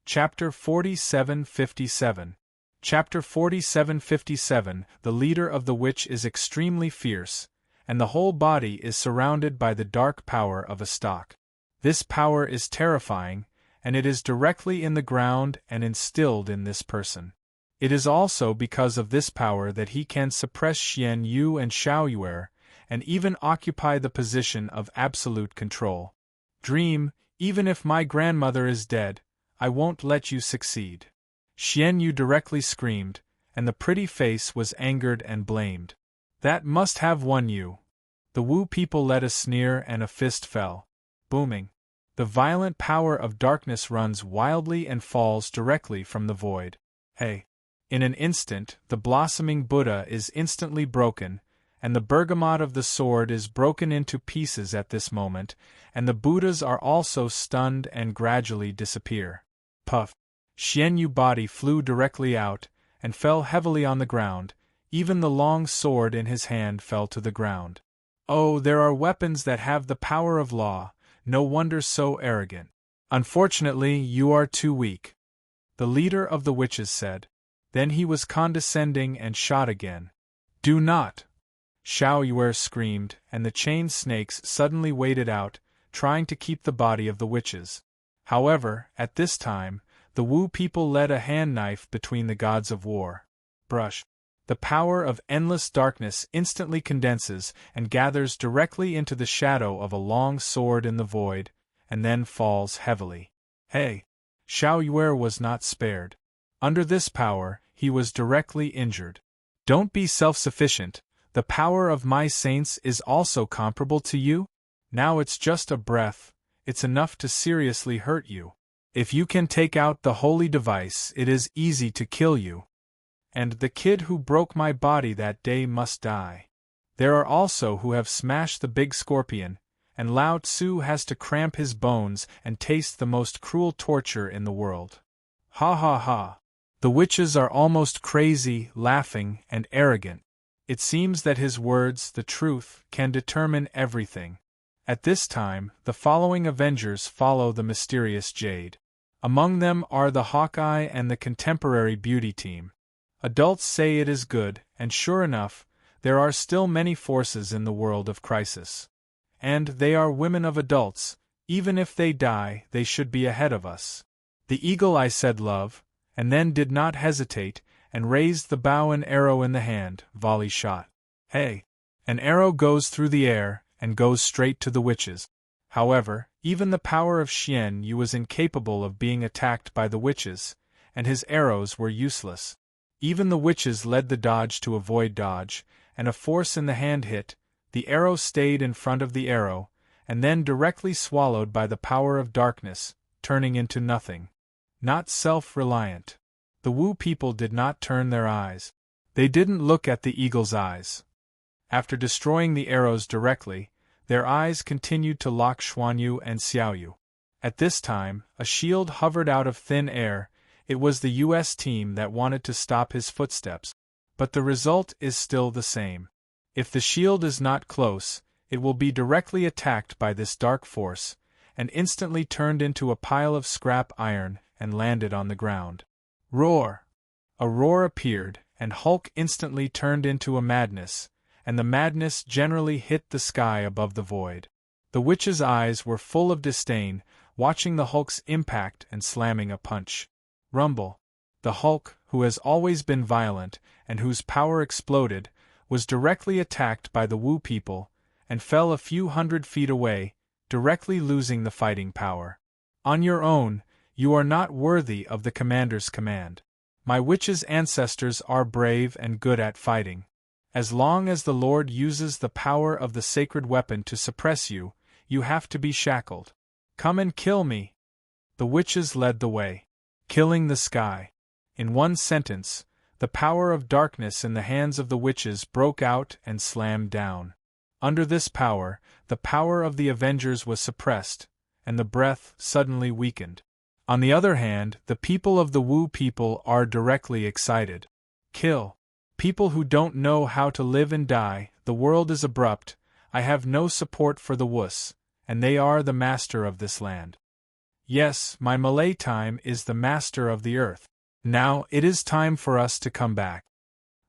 Chapter 4757. Chapter 4757. The leader of the witch is extremely fierce, and the whole body is surrounded by the dark power of a stalk. This power is terrifying, and it is directly in the ground and instilled in this person. It is also because of this power that he can suppress Xian Yu and Xiao Yuer, and even occupy the position of absolute control. Dream, even if my grandmother is dead, I won't let you succeed. Xian Yu directly screamed, and the pretty face was angered and blamed. That must have won you. The Wu people let a sneer and a fist fell. Booming. The violent power of darkness runs wildly and falls directly from the void. Hey! In an instant, the blossoming Buddha is instantly broken, and the bergamot of the sword is broken into pieces at this moment, and the Buddhas are also stunned and gradually disappear. Puff! Xian Yu body flew directly out, and fell heavily on the ground. Even the long sword in his hand fell to the ground. Oh, there are weapons that have the power of law, no wonder so arrogant. Unfortunately, you are too weak, the leader of the witches said. Then he was condescending and shot again. Do not! Xiao Yuer screamed, and the chain snakes suddenly waded out, trying to keep the body of the witches. However, at this time, the Wu people led a hand knife between the gods of war. Brush. The power of endless darkness instantly condenses and gathers directly into the shadow of a long sword in the void, and then falls heavily. Hey! Xiao Yuer was not spared. Under this power, he was directly injured. Don't be self-sufficient. The power of my saints is also comparable to you? Now it's just a breath, it's enough to seriously hurt you. If you can take out the holy device, it is easy to kill you. And the kid who broke my body that day must die. There are also who have smashed the big scorpion, and Lao Tzu has to cramp his bones and taste the most cruel torture in the world. Ha ha ha! The witches are almost crazy, laughing, and arrogant. It seems that his words, the truth, can determine everything. At this time, the following Avengers follow the mysterious Jade. Among them are the Hawkeye and the Contemporary Beauty team. Adults say it is good, and sure enough, there are still many forces in the world of crisis. And they are women of adults. Even if they die, they should be ahead of us. The Eagle Eye said love, and then did not hesitate, and raised the bow and arrow in the hand, volley shot. Hey! An arrow goes through the air, and goes straight to the witches. However, even the power of Xian Yu was incapable of being attacked by the witches, and his arrows were useless. Even the witches led the dodge to avoid dodge, and a force in the hand hit, the arrow stayed in front of the arrow, and then directly swallowed by the power of darkness, turning into nothing. Not self-reliant. The Wu people did not turn their eyes. They didn't look at the eagle's eyes. After destroying the arrows directly, their eyes continued to lock Xuanyu and Xiaoyu. At this time, a shield hovered out of thin air. It was the U.S. team that wanted to stop his footsteps, but the result is still the same. If the shield is not close, it will be directly attacked by this dark force, and instantly turned into a pile of scrap iron and landed on the ground. Roar! A roar appeared, and Hulk instantly turned into a madness, and the madness generally hit the sky above the void. The witch's eyes were full of disdain, watching the Hulk's impact and slamming a punch. Rumble! The Hulk, who has always been violent, and whose power exploded, was directly attacked by the Wu people, and fell a few hundred feet away, directly losing the fighting power. On your own, you are not worthy of the commander's command. My witch's ancestors are brave and good at fighting. As long as the Lord uses the power of the sacred weapon to suppress you, you have to be shackled. Come and kill me! The witches led the way. Killing the sky. In one sentence, the power of darkness in the hands of the witches broke out and slammed down. Under this power, the power of the Avengers was suppressed, and the breath suddenly weakened. On the other hand, the people of the Wu people are directly excited. Kill. People who don't know how to live and die, the world is abrupt, I have no support for the Wus, and they are the master of this land. Yes, my Malay time is the master of the earth. Now it is time for us to come back.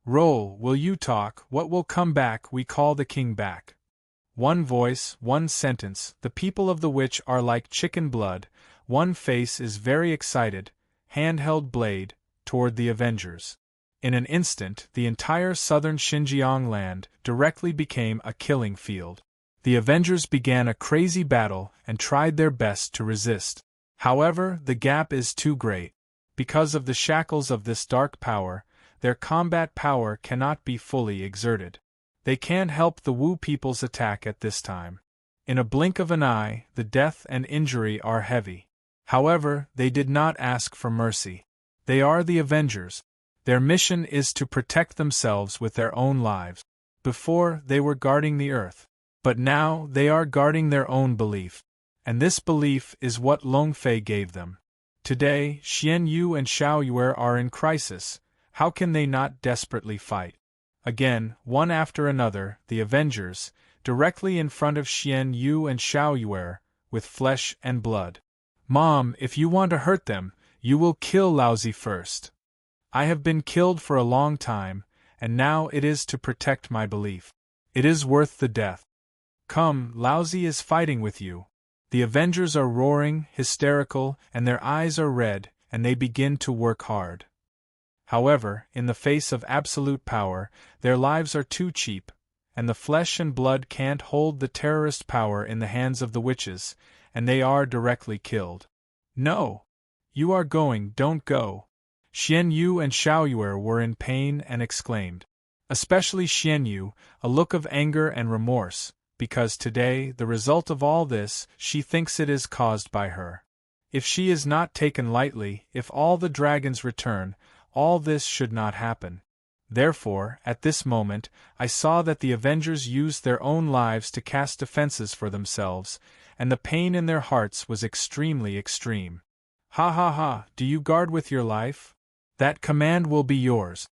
Roll, will you talk? What will come back? We call the king back. One voice, one sentence, the people of the witch are like chicken blood, one face is very excited, hand-held blade, toward the Avengers. In an instant, the entire southern Xinjiang land directly became a killing field. The Avengers began a crazy battle and tried their best to resist. However, the gap is too great. Because of the shackles of this dark power, their combat power cannot be fully exerted. They can't help the Wu people's attack at this time. In a blink of an eye, the death and injury are heavy. However, they did not ask for mercy. They are the Avengers. Their mission is to protect themselves with their own lives. Before, they were guarding the earth. But now, they are guarding their own belief. And this belief is what Long Fei gave them. Today, Xian Yu and Xiao Yue are in crisis. How can they not desperately fight? Again, one after another, the Avengers, directly in front of Xian Yu and Xiao Yue, with flesh and blood. Mom, if you want to hurt them, you will kill Laozi first. I have been killed for a long time, and now it is to protect my belief. It is worth the death. Come, Laozi is fighting with you. The Avengers are roaring, hysterical, and their eyes are red, and they begin to work hard. However, in the face of absolute power, their lives are too cheap, and the flesh and blood can't hold the terrorist power in the hands of the witches, and they are directly killed. No! You are going, don't go. Xian Yu and Xiao Yue were in pain and exclaimed. Especially Xian Yu, a look of anger and remorse, because today, the result of all this, she thinks it is caused by her. If she is not taken lightly, if all the dragons return, all this should not happen. Therefore, at this moment, I saw that the Avengers used their own lives to cast defenses for themselves, and the pain in their hearts was extremely extreme. Ha ha ha, do you guard with your life? That command will be yours.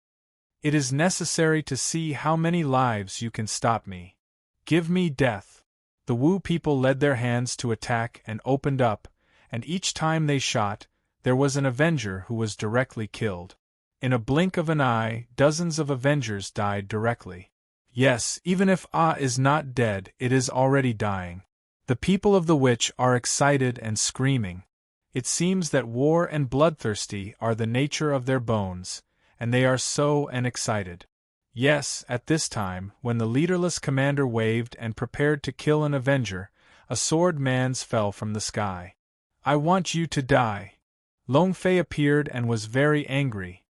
It is necessary to see how many lives you can stop me. Give me death. The Wu people led their hands to attack and opened up, and each time they shot, there was an Avenger who was directly killed. In a blink of an eye, dozens of Avengers died directly. Yes, even if is not dead, it is already dying. The people of the witch are excited and screaming. It seems that war and bloodthirsty are the nature of their bones, and they are so excited. Yes, at this time, when the leaderless commander waved and prepared to kill an Avenger, a sword man's fell from the sky. I want you to die. Long Fei appeared and was very angry.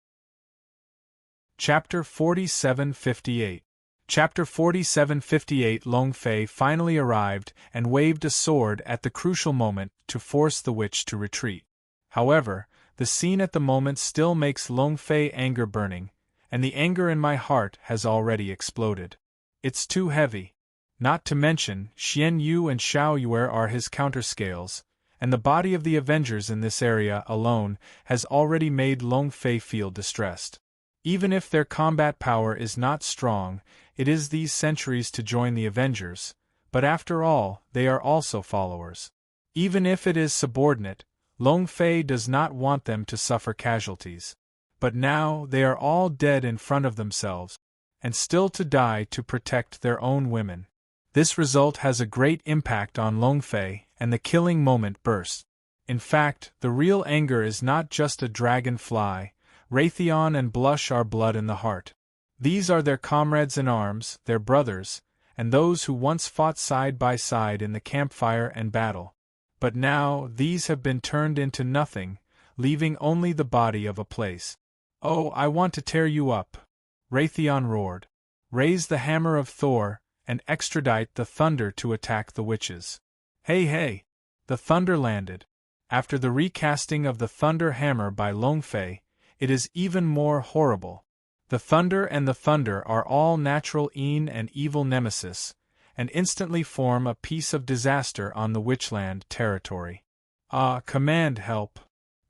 Chapter 4758. Chapter 4758. Long Fei finally arrived and waved a sword at the crucial moment to force the witch to retreat. However, the scene at the moment still makes Long Fei anger burning, and the anger in my heart has already exploded. It's too heavy. Not to mention, Xian Yu and Xiao Yue are his counterscales, and the body of the Avengers in this area alone has already made Long Fei feel distressed. Even if their combat power is not strong, it is these centuries to join the Avengers, but after all, they are also followers. Even if it is subordinate, Long Fei does not want them to suffer casualties. But now they are all dead in front of themselves, and still to die to protect their own women. This result has a great impact on Long Fei, and the killing moment bursts. In fact, the real anger is not just a dragonfly. Raytheon and Blush are blood in the heart. These are their comrades in arms, their brothers, and those who once fought side by side in the campfire and battle. But now these have been turned into nothing, leaving only the body of a place. Oh, I want to tear you up! Raytheon roared. Raise the hammer of Thor, and extradite the thunder to attack the witches. Hey hey! The thunder landed. After the recasting of the thunder hammer by Long Fei, it is even more horrible. The thunder and the thunder are all natural and evil nemesis, and instantly form a piece of disaster on the Witchland territory. Command help!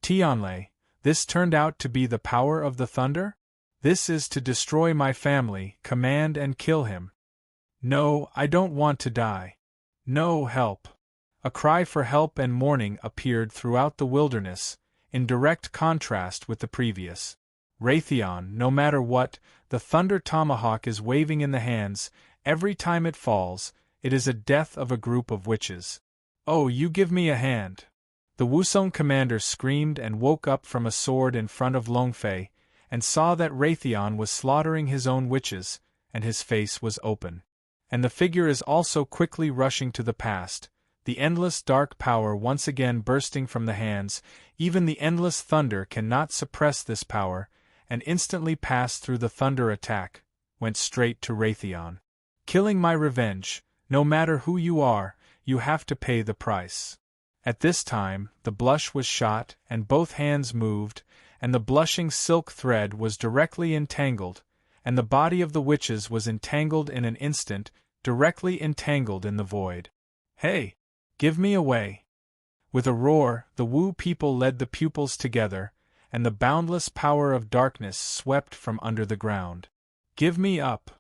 Tianlei, this turned out to be the power of the thunder? This is to destroy my family, command and kill him. No, I don't want to die. No, help! A cry for help and mourning appeared throughout the wilderness, in direct contrast with the previous. Raytheon, no matter what, the thunder tomahawk is waving in the hands, every time it falls, it is a death of a group of witches. Oh, you give me a hand! The Wusong commander screamed and woke up from a sword in front of Longfei, and saw that Raytheon was slaughtering his own witches, and his face was open. And the figure is also quickly rushing to the past, the endless dark power once again bursting from the hands. Even the endless thunder cannot suppress this power, and instantly passed through the thunder attack, went straight to Raytheon. Killing my revenge, no matter who you are, you have to pay the price. At this time, the blush was shot, and both hands moved, and the blushing silk thread was directly entangled, and the body of the witches was entangled in an instant, directly entangled in the void. Hey! Give me away! With a roar, the Wu people led the pupils together, and the boundless power of darkness swept from under the ground. Give me up!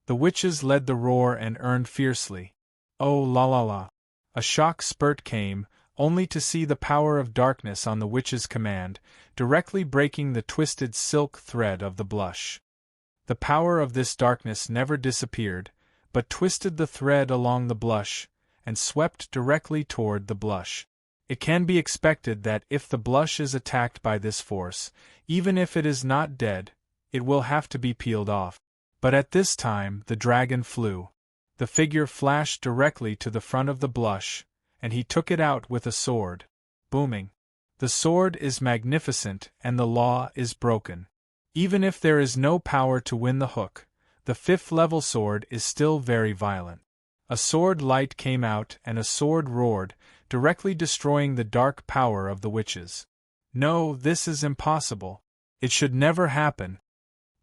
The witches led the roar and earned fiercely. Oh la la la! A shock spurt came, only to see the power of darkness on the witches' command, directly breaking the twisted silk thread of the blush. The power of this darkness never disappeared, but twisted the thread along the blush, and swept directly toward the blush. It can be expected that if the blush is attacked by this force, even if it is not dead, it will have to be peeled off. But at this time the dragon flew. The figure flashed directly to the front of the blush, and he took it out with a sword. Booming. The sword is magnificent and the law is broken. Even if there is no power to win the hook, the 5th level sword is still very violent. A sword light came out and a sword roared, directly destroying the dark power of the witches. No, this is impossible. It should never happen.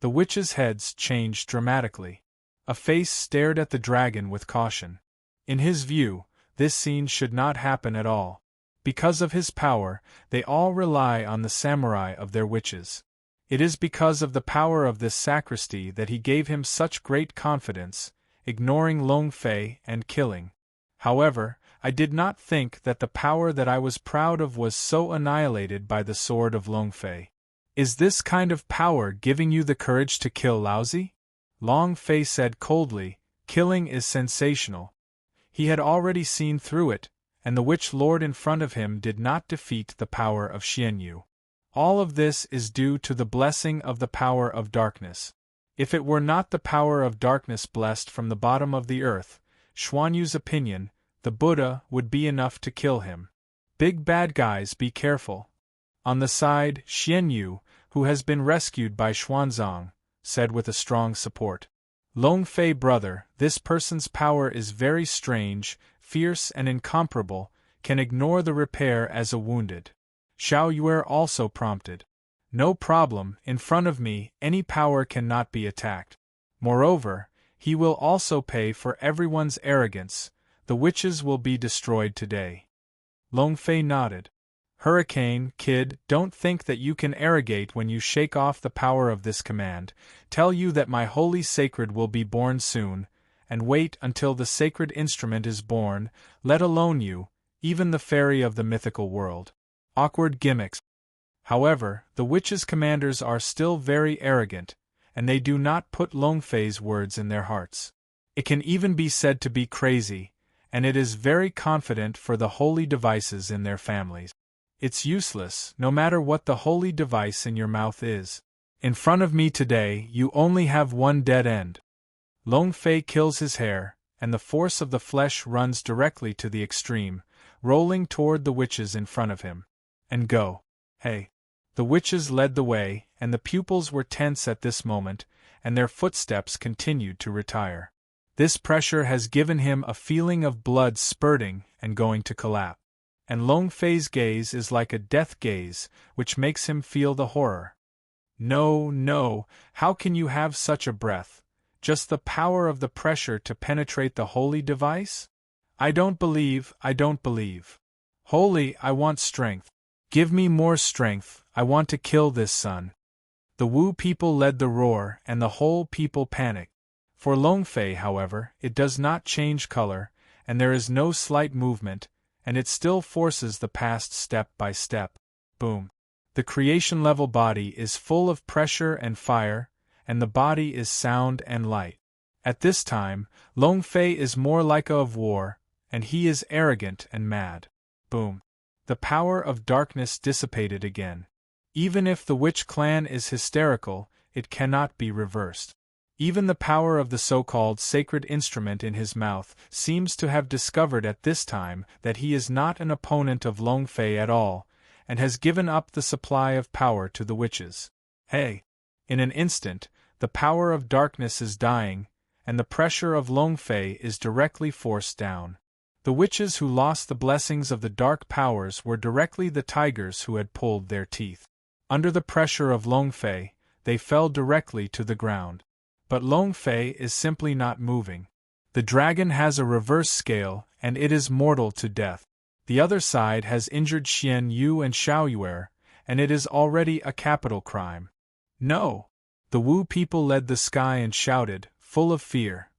The witches' heads changed dramatically. A face stared at the dragon with caution. In his view, this scene should not happen at all. Because of his power, they all rely on the samurai of their witches. It is because of the power of this sacristy that he gave him such great confidence, ignoring Longfei and killing. However, I did not think that the power that I was proud of was so annihilated by the sword of Longfei. Is this kind of power giving you the courage to kill Laozi? Longfei said coldly, killing is sensational. He had already seen through it, and the witch lord in front of him did not defeat the power of Xianyu. All of this is due to the blessing of the power of darkness. If it were not the power of darkness blessed from the bottom of the earth, Xuanyu's opinion, the Buddha would be enough to kill him. Big bad guys, be careful. On the side, Xianyu, who has been rescued by Xuanzang, said with a strong support. Longfei brother, this person's power is very strange, fierce and incomparable, can ignore the repair as a wounded. Xiao Yuer also prompted. No problem, in front of me, any power cannot be attacked. Moreover, he will also pay for everyone's arrogance, the witches will be destroyed today. Longfei nodded. Hurricane, kid, don't think that you can arrogate when you shake off the power of this command, tell you that my holy sacred will be born soon, and wait until the sacred instrument is born, let alone you, even the fairy of the mythical world. Awkward gimmicks. However, the witches' commanders are still very arrogant, and they do not put Longfei's words in their hearts. It can even be said to be crazy, and it is very confident for the holy devices in their families. It's useless, no matter what the holy device in your mouth is. In front of me today, you only have one dead end. Longfei kills his hair, and the force of the flesh runs directly to the extreme, rolling toward the witches in front of him. And go. Hey. The witches led the way, and the pupils were tense at this moment, and their footsteps continued to retire. This pressure has given him a feeling of blood spurting and going to collapse. And Longfei's gaze is like a death gaze, which makes him feel the horror. No, no, how can you have such a breath? Just the power of the pressure to penetrate the holy device? I don't believe. Holy, I want strength. Give me more strength, I want to kill this son. The Wu people led the roar, and the whole people panicked. For Longfei, however, it does not change color, and there is no slight movement, and it still forces the past step by step. Boom. The creation-level body is full of pressure and fire, and the body is sound and light. At this time, Long Fei is more like a of war, and he is arrogant and mad. Boom. The power of darkness dissipated again. Even if the witch clan is hysterical, it cannot be reversed. Even the power of the so-called sacred instrument in his mouth seems to have discovered at this time that he is not an opponent of Long Fei at all, and has given up the supply of power to the witches. Hey! In an instant, the power of darkness is dying, and the pressure of Long Fei is directly forced down. The witches who lost the blessings of the dark powers were directly the tigers who had pulled their teeth. Under the pressure of Long Fei, they fell directly to the ground. But Long Fei is simply not moving. The dragon has a reverse scale, and it is mortal to death. The other side has injured Xian Yu and Xiao Yuer, and it is already a capital crime. No! The Wu people led the sky and shouted, full of fear.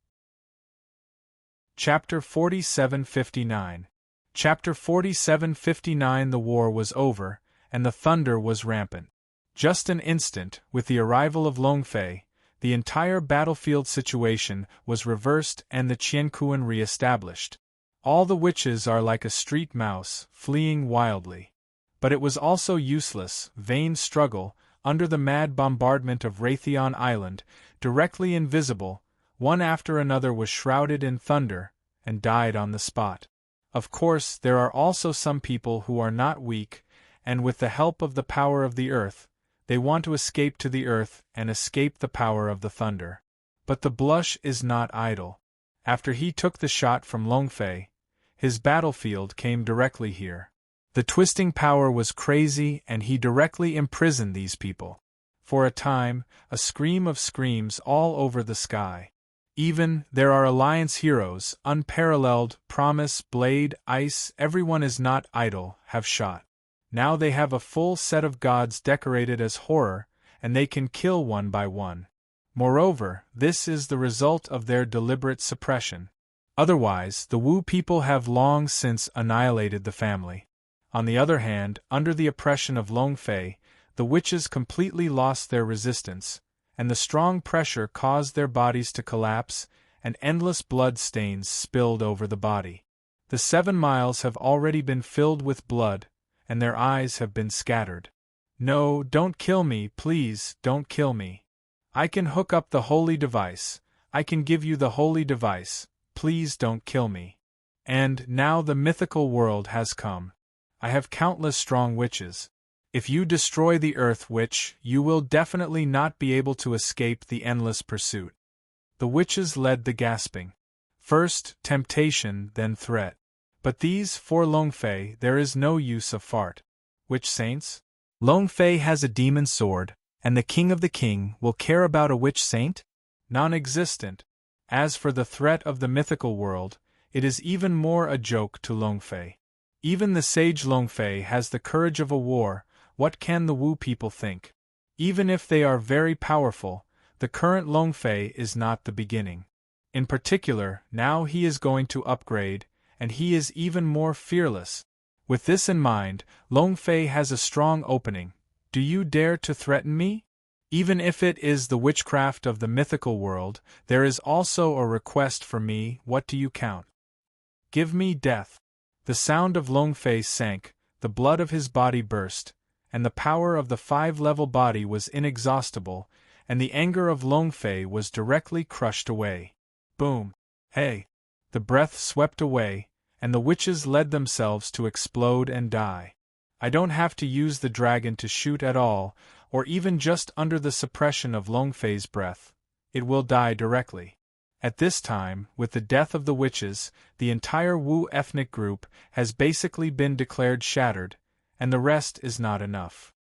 Chapter 4759. Chapter 4759. The war was over, and the thunder was rampant. Just an instant, with the arrival of Long Fei, the entire battlefield situation was reversed and the Qiankuan re-established. All the witches are like a street mouse, fleeing wildly. But it was also useless, vain struggle, under the mad bombardment of Raytheon Island, directly invisible, one after another was shrouded in thunder, and died on the spot. Of course, there are also some people who are not weak, and with the help of the power of the earth, they want to escape to the earth and escape the power of the thunder. But the blush is not idle. After he took the shot from Long Fei, his battlefield came directly here. The twisting power was crazy and he directly imprisoned these people. For a time, a scream of screams all over the sky. Even, there are alliance heroes, unparalleled, Promise, Blade, Ice, everyone is not idle, have shot. Now they have a full set of gods decorated as horror, and they can kill one by one. Moreover, this is the result of their deliberate suppression. Otherwise, the Wu people have long since annihilated the family. On the other hand, under the oppression of Long Fei, the witches completely lost their resistance, and the strong pressure caused their bodies to collapse, and endless blood stains spilled over the body. The 7 miles have already been filled with blood, and their eyes have been scattered. No, don't kill me, please, don't kill me. I can hook up the holy device, I can give you the holy device, please don't kill me. And now the mythical world has come. I have countless strong witches. If you destroy the earth witch, you will definitely not be able to escape the endless pursuit. The witches led the gasping. First, temptation, then threat. But these, for Long Fei, there is no use of fart. Witch saints? Long Fei has a demon sword, and the king of the king will care about a witch saint? Non-existent. As for the threat of the mythical world, it is even more a joke to Long Fei. Even the sage Long Fei has the courage of a war. What can the Wu people think? Even if they are very powerful, the current Long Fei is not the beginning. In particular, now he is going to upgrade, and he is even more fearless. With this in mind, Long Fei has a strong opening. Do you dare to threaten me? Even if it is the witchcraft of the mythical world, there is also a request for me. What do you count? Give me death. The sound of Long Fei sank, the blood of his body burst, and the power of the 5-level body was inexhaustible, and the anger of Long Fei was directly crushed away. Boom! Hey! The breath swept away, and the witches led themselves to explode and die. I don't have to use the dragon to shoot at all, or even just under the suppression of Long Fei's breath. It will die directly. At this time, with the death of the witches, the entire Wu ethnic group has basically been declared shattered, and the rest is not enough.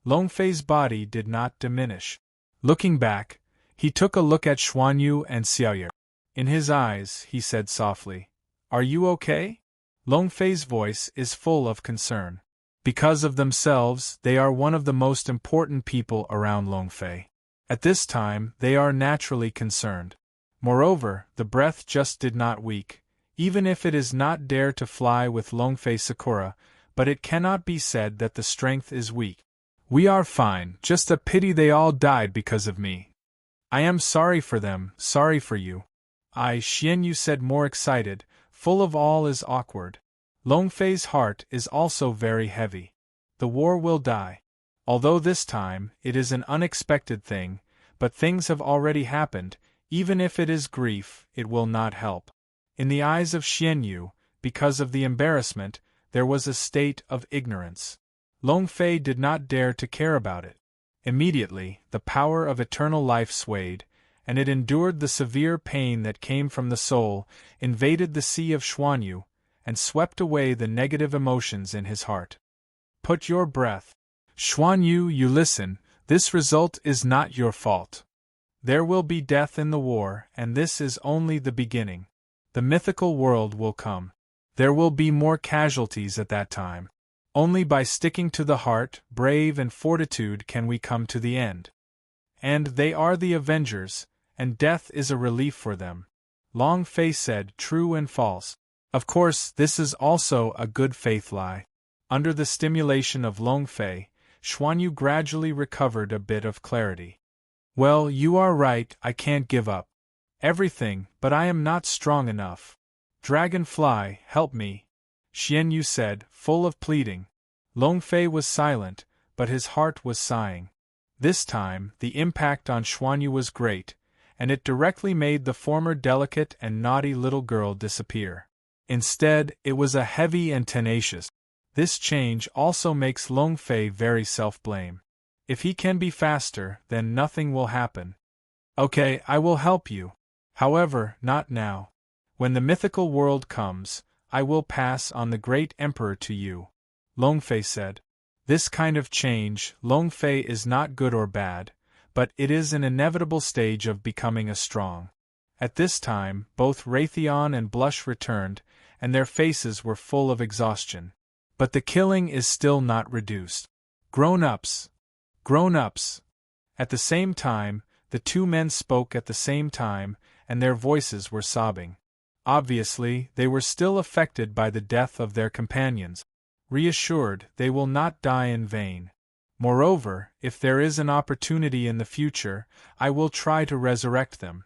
Long Fei's body did not diminish. Looking back, he took a look at Xuanyu and Xiaoye. In his eyes, he said softly, "Are you okay?" Long Fei's voice is full of concern. Because of themselves, they are one of the most important people around Long Fei. At this time, they are naturally concerned. Moreover, the breath just did not weak, even if it is not dare to fly with Longfei Sakura, but it cannot be said that the strength is weak. We are fine, just a pity they all died because of me. I am sorry for them, sorry for you. Xianyu said, more excited, full of all is awkward. Longfei's heart is also very heavy. The war will die. Although this time, it is an unexpected thing, but things have already happened, even if it is grief, it will not help. In the eyes of Xianyu, because of the embarrassment, there was a state of ignorance. Longfei did not dare to care about it. Immediately, the power of eternal life swayed, and it endured the severe pain that came from the soul, invaded the sea of Xuanyu, and swept away the negative emotions in his heart. Put your breath. Xuanyu, you listen, this result is not your fault. There will be death in the war, and this is only the beginning. The mythical world will come. There will be more casualties at that time. Only by sticking to the heart, brave and fortitude can we come to the end. And they are the Avengers, and death is a relief for them. Longfei said, true and false. Of course, this is also a good faith lie. Under the stimulation of Longfei, Xuanyu gradually recovered a bit of clarity. Well, you are right, I can't give up everything, but I am not strong enough. Dragonfly, help me, Xianyu said, full of pleading. Longfei was silent, but his heart was sighing. This time, the impact on Xuanyu was great, and it directly made the former delicate and naughty little girl disappear. Instead, it was a heavy and tenacious. This change also makes Longfei very self-blame. If he can be faster, then nothing will happen. Okay, I will help you. However, not now. When the mythical world comes, I will pass on the great emperor to you, Longfei said. This kind of change, Longfei, is not good or bad, but it is an inevitable stage of becoming a strong. At this time, both Raytheon and Blush returned, and their faces were full of exhaustion. But the killing is still not reduced. Grown-ups! Grown-ups! At the same time, the two men spoke at the same time, and their voices were sobbing. Obviously, they were still affected by the death of their companions. Reassured, they will not die in vain. Moreover, if there is an opportunity in the future, I will try to resurrect them,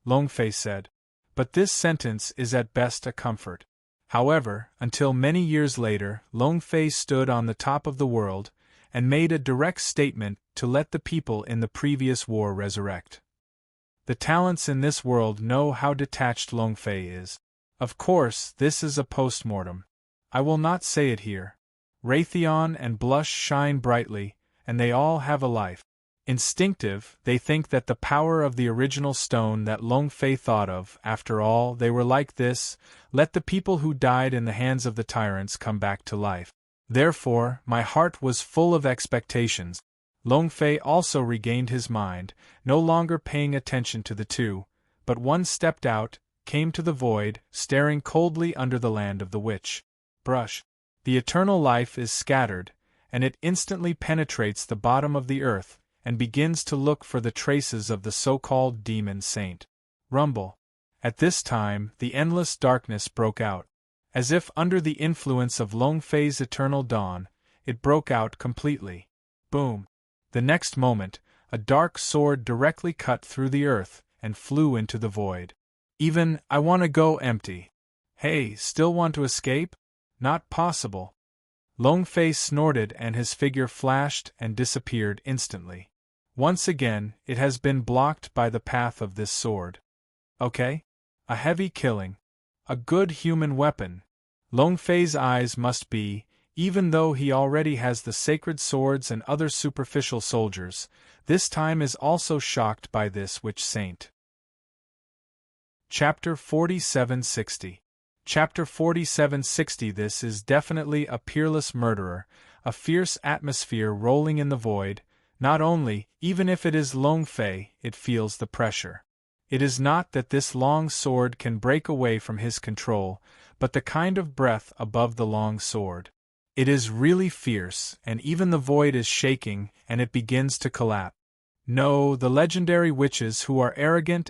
Longfei said. But this sentence is at best a comfort. However, until many years later, Longfei stood on the top of the world, and made a direct statement to let the people in the previous war resurrect. The talents in this world know how detached Longfei is. Of course, this is a post-mortem. I will not say it here. Raytheon and Blush shine brightly, and they all have a life. Instinctive, they think that the power of the original stone that Longfei thought of, after all, they were like this, let the people who died in the hands of the tyrants come back to life. Therefore, my heart was full of expectations. Longfei also regained his mind, no longer paying attention to the two, but one stepped out, came to the void, staring coldly under the land of the witch. Brush. The eternal life is scattered, and it instantly penetrates the bottom of the earth, and begins to look for the traces of the so-called demon saint. Rumble. At this time, the endless darkness broke out. As if under the influence of Longfei's eternal dawn, it broke out completely. Boom. The next moment, a dark sword directly cut through the earth, and flew into the void. Even, I want to go empty. Hey, still want to escape? Not possible. Longfei snorted and his figure flashed and disappeared instantly. Once again, it has been blocked by the path of this sword. Okay? A heavy killing. A good human weapon. Longfei's eyes must be, even though he already has the sacred swords and other superficial soldiers, this time is also shocked by this witch saint. Chapter 4760. Chapter 4760. This is definitely a peerless murderer, a fierce atmosphere rolling in the void. Not only, even if it is Longfei, it feels the pressure. It is not that this long sword can break away from his control, but the kind of breath above the long sword. It is really fierce, and even the void is shaking, and it begins to collapse. No, the legendary witches who are arrogant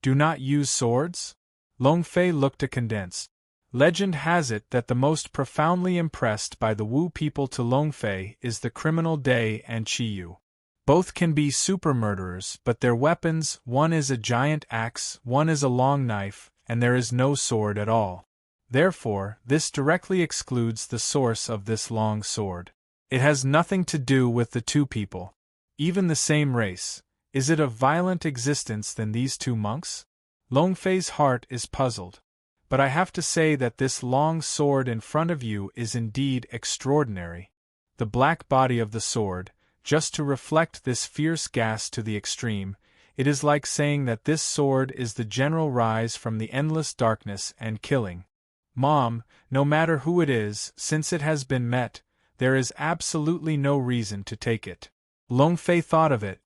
do not use swords? Long Fei looked condensed. Legend has it that the most profoundly impressed by the Wu people to Long Fei is the criminal Dai and Qiyu. Both can be super murderers, but their weapons, one is a giant axe, one is a long knife, and there is no sword at all. Therefore, this directly excludes the source of this long sword. It has nothing to do with the two people. Even the same race. Is it of violent existence than these two monks? Long Fei's heart is puzzled. But I have to say that this long sword in front of you is indeed extraordinary. The black body of the sword, just to reflect this fierce gas to the extreme, it is like saying that this sword is the general rise from the endless darkness and killing. Mom, no matter who it is, since it has been met, there is absolutely no reason to take it. Long Fei thought of it.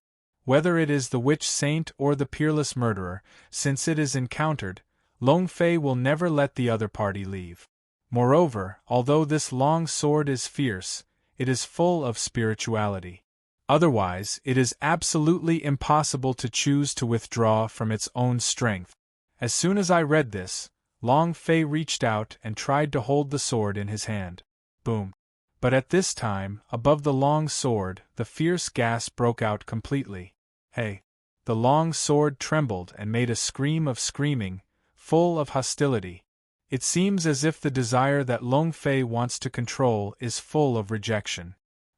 Whether it is the witch saint or the peerless murderer, since it is encountered, Long Fei will never let the other party leave. Moreover, although this long sword is fierce, it is full of spirituality. Otherwise, it is absolutely impossible to choose to withdraw from its own strength. As soon as I read this, Long Fei reached out and tried to hold the sword in his hand. Boom. But at this time, above the long sword, the fierce gas broke out completely. Hey! The long sword trembled and made a scream of screaming, full of hostility. It seems as if the desire that Long Fei wants to control is full of rejection.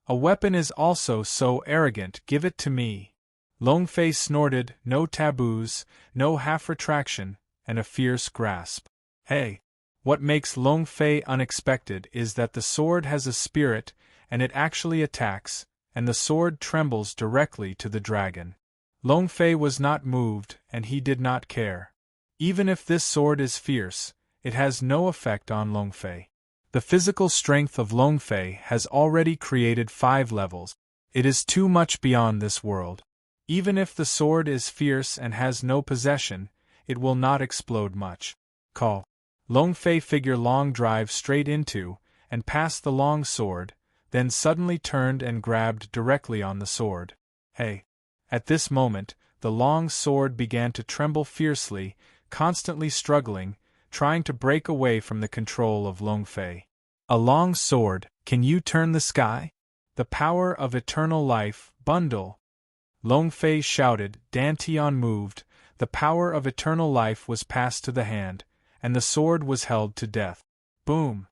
A weapon is also so arrogant, give it to me. Long Fei snorted, no taboos, no half-retraction, and a fierce grasp. Hey! What makes Long Fei unexpected is that the sword has a spirit, and it actually attacks, and the sword trembles directly to the dragon. Long Fei was not moved, and he did not care. Even if this sword is fierce, it has no effect on Long Fei. The physical strength of Long Fei has already created 5 levels. It is too much beyond this world. Even if the sword is fierce and has no possession, it will not explode much. Call. Long Fei figure long drive straight into, and past the long sword, then suddenly turned and grabbed directly on the sword. Hey! At this moment, the long sword began to tremble fiercely, constantly struggling, trying to break away from the control of Long Fei. A long sword, can you turn the sky? The power of eternal life, bundle! Long Fei shouted, Dantian moved, the power of eternal life was passed to the hand, and the sword was held to death. Boom!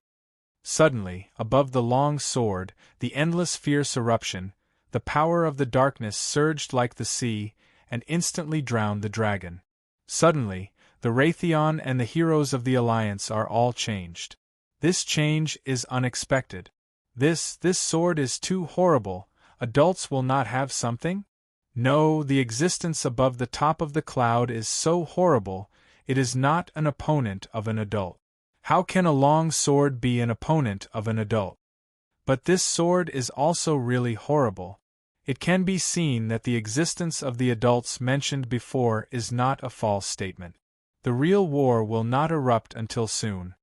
Suddenly, above the long sword, the endless fierce eruption, the power of the darkness surged like the sea, and instantly drowned the dragon. Suddenly, the Raytheon and the heroes of the Alliance are all changed. This change is unexpected. This sword is too horrible. Adults will not have something? No, the existence above the top of the cloud is so horrible, it is not an opponent of an adult. How can a long sword be an opponent of an adult? But this sword is also really horrible. It can be seen that the existence of the adults mentioned before is not a false statement. The real war will not erupt until soon.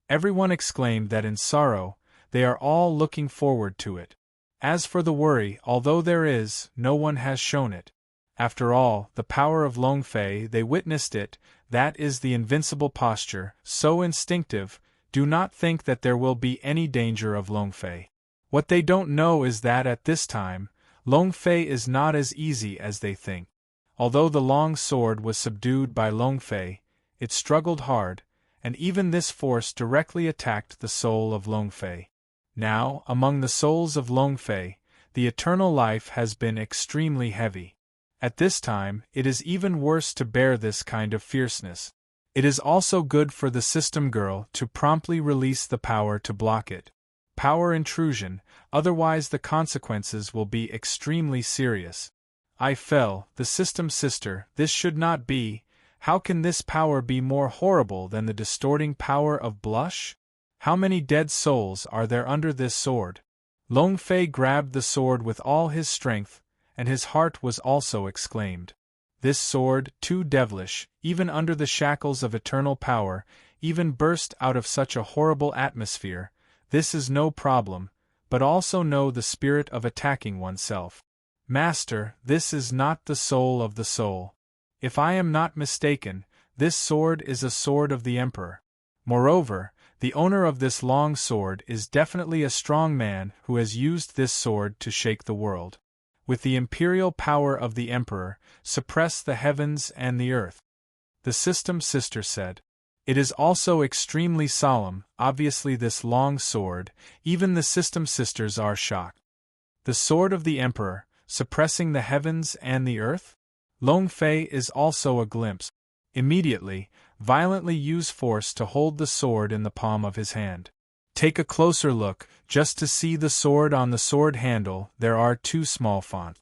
Everyone exclaimed that in sorrow, they are all looking forward to it. As for the worry, although there is, no one has shown it. After all, the power of Long Fei, they witnessed it, that is the invincible posture, so instinctive, do not think that there will be any danger of Long Fei. What they don't know is that at this time, Long Fei is not as easy as they think. Although the long sword was subdued by Long Fei, it struggled hard, and even this force directly attacked the soul of Long Fei. Now, among the souls of Long Fei, the eternal life has been extremely heavy. At this time, it is even worse to bear this kind of fierceness. It is also good for the system girl to promptly release the power to block it. Power intrusion, otherwise the consequences will be extremely serious. I fell, the system sister, this should not be. How can this power be more horrible than the distorting power of blush? How many dead souls are there under this sword? Long Fei grabbed the sword with all his strength, and his heart was also exclaimed. This sword, too devilish, even under the shackles of eternal power, even burst out of such a horrible atmosphere, this is no problem, but also know the spirit of attacking oneself. Master, this is not the soul of the soul. If I am not mistaken, This sword is a sword of the Emperor. Moreover, the owner of this long sword is definitely a strong man who has used this sword to shake the world. With the imperial power of the Emperor, suppress the heavens and the earth. The system sister said. It is also extremely solemn, obviously this long sword, even the system sisters are shocked. The sword of the Emperor, suppressing the heavens and the earth? Long Fei is also a glimpse. Immediately, violently use force to hold the sword in the palm of his hand. Take a closer look, just to see the sword on the sword handle there are two small fonts.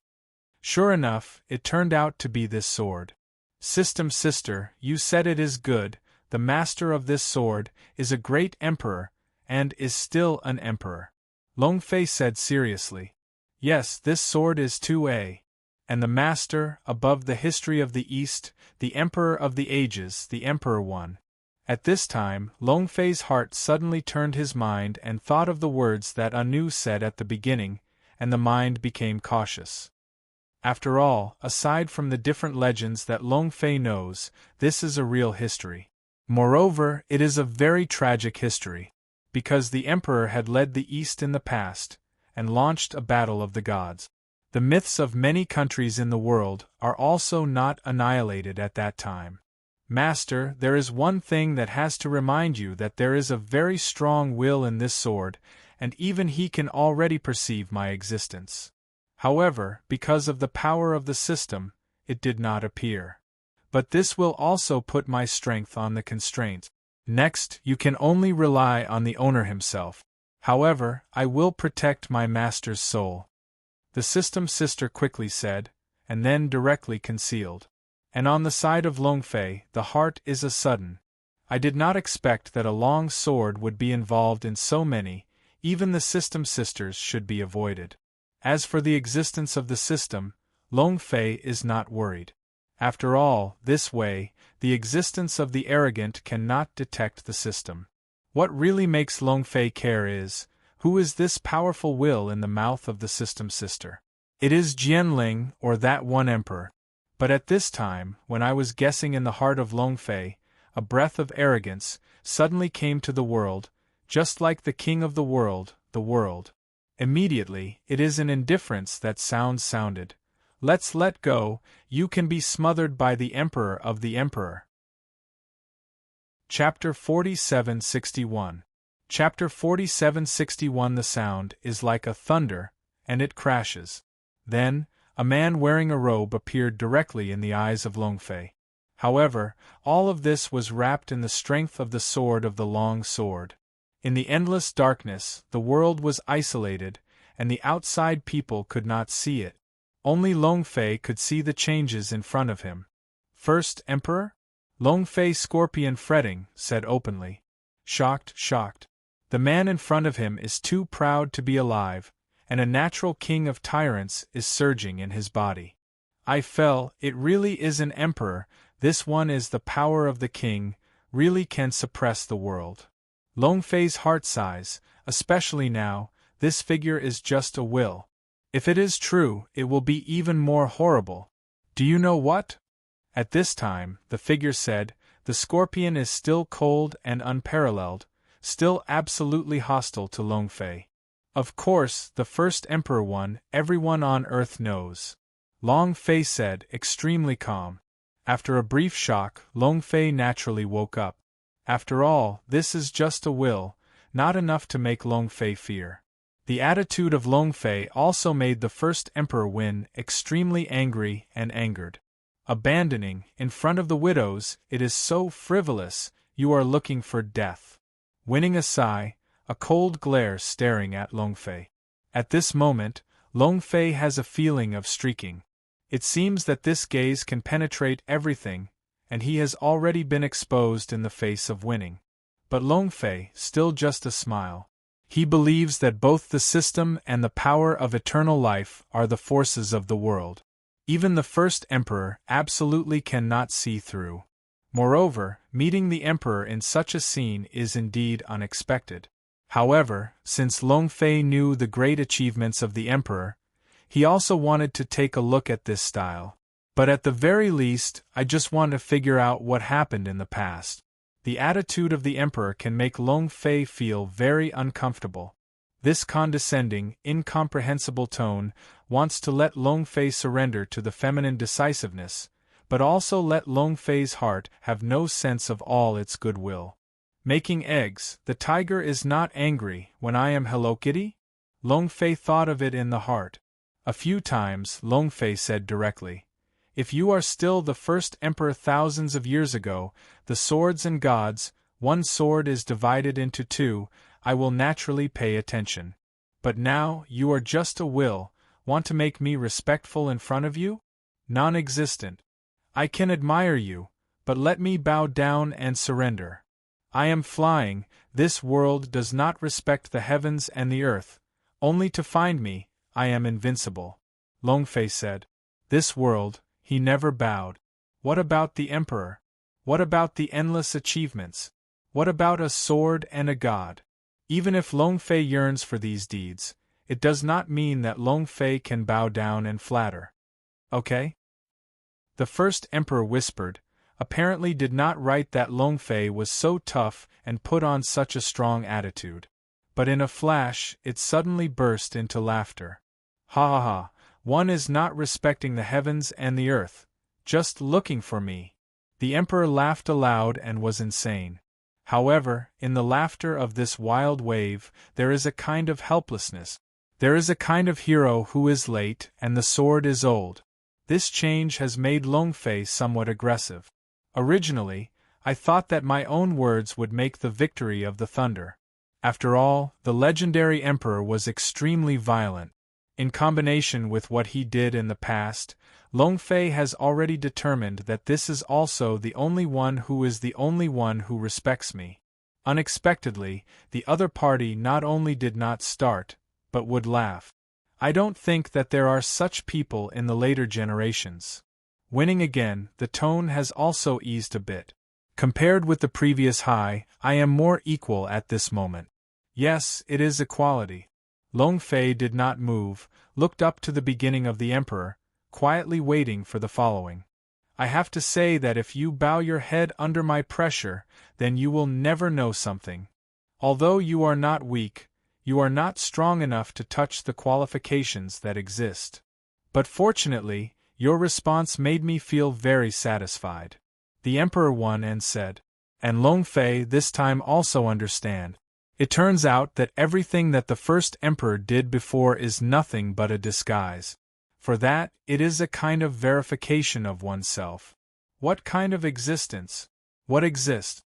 Sure enough, it turned out to be this sword. System sister, you said it is good, the master of this sword is a great emperor, and is still an emperor. Long Fei said seriously. Yes, this sword is 2A. And the master, above the history of the East, the emperor of the ages, the emperor one. At this time, Long Fei's heart suddenly turned his mind and thought of the words that Anu said at the beginning, and the mind became cautious. After all, aside from the different legends that Long Fei knows, this is a real history. Moreover, it is a very tragic history, because the emperor had led the East in the past, and launched a battle of the gods. The myths of many countries in the world are also not annihilated at that time. Master, there is one thing that has to remind you that there is a very strong will in this sword, and even he can already perceive my existence. However, because of the power of the system, it did not appear. But this will also put my strength on the constraints. Next, you can only rely on the owner himself. However, I will protect my master's soul. The system sister quickly said, and then directly concealed. And on the side of Long Fei, the heart is a sudden. I did not expect that a long sword would be involved in so many, even the system sisters should be avoided. As for the existence of the system, Long Fei is not worried. After all, this way, the existence of the arrogant cannot detect the system. What really makes Long Fei care is, who is this powerful will in the mouth of the system sister? It is Jianling, or that one emperor. But at this time, when I was guessing in the heart of Long Fei, a breath of arrogance suddenly came to the world, just like the king of the world, the world. Immediately, it is an indifference that sounded. Let's let go, you can be smothered by the emperor of the emperor. Chapter 4761. Chapter 4761. The sound is like a thunder, and it crashes. Then, a man wearing a robe appeared directly in the eyes of Long Fei. However, all of this was wrapped in the strength of the sword of the long sword. In the endless darkness, the world was isolated, and the outside people could not see it. Only Long Fei could see the changes in front of him. First Emperor? Long Fei Scorpion fretting, said openly. Shocked. The man in front of him is too proud to be alive, and a natural king of tyrants is surging in his body. I fell, it really is an emperor, this one is the power of the king, really can suppress the world. Long Fei's heart sighs, especially now, this figure is just a will. If it is true, it will be even more horrible. Do you know what? At this time, the figure said, the scorpion is still cold and unparalleled, still absolutely hostile to Long Fei. Of course, the first emperor one, everyone on earth knows. Long Fei said, extremely calm. After a brief shock, Long Fei naturally woke up. After all, this is just a will, not enough to make Long Fei fear. The attitude of Long Fei also made the first emperor Wen extremely angry and angered. Abandoning, in front of the widows, it is so frivolous, you are looking for death. Winning a sigh, a cold glare staring at Long Fei. At this moment, Long Fei has a feeling of streaking. It seems that this gaze can penetrate everything, and he has already been exposed in the face of winning. But Long Fei, still just a smile. He believes that both the system and the power of eternal life are the forces of the world. Even the first emperor absolutely cannot see through. Moreover, meeting the emperor in such a scene is indeed unexpected. However, since Long Fei knew the great achievements of the emperor, he also wanted to take a look at this style. But at the very least, I just want to figure out what happened in the past. The attitude of the emperor can make Long Fei feel very uncomfortable. This condescending, incomprehensible tone wants to let Long Fei surrender to the feminine decisiveness, but also let Long Fei's heart have no sense of all its goodwill. Making eggs, the tiger is not angry when I am Hello Kitty? Long Fei thought of it in the heart. A few times, Long Fei said directly, "If you are still the first emperor thousands of years ago, the swords and gods, one sword is divided into two, I will naturally pay attention. But now, you are just a want to make me respectful in front of you? Non-existent. I can admire you, but let me bow down and surrender. I am flying, this world does not respect the heavens and the earth, only to find me, I am invincible." Long Fei said. This world, he never bowed. What about the emperor? What about the endless achievements? What about a sword and a god? Even if Long Fei yearns for these deeds, it does not mean that Long Fei can bow down and flatter. Okay? The first emperor whispered, apparently did not write that Long Fei was so tough and put on such a strong attitude. But in a flash, it suddenly burst into laughter. Ha ha ha, one is not respecting the heavens and the earth, just looking for me. The emperor laughed aloud and was insane. However, in the laughter of this wild wave, there is a kind of helplessness. There is a kind of hero who is late and the sword is old. This change has made Long Fei somewhat aggressive. Originally, I thought that my own words would make the victory of the thunder. After all, the legendary emperor was extremely violent. In combination with what he did in the past, Long Fei has already determined that this is also the only one who respects me. Unexpectedly, the other party not only did not start, but would laugh. I don't think that there are such people in the later generations. Winning again, the tone has also eased a bit. Compared with the previous high, I am more equal at this moment. Yes, it is equality. Long Fei did not move, looked up to the beginning of the emperor, quietly waiting for the following. I have to say that if you bow your head under my pressure, then you will never know something. Although you are not weak, you are not strong enough to touch the qualifications that exist. But fortunately, your response made me feel very satisfied. The emperor won and said, and Long Fei this time also understand. It turns out that everything that the first emperor did before is nothing but a disguise. For that, it is a kind of verification of oneself. What kind of existence? What exists?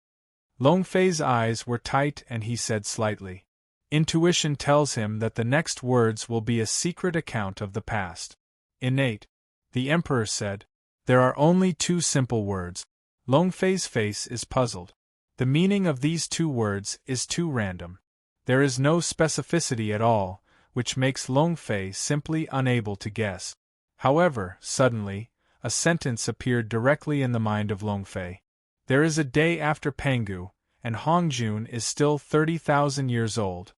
Long Fei's eyes were tight and he said slightly. Intuition tells him that the next words will be a secret account of the past. Innate. The emperor said. There are only two simple words. Long Fei's face is puzzled. The meaning of these two words is too random. There is no specificity at all, which makes Long Fei simply unable to guess. However, suddenly, a sentence appeared directly in the mind of Long Fei. There is a day after Pangu, and Hongjun is still 30,000 years old.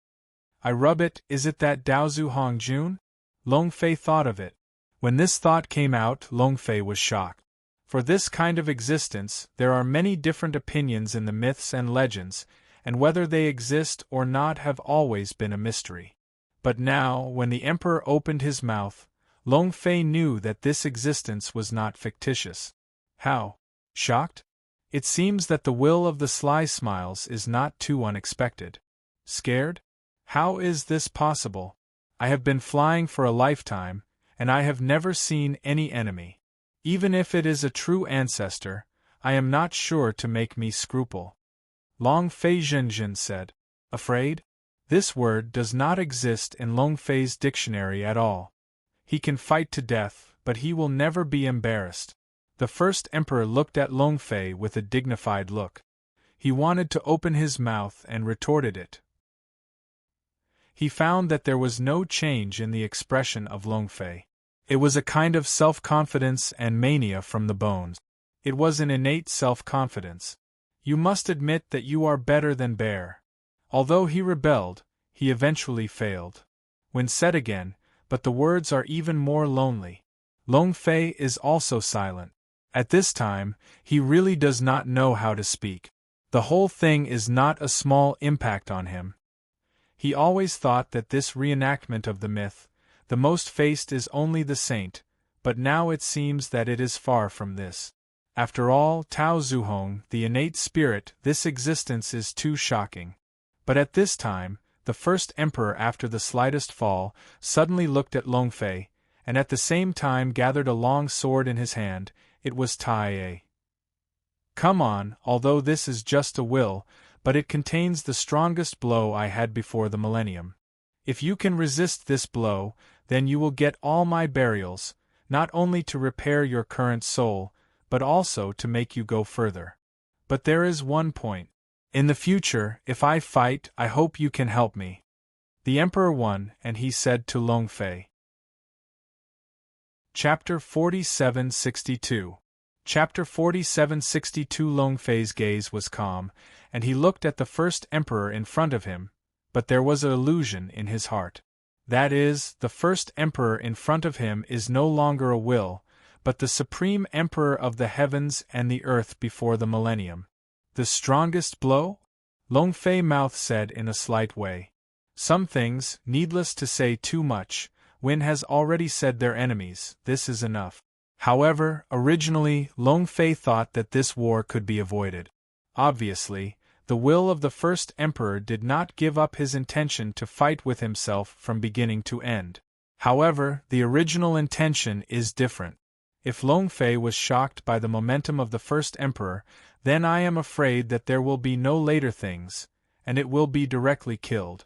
I rub it, is it that Daozu Hongjun? Long Fei thought of it. When this thought came out, Long Fei was shocked. For this kind of existence, there are many different opinions in the myths and legends, and whether they exist or not have always been a mystery. But now, when the emperor opened his mouth, Long Fei knew that this existence was not fictitious. How? Shocked? It seems that the will of the sly smiles is not too unexpected. Scared? How is this possible? I have been flying for a lifetime, and I have never seen any enemy. Even if it is a true ancestor, I am not sure to make me scruple. Long Fei Zhenjin said. Afraid? This word does not exist in Long Fei's dictionary at all. He can fight to death, but he will never be embarrassed. The first emperor looked at Long Fei with a dignified look. He wanted to open his mouth and retorted it. He found that there was no change in the expression of Long Fei. It was a kind of self-confidence and mania from the bones. It was an innate self-confidence. You must admit that you are better than Bear. Although he rebelled, he eventually failed. When said again, but the words are even more lonely. Long Fei is also silent. At this time, he really does not know how to speak. The whole thing is not a small impact on him. He always thought that this reenactment of the myth, the most faced is only the saint, but now it seems that it is far from this. After all, Tao Zuhong, the innate spirit, this existence is too shocking. But at this time, the first emperor after the slightest fall, suddenly looked at Long Fei, and at the same time gathered a long sword in his hand. It was Tai. Come on, although this is just a will, but it contains the strongest blow I had before the millennium. If you can resist this blow, then you will get all my burials, not only to repair your current soul, but also to make you go further. But there is one point. In the future, if I fight, I hope you can help me. The emperor won, and he said to Long Fei. Chapter 4762. Chapter 4762. Long Fei's gaze was calm, and he looked at the first emperor in front of him, but there was an illusion in his heart. That is, the first emperor in front of him is no longer a will, but the supreme emperor of the heavens and the earth before the millennium. The strongest blow? Long Fei mouth said in a slight way. Some things, needless to say too much, Win has already said their enemies, this is enough. However, originally, Long Fei thought that this war could be avoided. Obviously, the will of the first emperor did not give up his intention to fight with himself from beginning to end. However, the original intention is different. If Long Fei was shocked by the momentum of the first emperor, then I am afraid that there will be no later things, and it will be directly killed.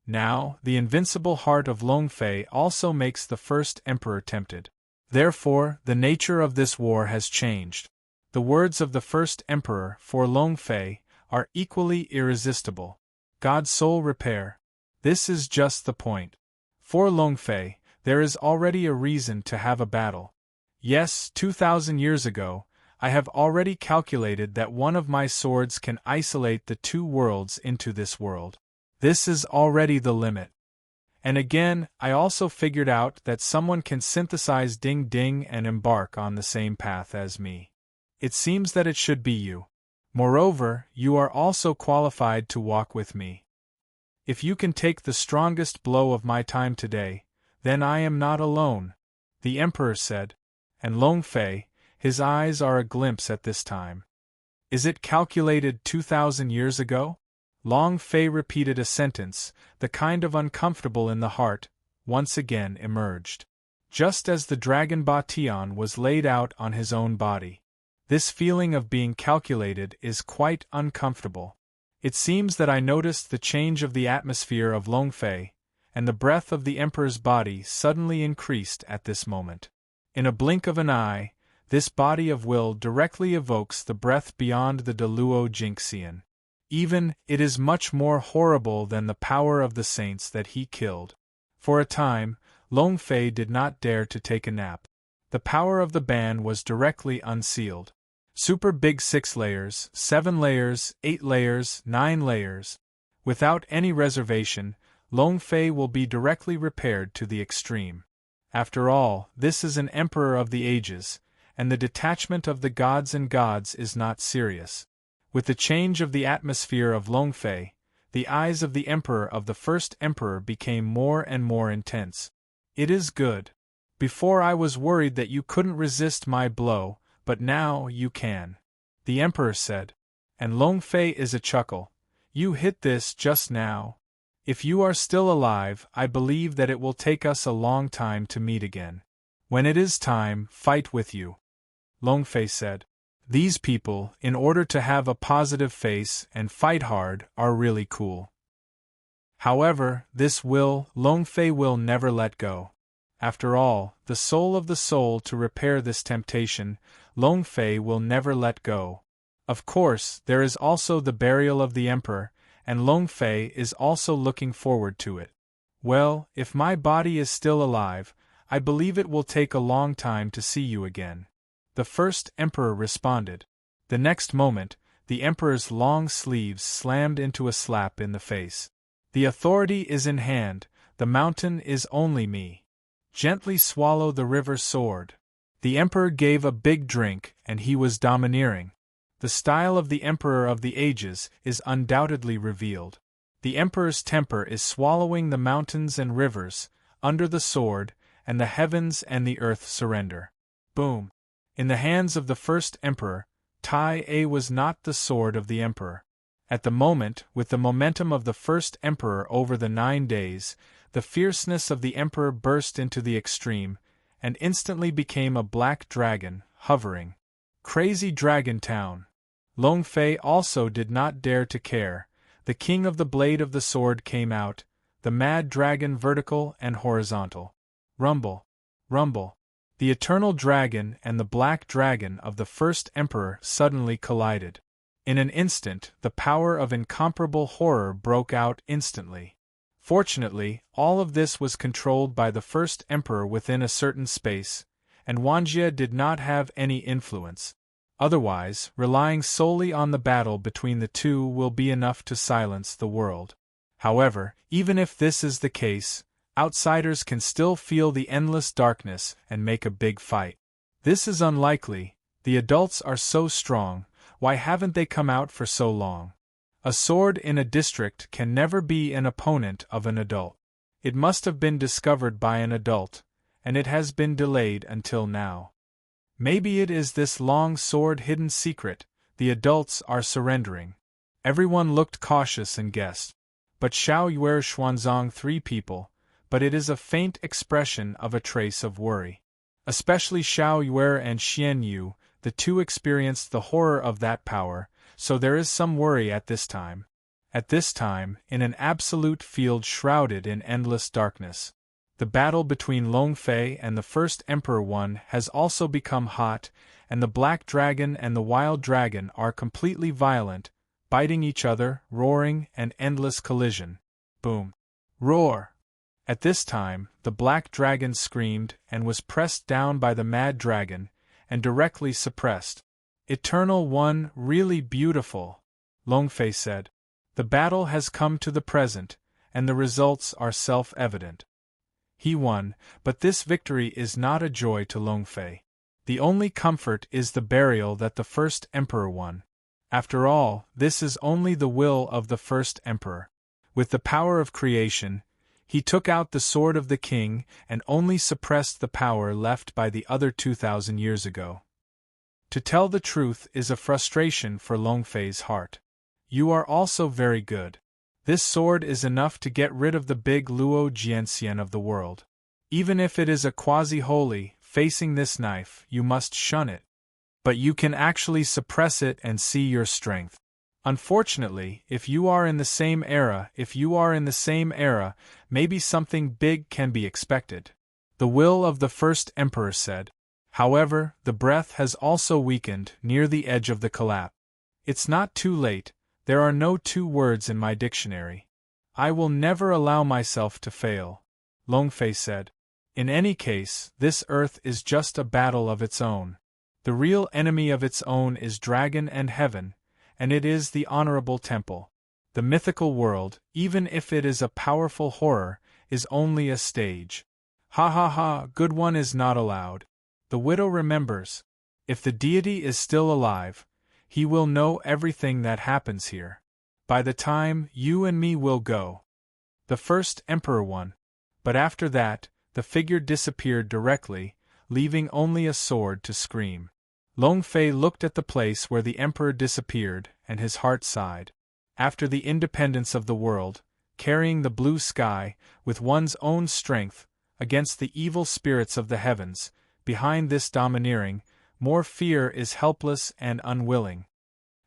Now, the invincible heart of Long Fei also makes the first emperor tempted. Therefore, the nature of this war has changed. The words of the first emperor, for Long Fei, are equally irresistible. God's soul repair. This is just the point. For Long Fei, there is already a reason to have a battle. Yes, 2,000 years ago, I have already calculated that one of my swords can isolate the two worlds into this world. This is already the limit. And again, I also figured out that someone can synthesize Ding Ding and Embark on the same path as me. It seems that it should be you. Moreover, you are also qualified to walk with me. If you can take the strongest blow of my time today, then I am not alone, the emperor said. And Long Fei, his eyes are a glimpse at this time. Is it calculated 2,000 years ago? Long Fei repeated a sentence, the kind of uncomfortable in the heart, once again emerged. Just as the dragon Batian was laid out on his own body. This feeling of being calculated is quite uncomfortable. It seems that I noticed the change of the atmosphere of Long Fei, and the breath of the emperor's body suddenly increased at this moment. In a blink of an eye, this body of will directly evokes the breath beyond the Deluo Jinxian. Even, it is much more horrible than the power of the saints that he killed. For a time, Long Fei did not dare to take a nap. The power of the ban was directly unsealed. Super big 6 layers, 7 layers, 8 layers, 9 layers. Without any reservation, Long Fei will be directly repaired to the extreme. After all, this is an emperor of the ages, and the detachment of the gods and gods is not serious. With the change of the atmosphere of Long Fei, the eyes of the emperor of the first emperor became more and more intense. It is good. Before I was worried that you couldn't resist my blow, but now you can, the emperor said. And Long Fei is a chuckle. You hit this just now. If you are still alive, I believe that it will take us a long time to meet again. When it is time, fight with you. Long Fei said. These people, in order to have a positive face and fight hard, are really cool. However, this will, Long Fei will never let go. After all, the soul of the soul to repair this temptation, Long Fei will never let go. Of course, there is also the burial of the emperor, and Long Fei is also looking forward to it. Well, if my body is still alive, I believe it will take a long time to see you again. The first emperor responded. The next moment, the emperor's long sleeves slammed into a slap in the face. The authority is in hand, the mountain is only me. Gently swallow the river sword. The emperor gave a big drink, and he was domineering. The style of the emperor of the ages is undoubtedly revealed. The emperor's temper is swallowing the mountains and rivers, under the sword, and the heavens and the earth surrender. Boom! In the hands of the first emperor, Tai A was not the sword of the emperor. At the moment, with the momentum of the first emperor over the 9 days, the fierceness of the emperor burst into the extreme, and instantly became a black dragon, hovering. Crazy Dragon Town. Long Fei also did not dare to care. The king of the blade of the sword came out, the mad dragon vertical and horizontal. Rumble. Rumble. The eternal dragon and the black dragon of the first emperor suddenly collided. In an instant, the power of incomparable horror broke out instantly. Fortunately, all of this was controlled by the first emperor within a certain space, and Wanjie did not have any influence. Otherwise, relying solely on the battle between the two will be enough to silence the world. However, even if this is the case, outsiders can still feel the endless darkness and make a big fight. This is unlikely. The adults are so strong, why haven't they come out for so long? A sword in a district can never be an opponent of an adult. It must have been discovered by an adult, and it has been delayed until now. Maybe it is this long sword hidden secret. The adults are surrendering. Everyone looked cautious and guessed. But Xiao Yuer Xuanzong 3 people, but it is a faint expression of a trace of worry. Especially Xiao Yuer and Xian Yu, the two experienced the horror of that power, so there is some worry at this time. At this time, in an absolute field shrouded in endless darkness. The battle between Long Fei and the first Emperor One has also become hot, and the Black Dragon and the Wild Dragon are completely violent, biting each other, roaring, and endless collision. Boom. Roar! At this time, the Black Dragon screamed and was pressed down by the Mad Dragon, and directly suppressed. Eternal One, really beautiful, Long Fei said. The battle has come to the present, and the results are self-evident. He won, but this victory is not a joy to Long Fei. The only comfort is the burial that the first emperor won. After all, this is only the will of the first emperor. With the power of creation, he took out the sword of the king and only suppressed the power left by the other 2,000 years ago. To tell the truth is a frustration for Long Fei's heart. You are also very good. This sword is enough to get rid of the big Luo Jianxian of the world. Even if it is a quasi-holy, facing this knife, you must shun it. But you can actually suppress it and see your strength. Unfortunately, if you are in the same era, maybe something big can be expected. The will of the first emperor said. However, the breath has also weakened near the edge of the collapse. It's not too late. There are no 2 words in my dictionary. I will never allow myself to fail, Long Fei said. In any case, this earth is just a battle of its own. The real enemy of its own is dragon and heaven, and it is the honorable temple. The mythical world, even if it is a powerful horror, is only a stage. Ha ha ha, good one is not allowed. The widow remembers. If the deity is still alive, he will know everything that happens here. By the time you and me will go. The first emperor won. But after that, the figure disappeared directly, leaving only a sword to scream. Long Fei looked at the place where the emperor disappeared, and his heart sighed. After the independence of the world, carrying the blue sky, with one's own strength, against the evil spirits of the heavens, behind this domineering, more fear is helpless and unwilling.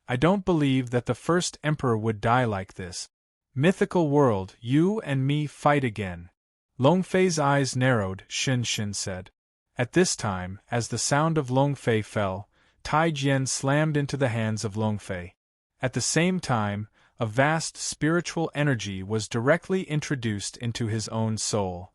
I don't believe that the first emperor would die like this. Mythical world, you and me fight again. Long Fei's eyes narrowed, Shin said. At this time, as the sound of Long Fei fell, Tai Jian slammed into the hands of Long Fei. At the same time, a vast spiritual energy was directly introduced into his own soul.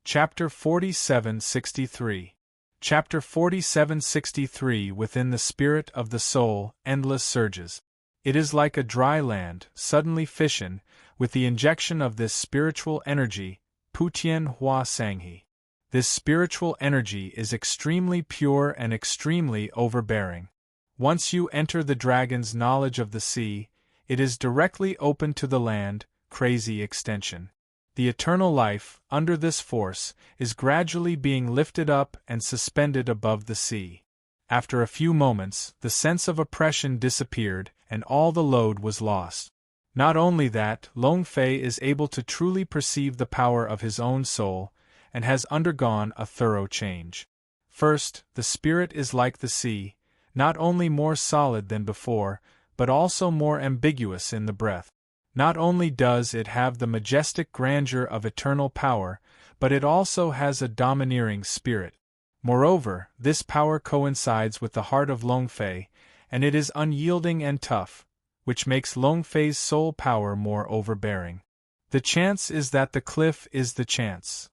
Chapter 4763. Chapter 4763. Within the spirit of the soul, endless surges. It is like a dry land, suddenly fission, with the injection of this spiritual energy, Putian Hua Sanghe. This spiritual energy is extremely pure and extremely overbearing. Once you enter the dragon's knowledge of the sea, it is directly open to the land, crazy extension. The eternal life, under this force, is gradually being lifted up and suspended above the sea. After a few moments, the sense of oppression disappeared, and all the load was lost. Not only that, Long Fei is able to truly perceive the power of his own soul, and has undergone a thorough change. First, the spirit is like the sea, not only more solid than before, but also more ambiguous in the breath. Not only does it have the majestic grandeur of eternal power, but it also has a domineering spirit. Moreover, this power coincides with the heart of Long Fei, and it is unyielding and tough, which makes Long Fei's soul power more overbearing. The chance is that the cliff is the chance.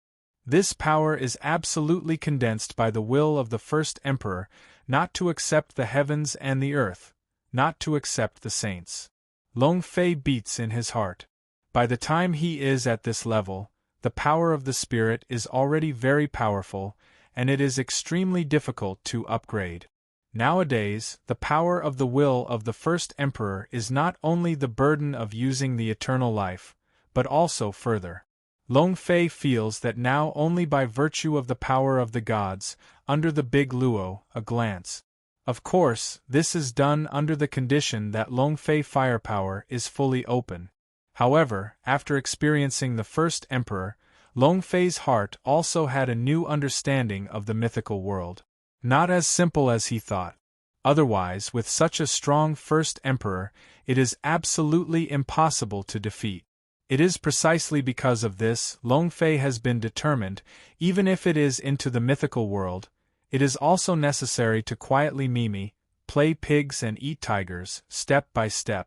This power is absolutely condensed by the will of the first emperor, not to accept the heavens and the earth, not to accept the saints. Long Fei beats in his heart. By the time he is at this level, the power of the spirit is already very powerful, and it is extremely difficult to upgrade. Nowadays, the power of the will of the first emperor is not only the burden of using the eternal life, but also further. Long Fei feels that now only by virtue of the power of the gods, under the big luo, a glance. Of course, this is done under the condition that Long Fei firepower is fully open. However, after experiencing the first emperor, Long Fei's heart also had a new understanding of the mythical world. Not as simple as he thought. Otherwise, with such a strong first emperor, it is absolutely impossible to defeat. It is precisely because of this Long Fei has been determined, even if it is into the mythical world, it is also necessary to quietly mimi, play pigs and eat tigers, step by step.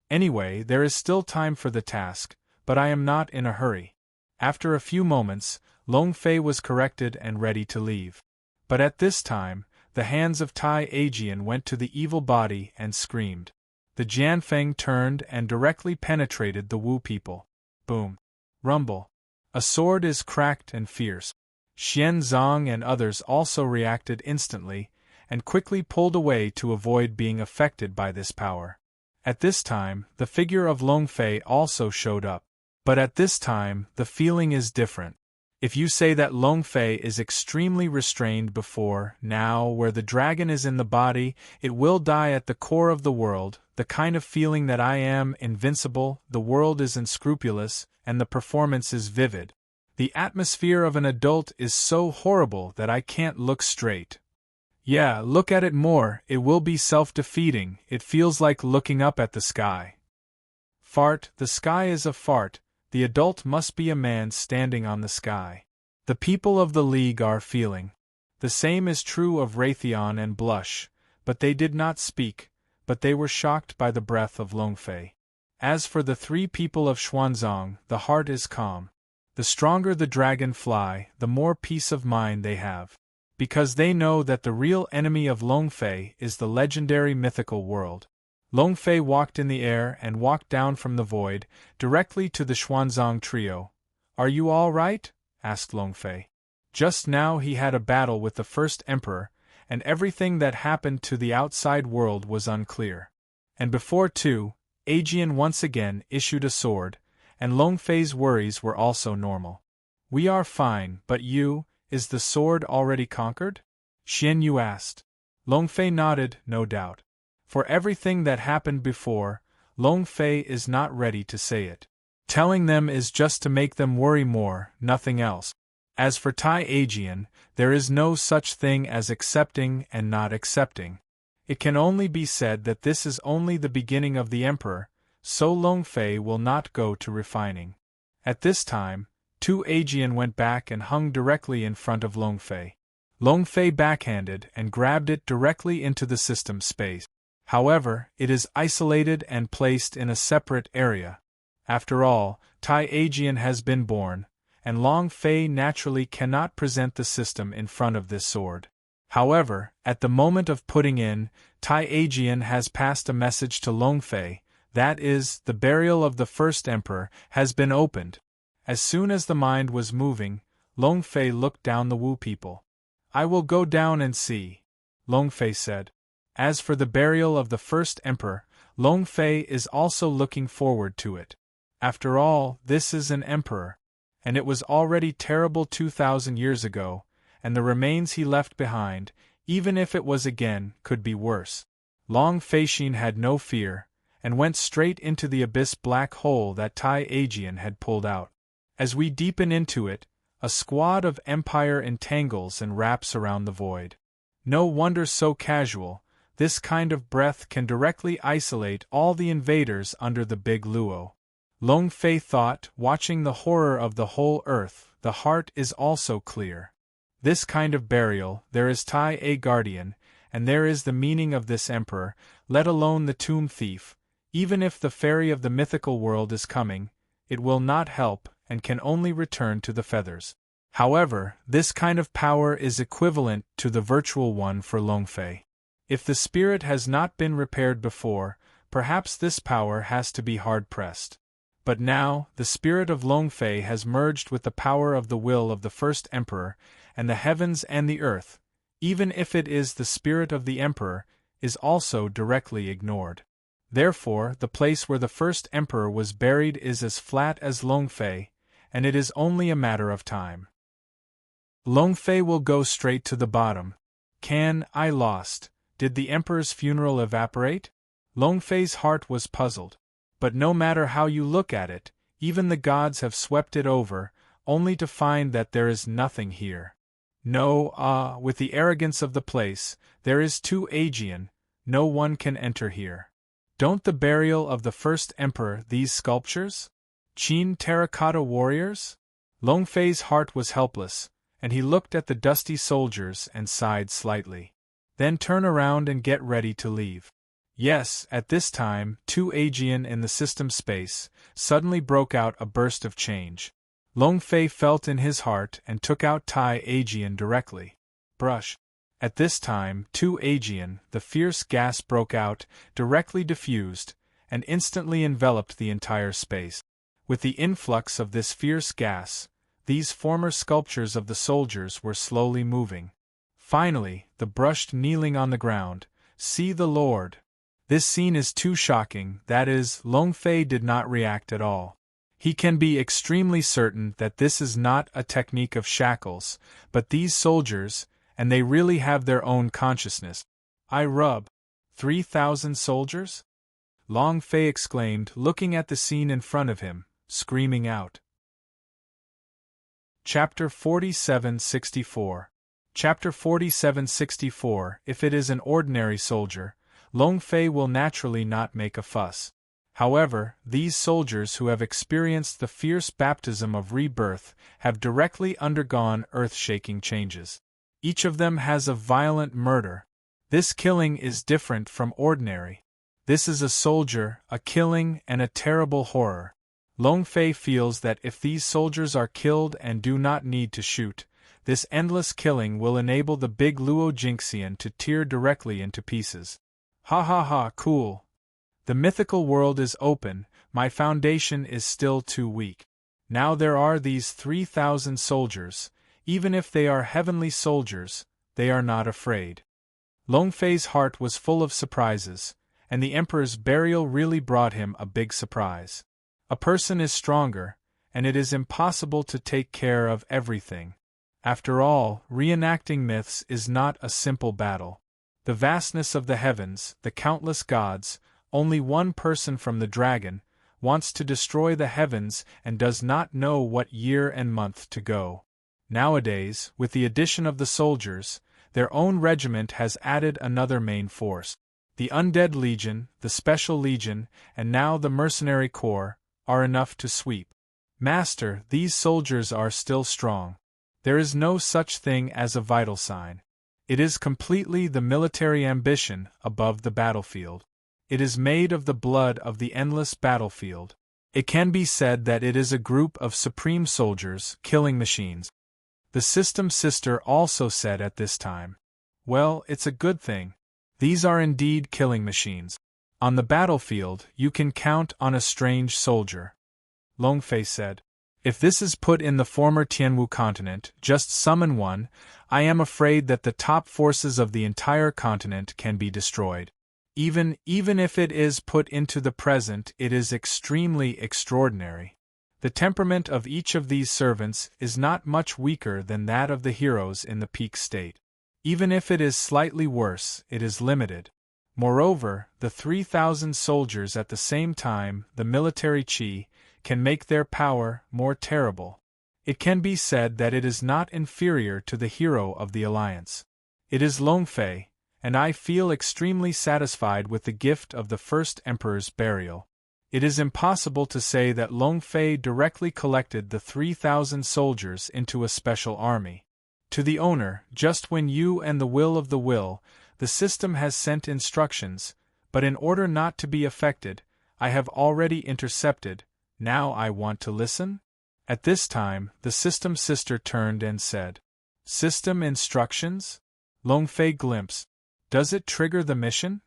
Anyway, there is still time for the task, but I am not in a hurry. After a few moments, Long Fei was corrected and ready to leave. But at this time, the hands of Tai Ajian went to the evil body and screamed. The Jianfeng turned and directly penetrated the Wu people. Boom. Rumble. A sword is cracked and fierce. Xian Zong and others also reacted instantly, and quickly pulled away to avoid being affected by this power. At this time, the figure of Long Fei also showed up. But at this time, the feeling is different. If you say that Long Fei is extremely restrained before, now, where the dragon is in the body, it will die at the core of the world, the kind of feeling that I am invincible, the world is unscrupulous, and the performance is vivid. The atmosphere of an adult is so horrible that I can't look straight. Yeah, look at it more, it will be self-defeating, it feels like looking up at the sky. Fart, the sky is a fart, the adult must be a man standing on the sky. The people of the League are feeling. The same is true of Raytheon and Blush, but they did not speak, but they were shocked by the breath of Long Fei. As for the three people of Xuanzang, the heart is calm. The stronger the dragon fly, the more peace of mind they have. Because they know that the real enemy of Long Fei is the legendary mythical world. Long Fei walked in the air and walked down from the void, directly to the Xuanzang trio. "Are you all right?" asked Long Fei. Just now he had a battle with the first emperor, and everything that happened to the outside world was unclear. And before too, Ajian once again issued a sword, and Long Fei's worries were also normal. "We are fine, but you, is the sword already conquered?" Xian Yu asked. Long Fei nodded, no doubt. For everything that happened before, Long Fei is not ready to say it. Telling them is just to make them worry more, nothing else. As for Tai Ajian, there is no such thing as accepting and not accepting. It can only be said that this is only the beginning of the emperor, so Long Fei will not go to refining. At this time, Tu Ajian went back and hung directly in front of Long Fei. Long Fei backhanded and grabbed it directly into the system space. However, it is isolated and placed in a separate area. After all, Tai Ajian has been born, and Long Fei naturally cannot present the system in front of this sword. However, at the moment of putting in, Tai Ajian has passed a message to Long Fei, that is, the burial of the first emperor has been opened. As soon as the mind was moving, Long Fei looked down the Wu people. I will go down and see, Long Fei said. As for the burial of the first emperor, Long Fei is also looking forward to it. After all, this is an emperor. And it was already terrible 2,000 years ago, and the remains he left behind, even if it was again, could be worse. Long Feishin had no fear, and went straight into the abyss black hole that Tai Aegean had pulled out. As we deepen into it, a squad of empire entangles and wraps around the void. No wonder so casual, this kind of breath can directly isolate all the invaders under the big luo. Long Fei thought, watching the horror of the whole earth, the heart is also clear. This kind of burial, there is Tai a guardian, and there is the meaning of this emperor, let alone the tomb thief. Even if the fairy of the mythical world is coming, it will not help, and can only return to the feathers. However, this kind of power is equivalent to the virtual one for Long Fei. If the spirit has not been repaired before, perhaps this power has to be hard-pressed. But now, the spirit of Long Fei has merged with the power of the will of the first emperor, and the heavens and the earth, even if it is the spirit of the emperor, is also directly ignored. Therefore, the place where the first emperor was buried is as flat as Long Fei, and it is only a matter of time. Long Fei will go straight to the bottom. I lost. Did the emperor's funeral evaporate? Long Fei's heart was puzzled. But no matter how you look at it, even the gods have swept it over, only to find that there is nothing here. No, with the arrogance of the place, there is too Aegean, no one can enter here. Don't the burial of the first emperor these sculptures? Qin terracotta warriors? Long Fei's heart was helpless, and he looked at the dusty soldiers and sighed slightly. Then turn around and get ready to leave. Yes, at this time, too Aegean in the system space, suddenly broke out a burst of change. Long Fei felt in his heart and took out Tai Aegean directly. Brush. At this time, too Aegean, the fierce gas broke out, directly diffused, and instantly enveloped the entire space. With the influx of this fierce gas, these former sculptures of the soldiers were slowly moving. Finally, the brushed kneeling on the ground, see the Lord. This scene is too shocking, that is, Long Fei did not react at all. He can be extremely certain that this is not a technique of shackles, but these soldiers, and they really have their own consciousness. 3,000 soldiers? Long Fei exclaimed, looking at the scene in front of him, screaming out. Chapter 4764. Chapter 4764. If it is an ordinary soldier, Long Fei will naturally not make a fuss. However, these soldiers who have experienced the fierce baptism of rebirth have directly undergone earth-shaking changes. Each of them has a violent murder. This killing is different from ordinary. This is a soldier, a killing, and a terrible horror. Long Fei feels that if these soldiers are killed and do not need to shoot, this endless killing will enable the big Luo Jinxian to tear directly into pieces. Ha ha ha, cool. The mythical world is open, my foundation is still too weak. Now there are these 3,000 soldiers, even if they are heavenly soldiers, they are not afraid. Long Fei's heart was full of surprises, and the emperor's burial really brought him a big surprise. A person is stronger, and it is impossible to take care of everything. After all, reenacting myths is not a simple battle. The vastness of the heavens, the countless gods, only one person from the dragon, wants to destroy the heavens and does not know what year and month to go. Nowadays, with the addition of the soldiers, their own regiment has added another main force. The Undead Legion, the Special Legion, and now the Mercenary Corps, are enough to sweep. Master, these soldiers are still strong. There is no such thing as a vital sign. It is completely the military ambition above the battlefield. It is made of the blood of the endless battlefield. It can be said that it is a group of supreme soldiers, killing machines. The System Sister also said at this time. Well, it's a good thing. These are indeed killing machines. On the battlefield, you can count on a strange soldier. Long Fei said. If this is put in the former Tianwu continent, just summon one, I am afraid that the top forces of the entire continent can be destroyed. Even if it is put into the present, it is extremely extraordinary. The temperament of each of these servants is not much weaker than that of the heroes in the peak state. Even if it is slightly worse, it is limited. Moreover, the 3,000 soldiers at the same time, the military chi, can make their power more terrible. It can be said that it is not inferior to the hero of the alliance. It is Longfei, and I feel extremely satisfied with the gift of the first emperor's burial. It is impossible to say that Longfei directly collected the 3,000 soldiers into a special army. To the owner, just when you and the will of the will, the system has sent instructions, but in order not to be affected, I have already intercepted. Now I want to listen? At this time, the system sister turned and said, "System instructions?" Longfei glimpsed. "Does it trigger the mission?"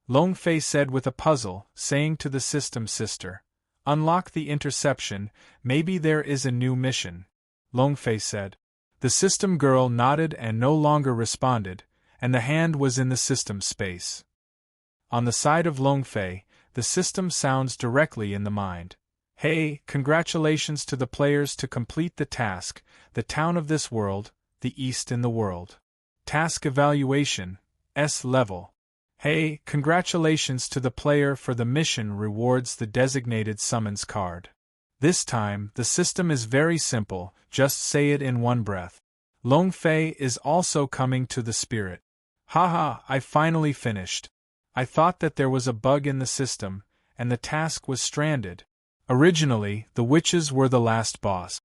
Longfei said with a puzzle, saying to the system sister, "Unlock the interception, maybe there is a new mission." Longfei said. The system girl nodded and no longer responded, and the hand was in the system space. On the side of Longfei, the system sounds directly in the mind. "Hey, congratulations to the players to complete the task, the town of this world, the east in the world. Task evaluation, S level. Hey, congratulations to the player for the mission rewards the designated summons card." This time, the system is very simple, just say it in one breath. Longfei is also coming to the spirit. Haha, I finally finished. I thought that there was a bug in the system, and the task was stranded. Originally, the witches were the last boss.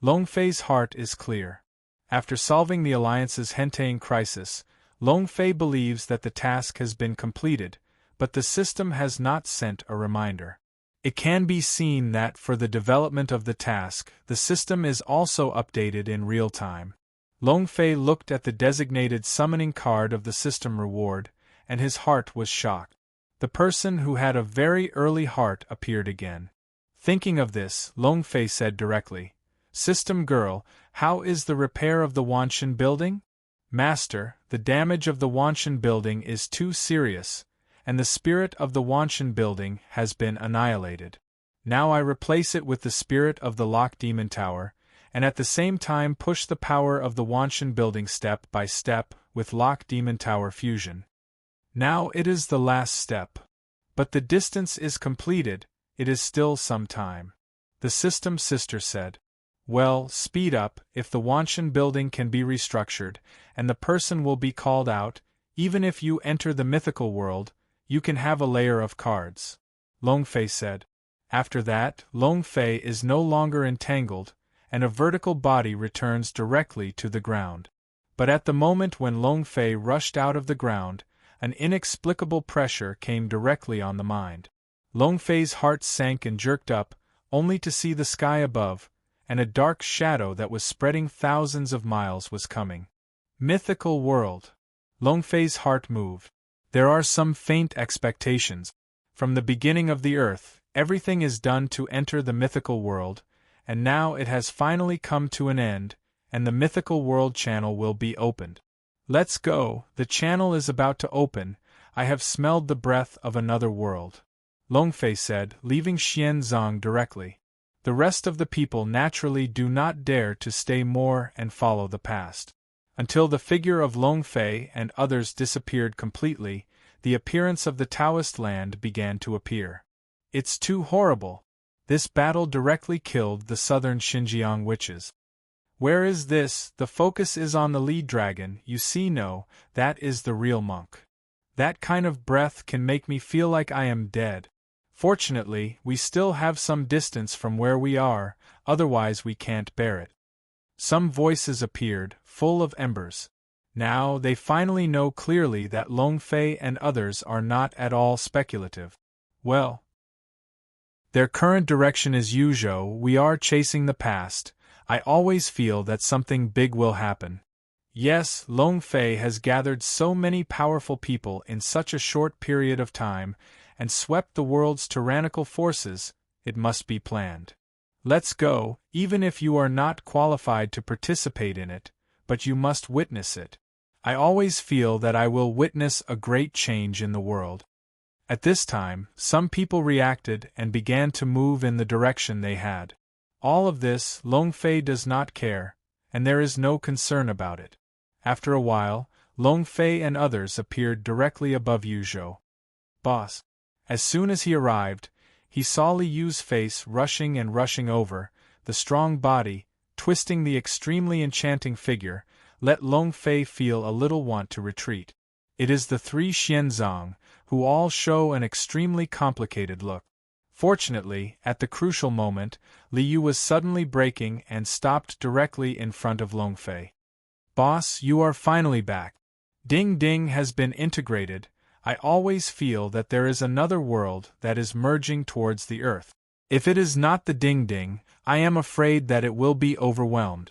Longfei's heart is clear. After solving the Alliance's Henteing crisis, Longfei believes that the task has been completed, but the system has not sent a reminder. It can be seen that for the development of the task, the system is also updated in real time. Longfei looked at the designated summoning card of the system reward, and his heart was shocked. The person who had a very early heart appeared again. Thinking of this, Longfei said directly, "System girl, how is the repair of the Wanshan building?" "Master, the damage of the Wanshan building is too serious, and the spirit of the Wanshan building has been annihilated. Now I replace it with the spirit of the Lock Demon Tower, and at the same time push the power of the Wanshan building step by step with Lock Demon Tower fusion. Now it is the last step. But the distance is completed, it is still some time." The system sister said, "Well, speed up, if the Wanshan building can be restructured, and the person will be called out, even if you enter the mythical world, you can have a layer of cards." Longfei said. After that, Longfei is no longer entangled, and a vertical body returns directly to the ground. But at the moment when Longfei rushed out of the ground, an inexplicable pressure came directly on the mind. Longfei's heart sank and jerked up, only to see the sky above, and a dark shadow that was spreading thousands of miles was coming. Mythical world. Longfei's heart moved. There are some faint expectations. From the beginning of the earth, everything is done to enter the mythical world, and now it has finally come to an end, and the mythical world channel will be opened. Let's go, the channel is about to open, I have smelled the breath of another world. Longfei said, leaving Xianzong directly. The rest of the people naturally do not dare to stay more and follow the past. Until the figure of Longfei and others disappeared completely, the appearance of the Taoist land began to appear. It's too horrible. This battle directly killed the southern Xinjiang witches. Where is this? The focus is on the lead dragon, you see. No, that is the real monk. That kind of breath can make me feel like I am dead. Fortunately, we still have some distance from where we are, otherwise we can't bear it. Some voices appeared, full of embers. Now they finally know clearly that Longfei and others are not at all speculative. Well, their current direction is Yuzhou. We are chasing the past. I always feel that something big will happen. Yes, Longfei has gathered so many powerful people in such a short period of time, and swept the world's tyrannical forces, it must be planned. Let's go, even if you are not qualified to participate in it, but you must witness it. I always feel that I will witness a great change in the world. At this time, some people reacted and began to move in the direction they had. All of this, Long Fei does not care, and there is no concern about it. After a while, Long Fei and others appeared directly above Yu Zhou. Boss. As soon as he arrived, he saw Li Yu's face rushing and rushing over, the strong body, twisting the extremely enchanting figure, let Long Fei feel a little want to retreat. It is the three Xianzong, who all show an extremely complicated look. Fortunately, at the crucial moment, Li Yu was suddenly braking and stopped directly in front of Long Fei. Boss, you are finally back. Ding Ding has been integrated. I always feel that there is another world that is merging towards the earth. If it is not the Ding Ding, I am afraid that it will be overwhelmed.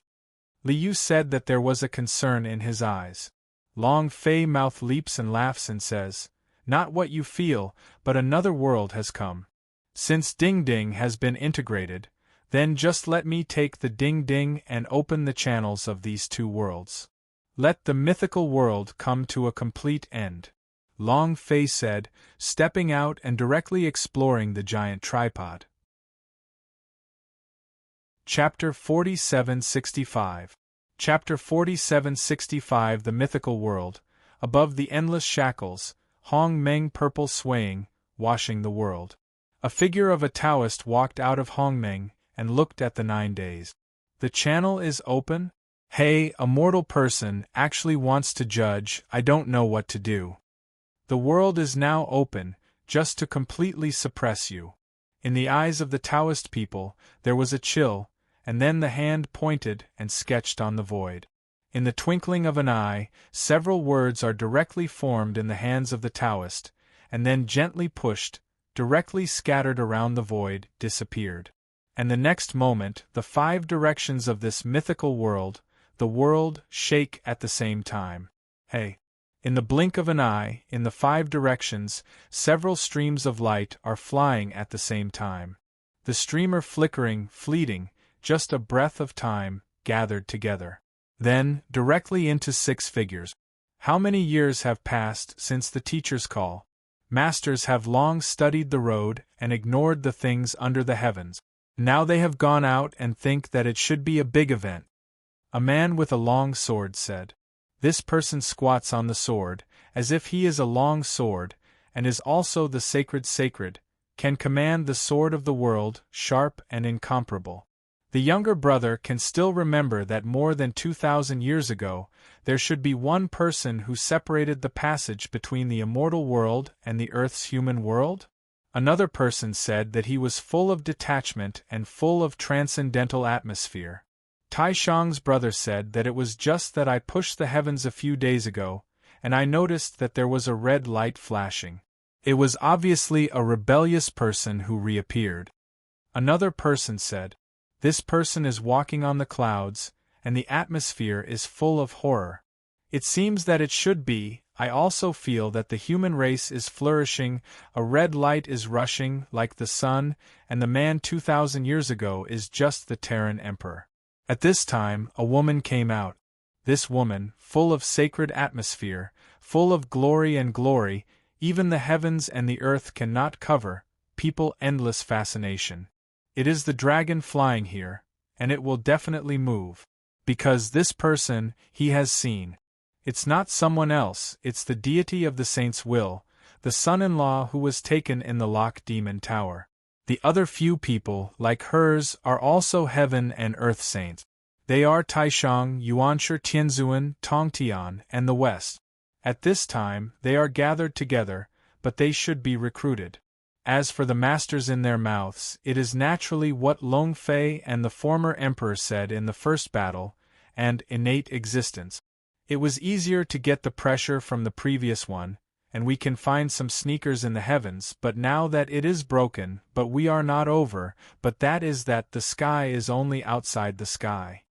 Li Yu said that there was a concern in his eyes. Long Fei mouth leaps and laughs and says, "Not what you feel, but another world has come. Since Ding Ding has been integrated, then just let me take the Ding Ding and open the channels of these two worlds. Let the mythical world come to a complete end," Long Fei said, stepping out and directly exploring the giant tripod. Chapter 4765. Chapter 4765. The Mythical World. Above the endless shackles, Hong Meng purple swaying, washing the world. A figure of a Taoist walked out of Hong Meng and looked at the 9 days. The channel is open? Hey, a mortal person actually wants to judge. I don't know what to do. The world is now open, just to completely suppress you. In the eyes of the Taoist people, there was a chill, and then the hand pointed and sketched on the void. In the twinkling of an eye, several words are directly formed in the hands of the Taoist, and then gently pushed, directly scattered around the void, disappeared. And the next moment, the 5 directions of this mythical world, the world, shake at the same time. Hey! In the blink of an eye, in the 5 directions, several streams of light are flying at the same time. The streamer flickering, fleeting, just a breath of time, gathered together. Then, directly into 6 figures. How many years have passed since the teacher's call? Masters have long studied the road and ignored the things under the heavens. Now they have gone out and think that it should be a big event. A man with a long sword said. This person squats on the sword, as if he is a long sword, and is also the sacred, can command the sword of the world, sharp and incomparable. The younger brother can still remember that more than 2,000 years ago, there should be one person who separated the passage between the immortal world and the earth's human world? Another person said that he was full of detachment and full of transcendental atmosphere. Tai Shang's brother said that it was just that I pushed the heavens a few days ago, and I noticed that there was a red light flashing. It was obviously a rebellious person who reappeared. Another person said, this person is walking on the clouds, and the atmosphere is full of horror. It seems that it should be. I also feel that the human race is flourishing, a red light is rushing like the sun, and the man 2,000 years ago is just the Terran Emperor. At this time, a woman came out. This woman, full of sacred atmosphere, full of glory and glory, even the heavens and the earth cannot cover, people endless fascination. It is the dragon flying here, and it will definitely move. Because this person, he has seen. It's not someone else, it's the deity of the saint's will, the son-in-law who was taken in the Lock Demon Tower. The other few people, like hers, are also heaven and earth saints. They are Taishang, Yuanshi, Tianzuan, Tongtian, and the West. At this time, they are gathered together, but they should be recruited. As for the masters in their mouths, it is naturally what Long Fei and the former emperor said in the first battle, and innate existence. It was easier to get the pressure from the previous one, and we can find some sneakers in the heavens, but now that it is broken, but we are not over, but that is that the sky is only outside the sky.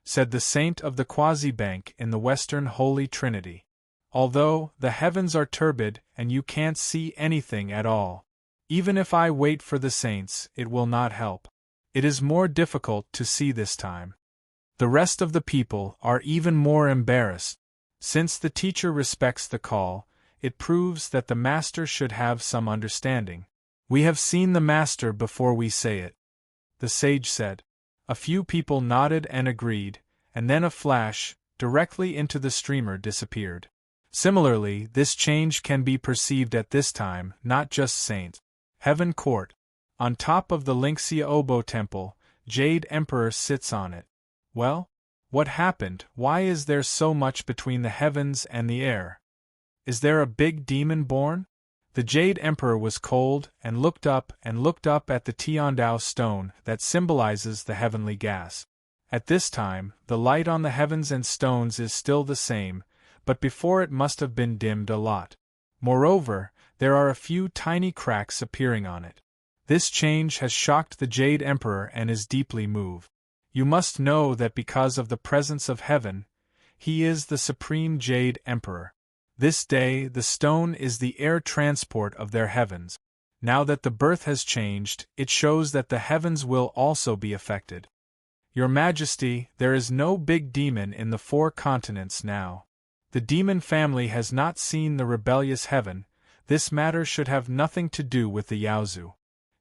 Said the saint of the quasi-bank in the Western Holy Trinity. Although, the heavens are turbid, and you can't see anything at all. Even if I wait for the saints, it will not help. It is more difficult to see this time. The rest of the people are even more embarrassed. Since the teacher respects the call, it proves that the master should have some understanding. We have seen the master before we say it, the sage said. A few people nodded and agreed, and then a flash, directly into the streamer, disappeared. Similarly, this change can be perceived at this time, not just St. Heaven Court. On top of the Lingxia Obo Temple, Jade Emperor sits on it. Well, what happened? Why is there so much between the heavens and the air? Is there a big demon born? The Jade Emperor was cold and looked up at the Tiandao stone that symbolizes the heavenly gas. At this time, the light on the heavens and stones is still the same, but before it must have been dimmed a lot. Moreover, there are a few tiny cracks appearing on it. This change has shocked the Jade Emperor and is deeply moved. You must know that because of the presence of heaven, he is the supreme Jade Emperor. This day, the stone is the air transport of their heavens. Now that the birth has changed, it shows that the heavens will also be affected. Your Majesty, there is no big demon in the 4 continents now. The demon family has not seen the rebellious heaven. This matter should have nothing to do with the Yaozu.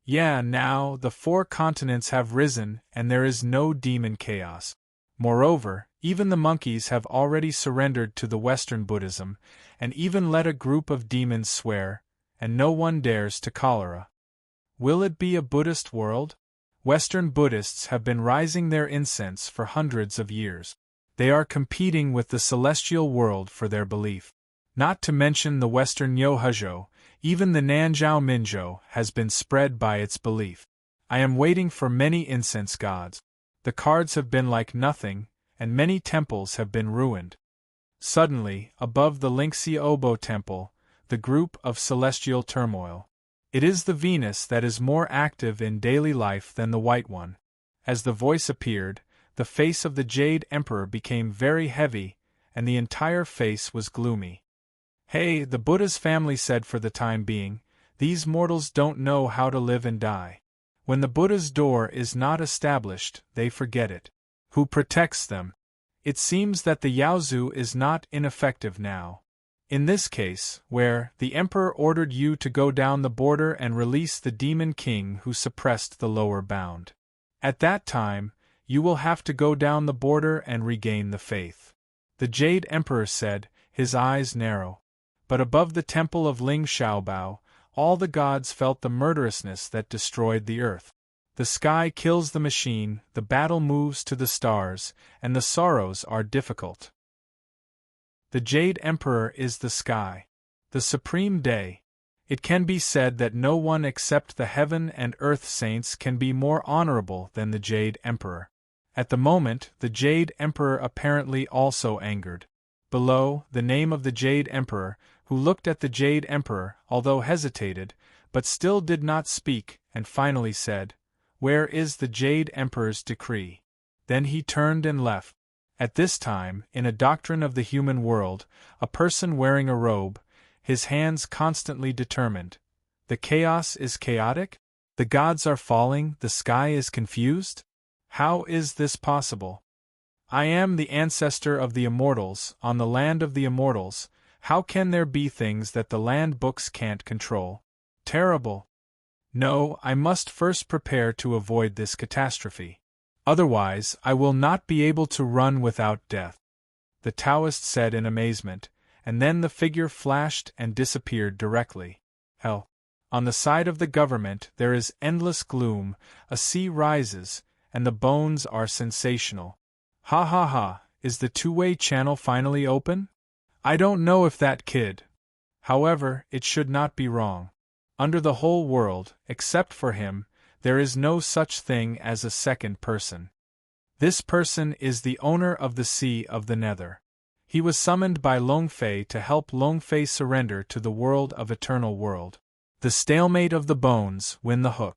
Yeah, now the 4 continents have risen and there is no demon chaos. Moreover, even the monkeys have already surrendered to the Western Buddhism, and even let a group of demons swear, and no one dares to cholera. Will it be a Buddhist world? Western Buddhists have been rising their incense for hundreds of years. They are competing with the celestial world for their belief. Not to mention the Western Nyohuzhou, even the Nanzhao Minzhou has been spread by its belief. I am waiting for many incense gods. The cards have been like nothing, and many temples have been ruined. Suddenly, above the Lingxia Obo temple, the group of celestial turmoil. It is the Venus that is more active in daily life than the white one. As the voice appeared, the face of the Jade Emperor became very heavy, and the entire face was gloomy. Hey, the Buddha's family said, for the time being, these mortals don't know how to live and die. When the Buddha's door is not established, they forget it. Who protects them? It seems that the Yaozu is not ineffective now. In this case, where the Emperor ordered you to go down the border and release the demon king who suppressed the lower bound. At that time, you will have to go down the border and regain the faith. The Jade Emperor said, his eyes narrow. But above the temple of Ling Xiaobao, all the gods felt the murderousness that destroyed the earth. The sky kills the machine, the battle moves to the stars, and the sorrows are difficult. The Jade Emperor is the sky. The supreme day. It can be said that no one except the heaven and earth saints can be more honorable than the Jade Emperor. At the moment, the Jade Emperor apparently also angered. Below, the name of the Jade Emperor, who looked at the Jade Emperor, although hesitated, but still did not speak, and finally said, "Where is the Jade Emperor's decree?" Then he turned and left. At this time, in a doctrine of the human world, a person wearing a robe, his hands constantly determined. The chaos is chaotic? The gods are falling, the sky is confused? How is this possible? I am the ancestor of the immortals, on the land of the immortals. How can there be things that the land books can't control? Terrible. No, I must first prepare to avoid this catastrophe. Otherwise, I will not be able to run without death. The Taoist said in amazement, and then the figure flashed and disappeared directly. Hell. On the side of the government there is endless gloom, a sea rises, and the bones are sensational. Ha ha ha, is the two-way channel finally open? I don't know if that kid. However, it should not be wrong. Under the whole world, except for him, there is no such thing as a second person. This person is the owner of the Sea of the Nether. He was summoned by Longfei to help Longfei surrender to the world of eternal world. The stalemate of the bones win the hook.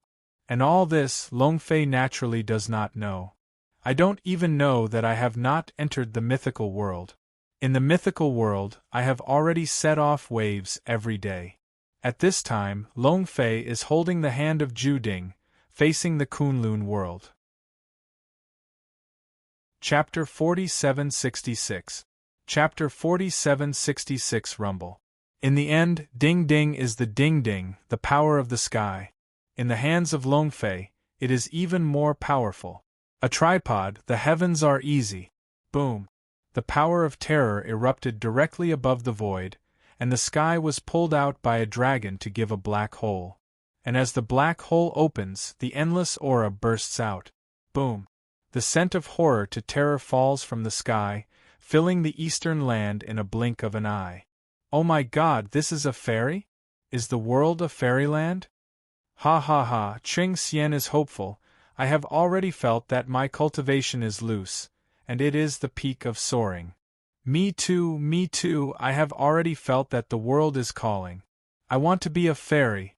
And all this Longfei naturally does not know. I don't even know that I have not entered the mythical world. In the mythical world, I have already set off waves every day. At this time, Longfei is holding the hand of Ju Ding, facing the Kunlun world. Chapter 4766. Chapter 4766 Rumble. In the end, Ding Ding is the Ding Ding, the power of the sky. In the hands of Longfei, it is even more powerful. A tripod, the heavens are easy. Boom. The power of terror erupted directly above the void, and the sky was pulled out by a dragon to give a black hole. And as the black hole opens, the endless aura bursts out. Boom. The scent of horror to terror falls from the sky, filling the eastern land in a blink of an eye. Oh my God, this is a fairy? Is the world a fairyland? Ha ha ha, Qing Xian is hopeful. I have already felt that my cultivation is loose, and it is the peak of soaring. Me too, I have already felt that the world is calling. I want to be a fairy.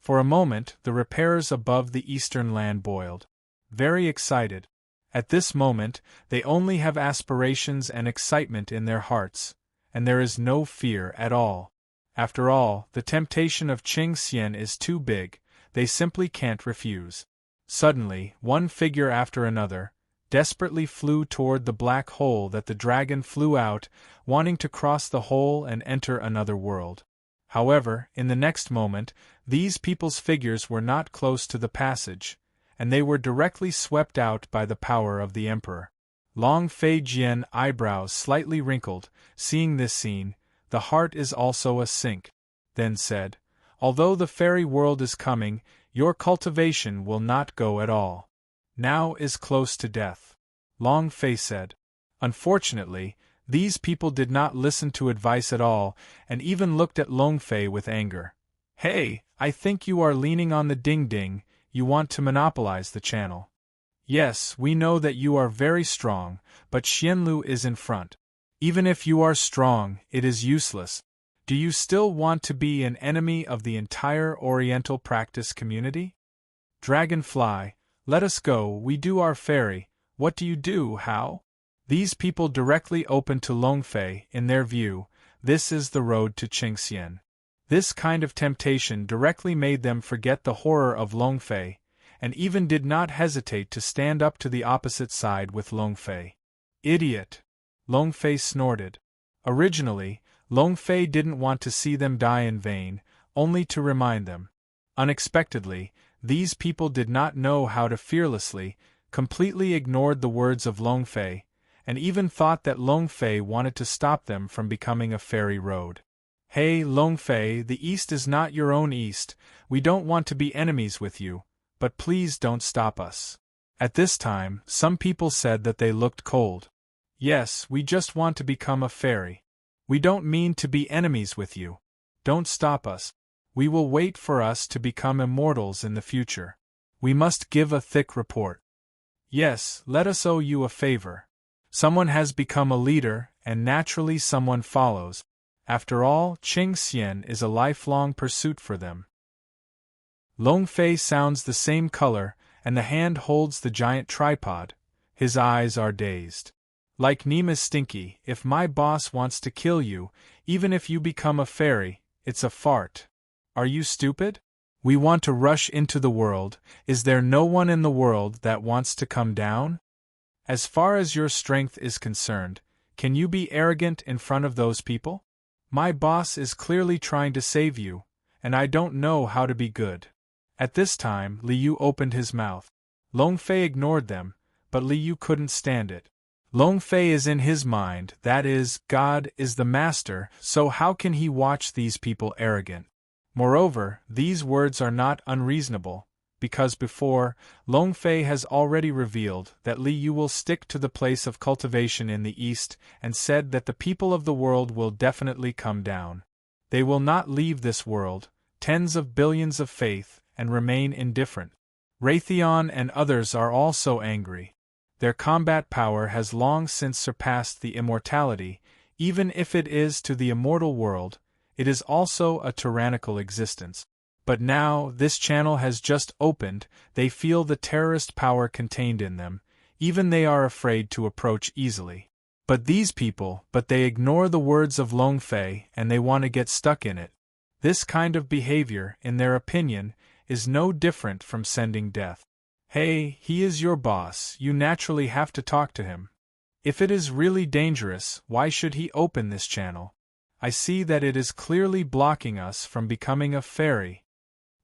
For a moment, the repairers above the eastern land boiled. Very excited. At this moment, they only have aspirations and excitement in their hearts, and there is no fear at all. After all, the temptation of Qing Xian is too big, they simply can't refuse. Suddenly, one figure after another desperately flew toward the black hole that the dragon flew out, wanting to cross the hole and enter another world. However, in the next moment, these people's figures were not close to the passage, and they were directly swept out by the power of the emperor. Long Fei Jian eyebrows slightly wrinkled, seeing this scene, the heart is also a sink, then said, although the fairy world is coming, your cultivation will not go at all. Now is close to death. Long Fei said. Unfortunately, these people did not listen to advice at all, and even looked at Long Fei with anger. Hey, I think you are leaning on the Ding Ding, you want to monopolize the channel. Yes, we know that you are very strong, but Xianlu is in front. Even if you are strong, it is useless. Do you still want to be an enemy of the entire Oriental practice community? Dragonfly, let us go, we do our fairy, what do you do, how? These people directly open to Longfei, in their view, this is the road to Qingxian. This kind of temptation directly made them forget the horror of Longfei, and even did not hesitate to stand up to the opposite side with Longfei. Idiot! Longfei snorted. Originally, Longfei didn't want to see them die in vain, only to remind them. Unexpectedly, these people did not know how to fearlessly, completely ignored the words of Longfei, and even thought that Longfei wanted to stop them from becoming a fairy road. Hey Longfei, the East is not your own East, we don't want to be enemies with you, but please don't stop us. At this time, some people said that they looked cold. Yes, we just want to become a fairy. We don't mean to be enemies with you. Don't stop us. We will wait for us to become immortals in the future. We must give a thick report. Yes, let us owe you a favor. Someone has become a leader, and naturally someone follows. After all, Qingxian is a lifelong pursuit for them. Longfei sounds the same color, and the hand holds the giant tripod. His eyes are dazed. Like Neema's Stinky, if my boss wants to kill you, even if you become a fairy, it's a fart. Are you stupid? We want to rush into the world, is there no one in the world that wants to come down? As far as your strength is concerned, can you be arrogant in front of those people? My boss is clearly trying to save you, and I don't know how to be good. At this time, Liu opened his mouth. Longfei ignored them, but Liu couldn't stand it. Longfei is in his mind, that is, God is the master, so how can he watch these people arrogant? Moreover, these words are not unreasonable, because before, Longfei has already revealed that Liu will stick to the place of cultivation in the East and said that the people of the world will definitely come down. They will not leave this world, tens of billions of faith, and remain indifferent. Raytheon and others are also angry. Their combat power has long since surpassed the immortality, even if it is to the immortal world, it is also a tyrannical existence. But now, this channel has just opened, they feel the terrorist power contained in them, even they are afraid to approach easily. But these people, they ignore the words of Longfei and they want to get stuck in it. This kind of behavior, in their opinion, is no different from sending death. Hey, he is your boss, you naturally have to talk to him. If it is really dangerous, why should he open this channel? I see that it is clearly blocking us from becoming a fairy.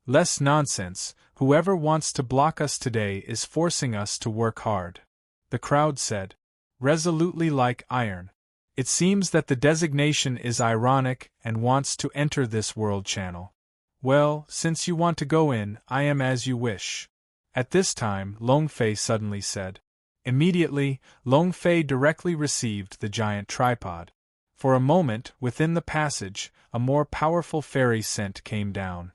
Less nonsense, whoever wants to block us today is forcing us to work hard. The crowd said, resolutely like iron. It seems that the designation is ironic and wants to enter this world channel. Well, since you want to go in, I am as you wish. At this time, Long Fei suddenly said. Immediately, Long Fei directly received the giant tripod. For a moment, within the passage, a more powerful fairy scent came down.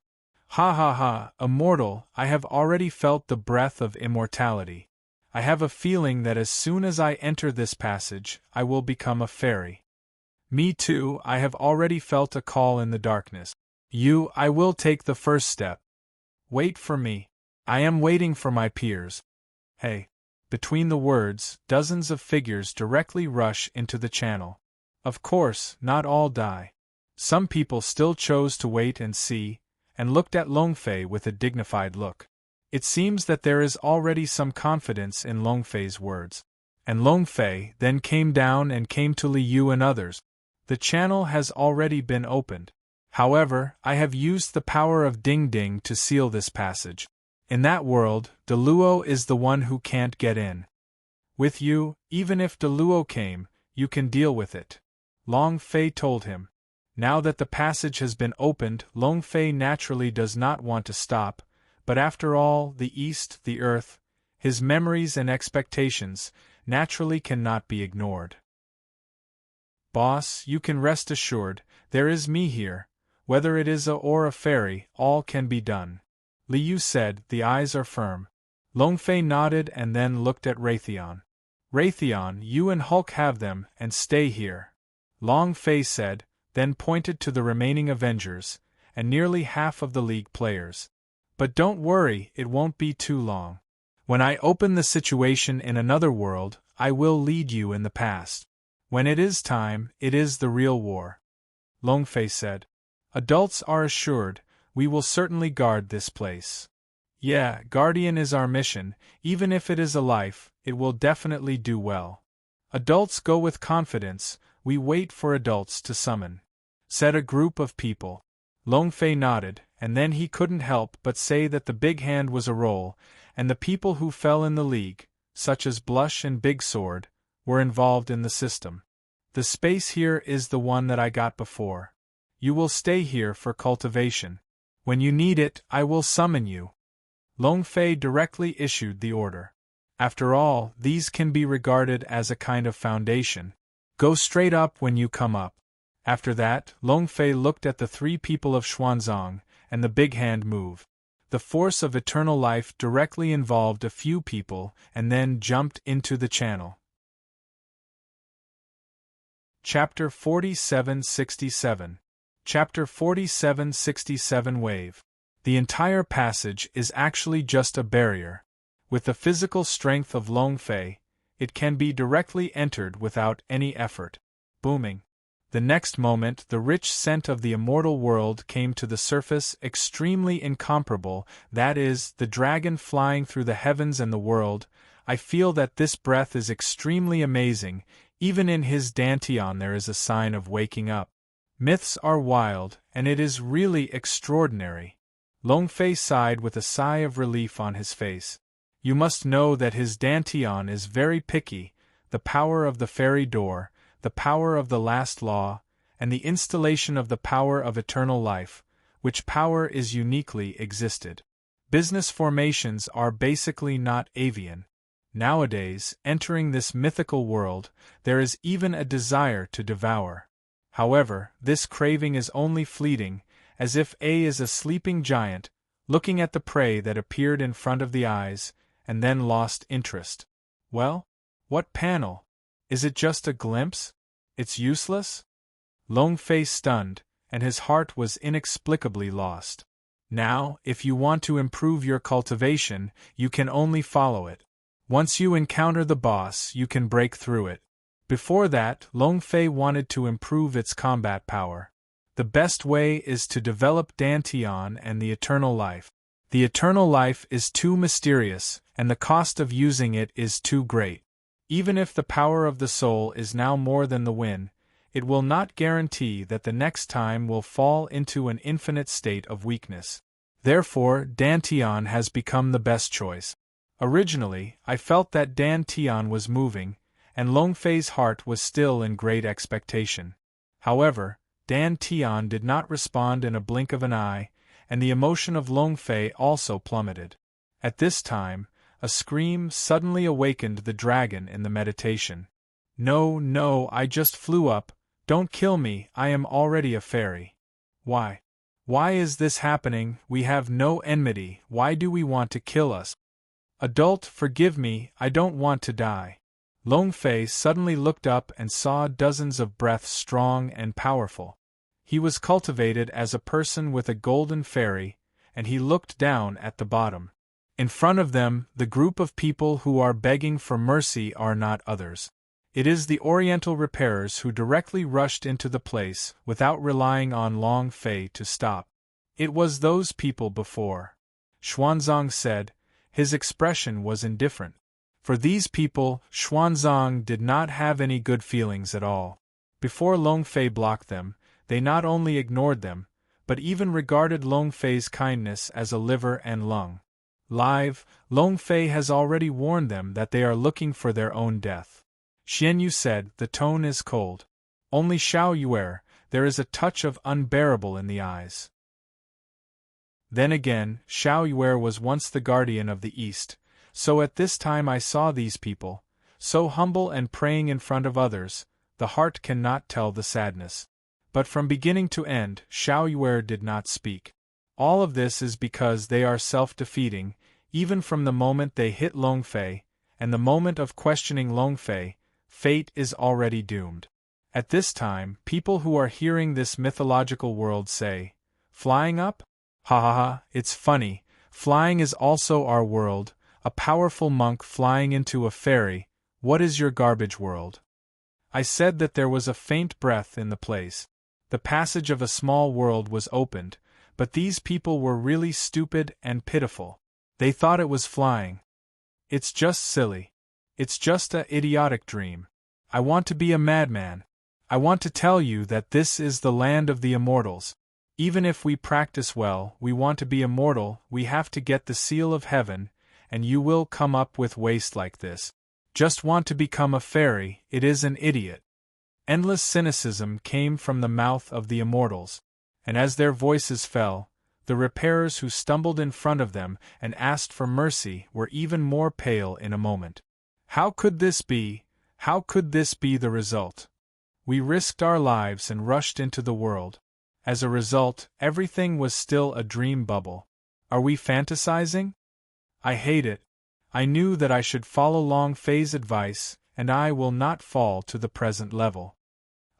Ha ha ha, immortal, I have already felt the breath of immortality. I have a feeling that as soon as I enter this passage, I will become a fairy. Me too, I have already felt a call in the darkness. I will take the first step. Wait for me. I am waiting for my peers. Hey. Between the words, dozens of figures directly rush into the channel. Of course, not all die. Some people still chose to wait and see, and looked at Long Fei with a dignified look. It seems that there is already some confidence in Long Fei's words. And Long Fei then came down and came to Li Yu and others. The channel has already been opened. However, I have used the power of Ding Ding to seal this passage. In that world, Deluo is the one who can't get in. With you, even if Deluo came, you can deal with it. Long Fei told him. Now that the passage has been opened, Long Fei naturally does not want to stop, but after all, the East, the Earth, his memories and expectations, naturally cannot be ignored. Boss, you can rest assured, there is me here. Whether it is or a fairy, all can be done. Li Yu said, the eyes are firm. Long Fei nodded and then looked at Raytheon. Raytheon, you and Hulk have them, and stay here. Long Fei said, then pointed to the remaining Avengers, and nearly half of the League players. But don't worry, it won't be too long. When I open the situation in another world, I will lead you in the past. When it is time, it is the real war. Long Fei said. Adults are assured, we will certainly guard this place. Yeah, Guardian is our mission, even if it is a life, it will definitely do well. Adults go with confidence, we wait for adults to summon. Said a group of people. Long Fei nodded, and then he couldn't help but say that the big hand was a roll, and the people who fell in the league, such as Blush and Big Sword, were involved in the system. The space here is the one that I got before. You will stay here for cultivation. When you need it, I will summon you. Long Fei directly issued the order. After all, these can be regarded as a kind of foundation. Go straight up when you come up. After that, Long Fei looked at the three people of Xuanzang, and the big hand moved. The force of eternal life directly involved a few people and then jumped into the channel. Chapter 4767. Chapter 4767 Wave. The entire passage is actually just a barrier. With the physical strength of Long Fei, it can be directly entered without any effort. Booming. The next moment, the rich scent of the immortal world came to the surface, extremely incomparable, that is, the dragon flying through the heavens and the world. I feel that this breath is extremely amazing, even in his dantian there is a sign of waking up. Myths are wild, and it is really extraordinary. Long Fei sighed with a sigh of relief on his face. You must know that his dantian is very picky, the power of the fairy door, the power of the last law, and the installation of the power of eternal life, which power is uniquely existed. Business formations are basically not avian. Nowadays, entering this mythical world, there is even a desire to devour. However, this craving is only fleeting, as if A is a sleeping giant, looking at the prey that appeared in front of the eyes, and then lost interest. Well? What panel? Is it just a glimpse? It's useless? Long Fei stunned, and his heart was inexplicably lost. Now, if you want to improve your cultivation, you can only follow it. Once you encounter the boss, you can break through it. Before that, Long Fei wanted to improve its combat power. The best way is to develop Dantian and the eternal life. The eternal life is too mysterious, and the cost of using it is too great. Even if the power of the soul is now more than the wind, it will not guarantee that the next time will fall into an infinite state of weakness. Therefore, Dantian has become the best choice. Originally, I felt that Dantian was moving, and Long Fei's heart was still in great expectation. However, Dantian did not respond in a blink of an eye, and the emotion of Long Fei also plummeted. At this time, a scream suddenly awakened the dragon in the meditation. "No, no, I just flew up. Don't kill me, I am already a fairy." "Why? Why is this happening? We have no enmity, why do we want to kill us?" "Adult, forgive me, I don't want to die." Long Fei suddenly looked up and saw dozens of breaths strong and powerful. He was cultivated as a person with a golden fairy, and he looked down at the bottom. In front of them, the group of people who are begging for mercy are not others. It is the Oriental repairers who directly rushed into the place without relying on Long Fei to stop. It was those people before. Xuanzang said. His expression was indifferent. For these people, Xuanzang did not have any good feelings at all. Before Long Fei blocked them, they not only ignored them, but even regarded Long Fei's kindness as a liver and lung. Live, Long Fei has already warned them that they are looking for their own death. Xianyu said, the tone is cold. Only Xiao Yuer, there is a touch of unbearable in the eyes. Then again, Xiao Yuer was once the guardian of the East, so at this time I saw these people, so humble and praying in front of others, the heart cannot tell the sadness. But from beginning to end, Xiao Yuer did not speak. All of this is because they are self-defeating, even from the moment they hit Long Fei, and the moment of questioning Long Fei, fate is already doomed. At this time, people who are hearing this mythological world say, "Flying up? Ha ha ha, it's funny, flying is also our world, a powerful monk flying into a fairy, what is your garbage world?" I said that there was a faint breath in the place. The passage of a small world was opened, but these people were really stupid and pitiful. They thought it was flying. It's just silly. It's just a idiotic dream. I want to be a madman. I want to tell you that this is the land of the immortals. Even if we practice well, we want to be immortal, we have to get the seal of heaven, and you will come up with waste like this. Just want to become a fairy, it is an idiot. Endless cynicism came from the mouth of the immortals, and as their voices fell, the repairers who stumbled in front of them and asked for mercy were even more pale in a moment. How could this be? How could this be the result? We risked our lives and rushed into the world. As a result, everything was still a dream bubble. Are we fantasizing? I hate it. I knew that I should follow Long Fei's advice, and I will not fall to the present level.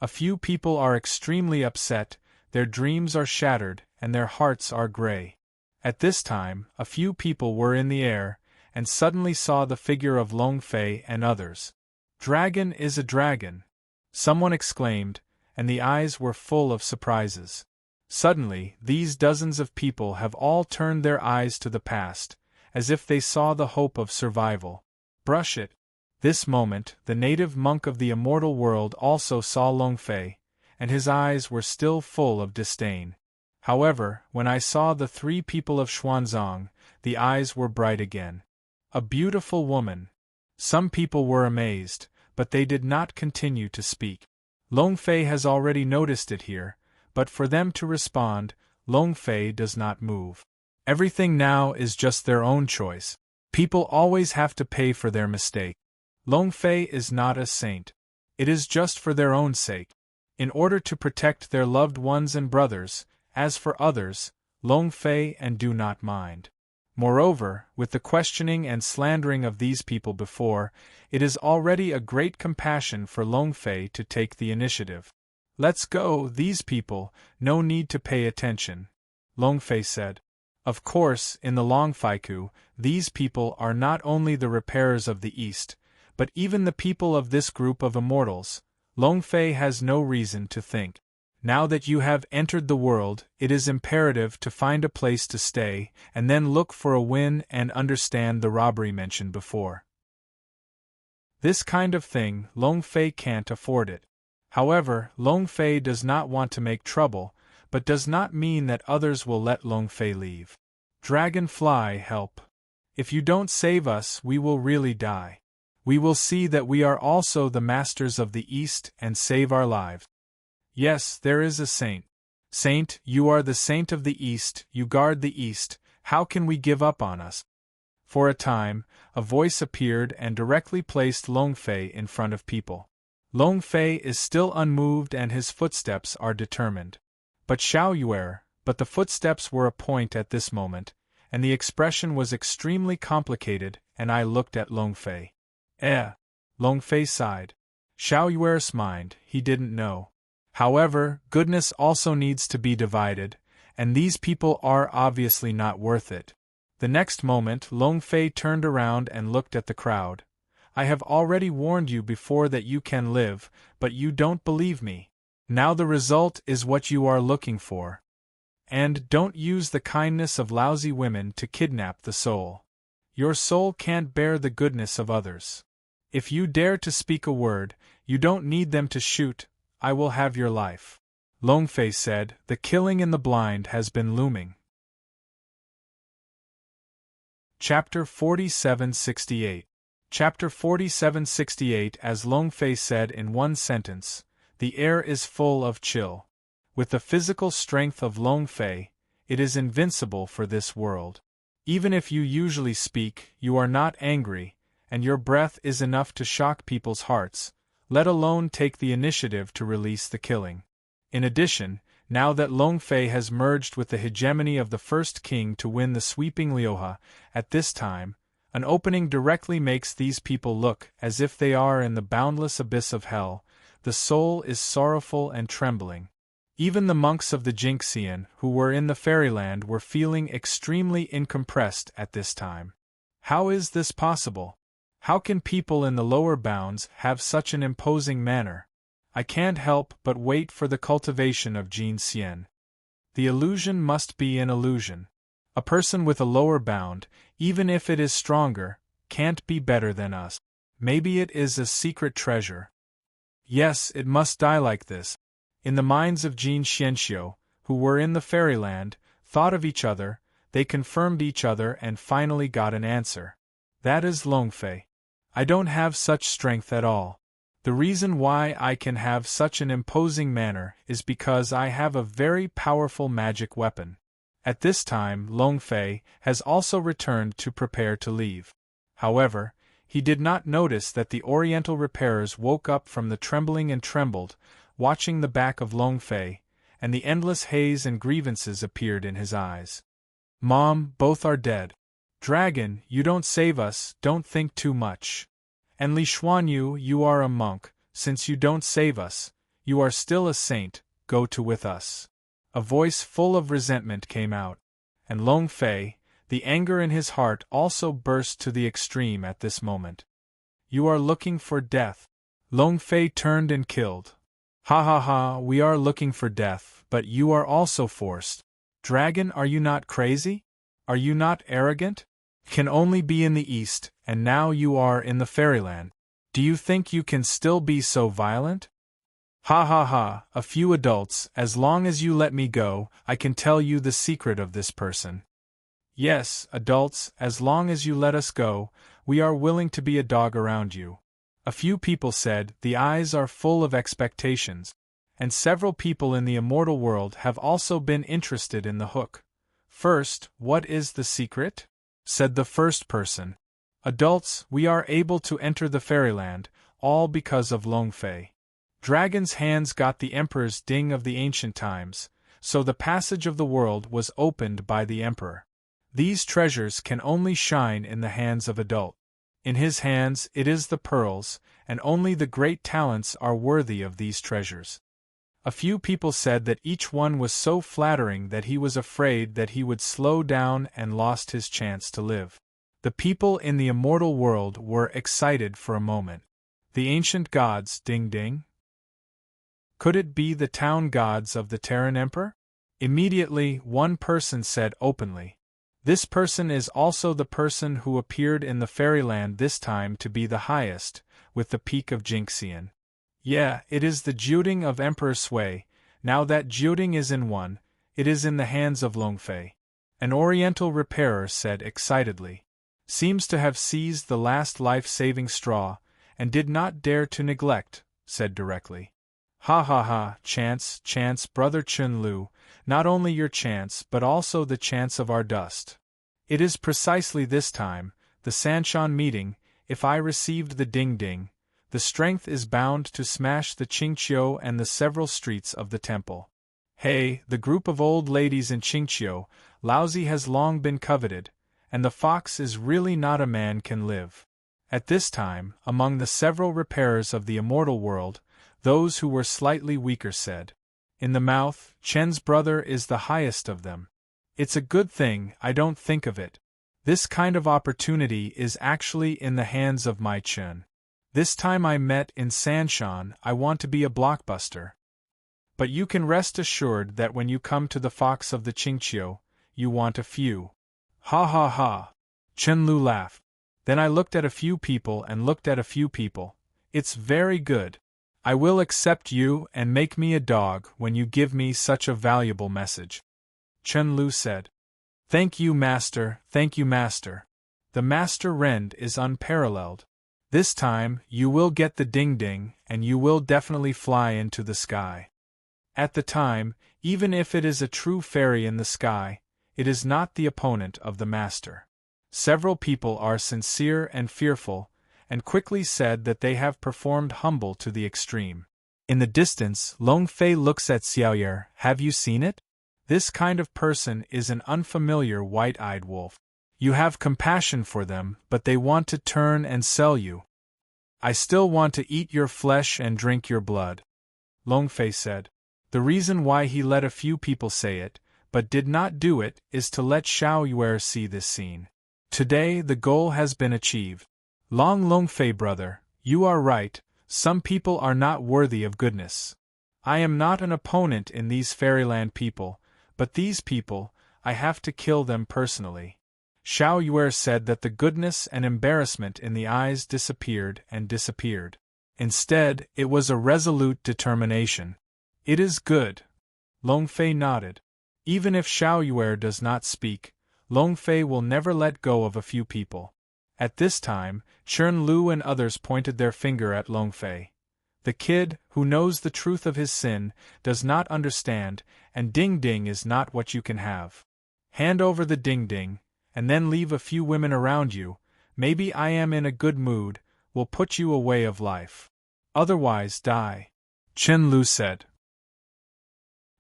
A few people are extremely upset, their dreams are shattered, and their hearts are gray. At this time, a few people were in the air, and suddenly saw the figure of Long Fei and others. "Dragon is a dragon!" someone exclaimed, and the eyes were full of surprises. Suddenly, these dozens of people have all turned their eyes to the past, as if they saw the hope of survival. Brush it. This moment, the native monk of the immortal world also saw Long Fei, and his eyes were still full of disdain. However, when I saw the three people of Xuanzang, the eyes were bright again. A beautiful woman. Some people were amazed, but they did not continue to speak. Long Fei has already noticed it here, but for them to respond, Long Fei does not move. Everything now is just their own choice. People always have to pay for their mistake. Long Fei is not a saint. It is just for their own sake. In order to protect their loved ones and brothers, as for others, Long Fei and do not mind. Moreover, with the questioning and slandering of these people before, it is already a great compassion for Long Fei to take the initiative. "Let's go, these people, no need to pay attention," Long Fei said. Of course, in the Longfeiku, these people are not only the repairers of the East, but even the people of this group of immortals. Long Fei has no reason to think. Now that you have entered the world, it is imperative to find a place to stay, and then look for a win and understand the robbery mentioned before. This kind of thing, Long Fei can't afford it. However, Long Fei does not want to make trouble, but does not mean that others will let Long Fei leave. Dragonfly, help. If you don't save us, we will really die. We will see that we are also the masters of the East and save our lives. Yes, there is a saint. Saint, you are the saint of the East, you guard the East, how can we give up on us? For a time, a voice appeared and directly placed Long Fei in front of people. Long Fei is still unmoved and his footsteps are determined. But the footsteps were a point at this moment, and the expression was extremely complicated, and I looked at Long Fei. Long Fei sighed. Xiao Yuer's mind, he didn't know. However, goodness also needs to be divided, and these people are obviously not worth it. The next moment, Long Fei turned around and looked at the crowd. I have already warned you before that you can live, but you don't believe me. Now the result is what you are looking for. And don't use the kindness of lousy women to kidnap the soul. Your soul can't bear the goodness of others. If you dare to speak a word, you don't need them to shoot, I will have your life. Long Fei said, the killing in the blind has been looming. Chapter 4768. Chapter 4768. As Long Fei said in one sentence, the air is full of chill. With the physical strength of Long Fei, it is invincible for this world. Even if you usually speak, you are not angry, and your breath is enough to shock people's hearts, let alone take the initiative to release the killing. In addition, now that Long Fei has merged with the hegemony of the first king to win the sweeping Liuhe, at this time, an opening directly makes these people look as if they are in the boundless abyss of hell. The soul is sorrowful and trembling. Even the monks of the Jinxian, who were in the fairyland, were feeling extremely incompressed at this time. How is this possible? How can people in the lower bounds have such an imposing manner? I can't help but wait for the cultivation of Jin Xian. The illusion must be an illusion. A person with a lower bound, even if it is stronger, can't be better than us. Maybe it is a secret treasure. Yes, it must die like this. In the minds of Jin Xianxiu, who were in the fairyland, thought of each other, they confirmed each other and finally got an answer. That is Long Fei. I don't have such strength at all. The reason why I can have such an imposing manner is because I have a very powerful magic weapon. At this time, Long Fei has also returned to prepare to leave. However, he did not notice that the Oriental repairers woke up from the trembling and trembled, watching the back of Long Fei, and the endless haze and grievances appeared in his eyes. Mom, both are dead. Dragon, you don't save us, don't think too much. And Li Xuanyu, you are a monk, since you don't save us, you are still a saint, go to with us. A voice full of resentment came out, and Long Fei, the anger in his heart also burst to the extreme at this moment. You are looking for death. Long Fei turned and killed. Ha ha ha, we are looking for death, but you are also forced. Dragon, are you not crazy? Are you not arrogant? Can only be in the East, and now you are in the fairyland. Do you think you can still be so violent? Ha ha ha, a few adults, as long as you let me go, I can tell you the secret of this person. Yes, adults, as long as you let us go, we are willing to be a dog around you. A few people said, the eyes are full of expectations, and several people in the immortal world have also been interested in the hook. First, what is the secret? Said the first person. Adults, we are able to enter the fairyland, all because of Long Fei. Dragon's hands got the emperor's ding of the ancient times, so the passage of the world was opened by the emperor. These treasures can only shine in the hands of adult. In his hands it is the pearls, and only the great talents are worthy of these treasures. A few people said that each one was so flattering that he was afraid that he would slow down and lost his chance to live. The people in the immortal world were excited for a moment. The ancient gods, ding ding. Could it be the town gods of the Terran Emperor? Immediately, one person said openly. This person is also the person who appeared in the fairyland this time to be the highest, with the peak of Jinxian. Yeah, it is the Jiuding of Emperor Sui. Now that Jiuding is in one, it is in the hands of Longfei. An Oriental repairer said excitedly. Seems to have seized the last life-saving straw, and did not dare to neglect, said directly. Ha ha ha, chance, brother Chun-Lu, not only your chance but also the chance of our dust. It is precisely this time, the Sanshan meeting, if I received the ding-ding, the strength is bound to smash the Qingqiu and the several streets of the temple. Hey, the group of old ladies in Qingqiu, Laozi has long been coveted, and the fox is really not a man can live. At this time, among the several repairers of the immortal world, those who were slightly weaker said. In the mouth, Chen's brother is the highest of them. It's a good thing I don't think of it. This kind of opportunity is actually in the hands of my Chen. This time I met in Sanshan, I want to be a blockbuster. But you can rest assured that when you come to the fox of the Qingqiu, you want a few. Ha ha ha. Chen-Lu laughed. Then I looked at a few people and looked at a few people. It's very good. I will accept you and make me a dog when you give me such a valuable message. Chen-Lu said. Thank you, master, thank you, master. The master rend is unparalleled. This time, you will get the ding-ding, and you will definitely fly into the sky. At the time, even if it is a true fairy in the sky, it is not the opponent of the master. Several people are sincere and fearful, and quickly said that they have performed humble to the extreme. In the distance, Longfei looks at Xiaoyer. Have you seen it? This kind of person is an unfamiliar white-eyed wolf. You have compassion for them, but they want to turn and sell you. I still want to eat your flesh and drink your blood, Longfei said. The reason why he let a few people say it, but did not do it, is to let Xiaoyer see this scene. Today the goal has been achieved. Longfei brother, you are right, some people are not worthy of goodness. I am not an opponent in these fairyland people, but these people, I have to kill them personally. Xiaoyer said that the goodness and embarrassment in the eyes disappeared and disappeared. Instead, it was a resolute determination. It is good. Longfei nodded. Even if Xiaoyer does not speak, Longfei will never let go of a few people. At this time, Chen-Lu and others pointed their finger at Longfei. The kid, who knows the truth of his sin, does not understand, and ding-ding is not what you can have. Hand over the ding-ding, and then leave a few women around you. Maybe I am in a good mood, will put you a way of life. Otherwise die. Chen-Lu said.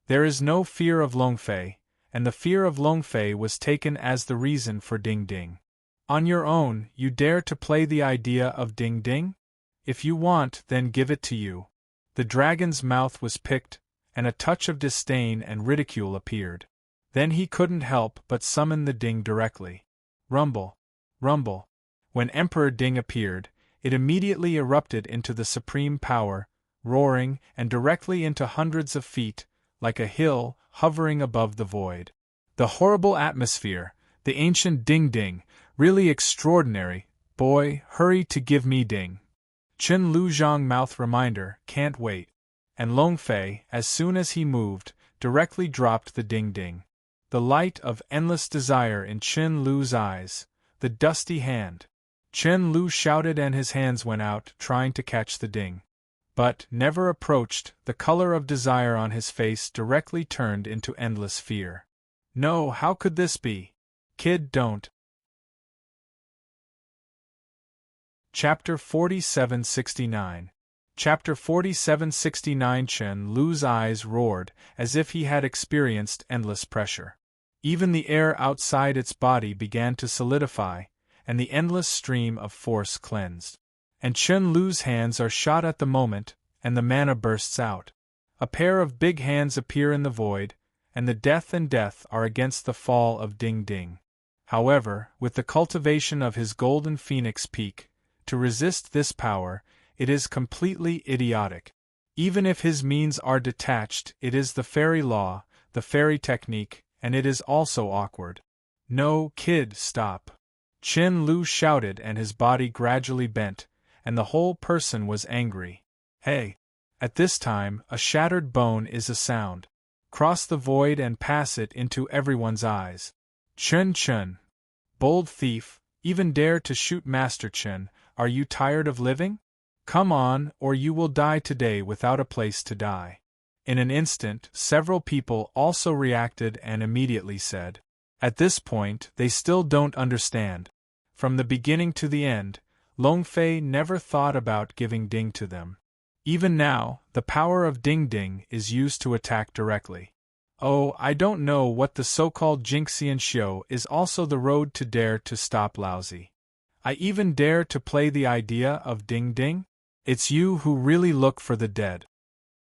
There is no fear of Longfei, and the fear of Longfei was taken as the reason for ding-ding. On your own, you dare to play the idea of ding-ding? If you want, then give it to you. The dragon's mouth was picked, and a touch of disdain and ridicule appeared. Then he couldn't help but summon the ding directly. Rumble, rumble. When Emperor Ding appeared, it immediately erupted into the supreme power, roaring, and directly into hundreds of feet, like a hill, hovering above the void. The horrible atmosphere, the ancient ding-ding, really extraordinary. Boy, hurry to give me ding. Chen-Lu Zhang mouth reminder, can't wait. And Longfei, as soon as he moved, directly dropped the ding-ding. The light of endless desire in Chen-Lu's eyes, the dusty hand. Chen-Lu shouted and his hands went out, trying to catch the ding. But, never approached, the color of desire on his face directly turned into endless fear. No, how could this be? Kid, don't. Chapter 4769. Chapter 4769. Chen-Lu's eyes roared, as if he had experienced endless pressure. Even the air outside its body began to solidify, and the endless stream of force cleansed. And Chen-Lu's hands are shot at the moment, and the mana bursts out. A pair of big hands appear in the void, and the death and death are against the fall of ding-ding. However, with the cultivation of his golden phoenix peak, to resist this power, it is completely idiotic. Even if his means are detached, it is the fairy law, the fairy technique, and it is also awkward. No, kid, stop. Chen Lu shouted, and his body gradually bent, and the whole person was angry. Hey! At this time, a shattered bone is a sound. Cross the void and pass it into everyone's eyes. Chen Chen! Bold thief, even dare to shoot Master Chen, are you tired of living? Come on, or you will die today without a place to die. In an instant, several people also reacted and immediately said. At this point, they still don't understand. From the beginning to the end, Long Fei never thought about giving Ding to them. Even now, the power of Ding Ding is used to attack directly. Oh, I don't know what the so-called Jinxian Xiu is also the road to dare to stop Lousy. I even dare to play the idea of Ding Ding? It's you who really look for the dead.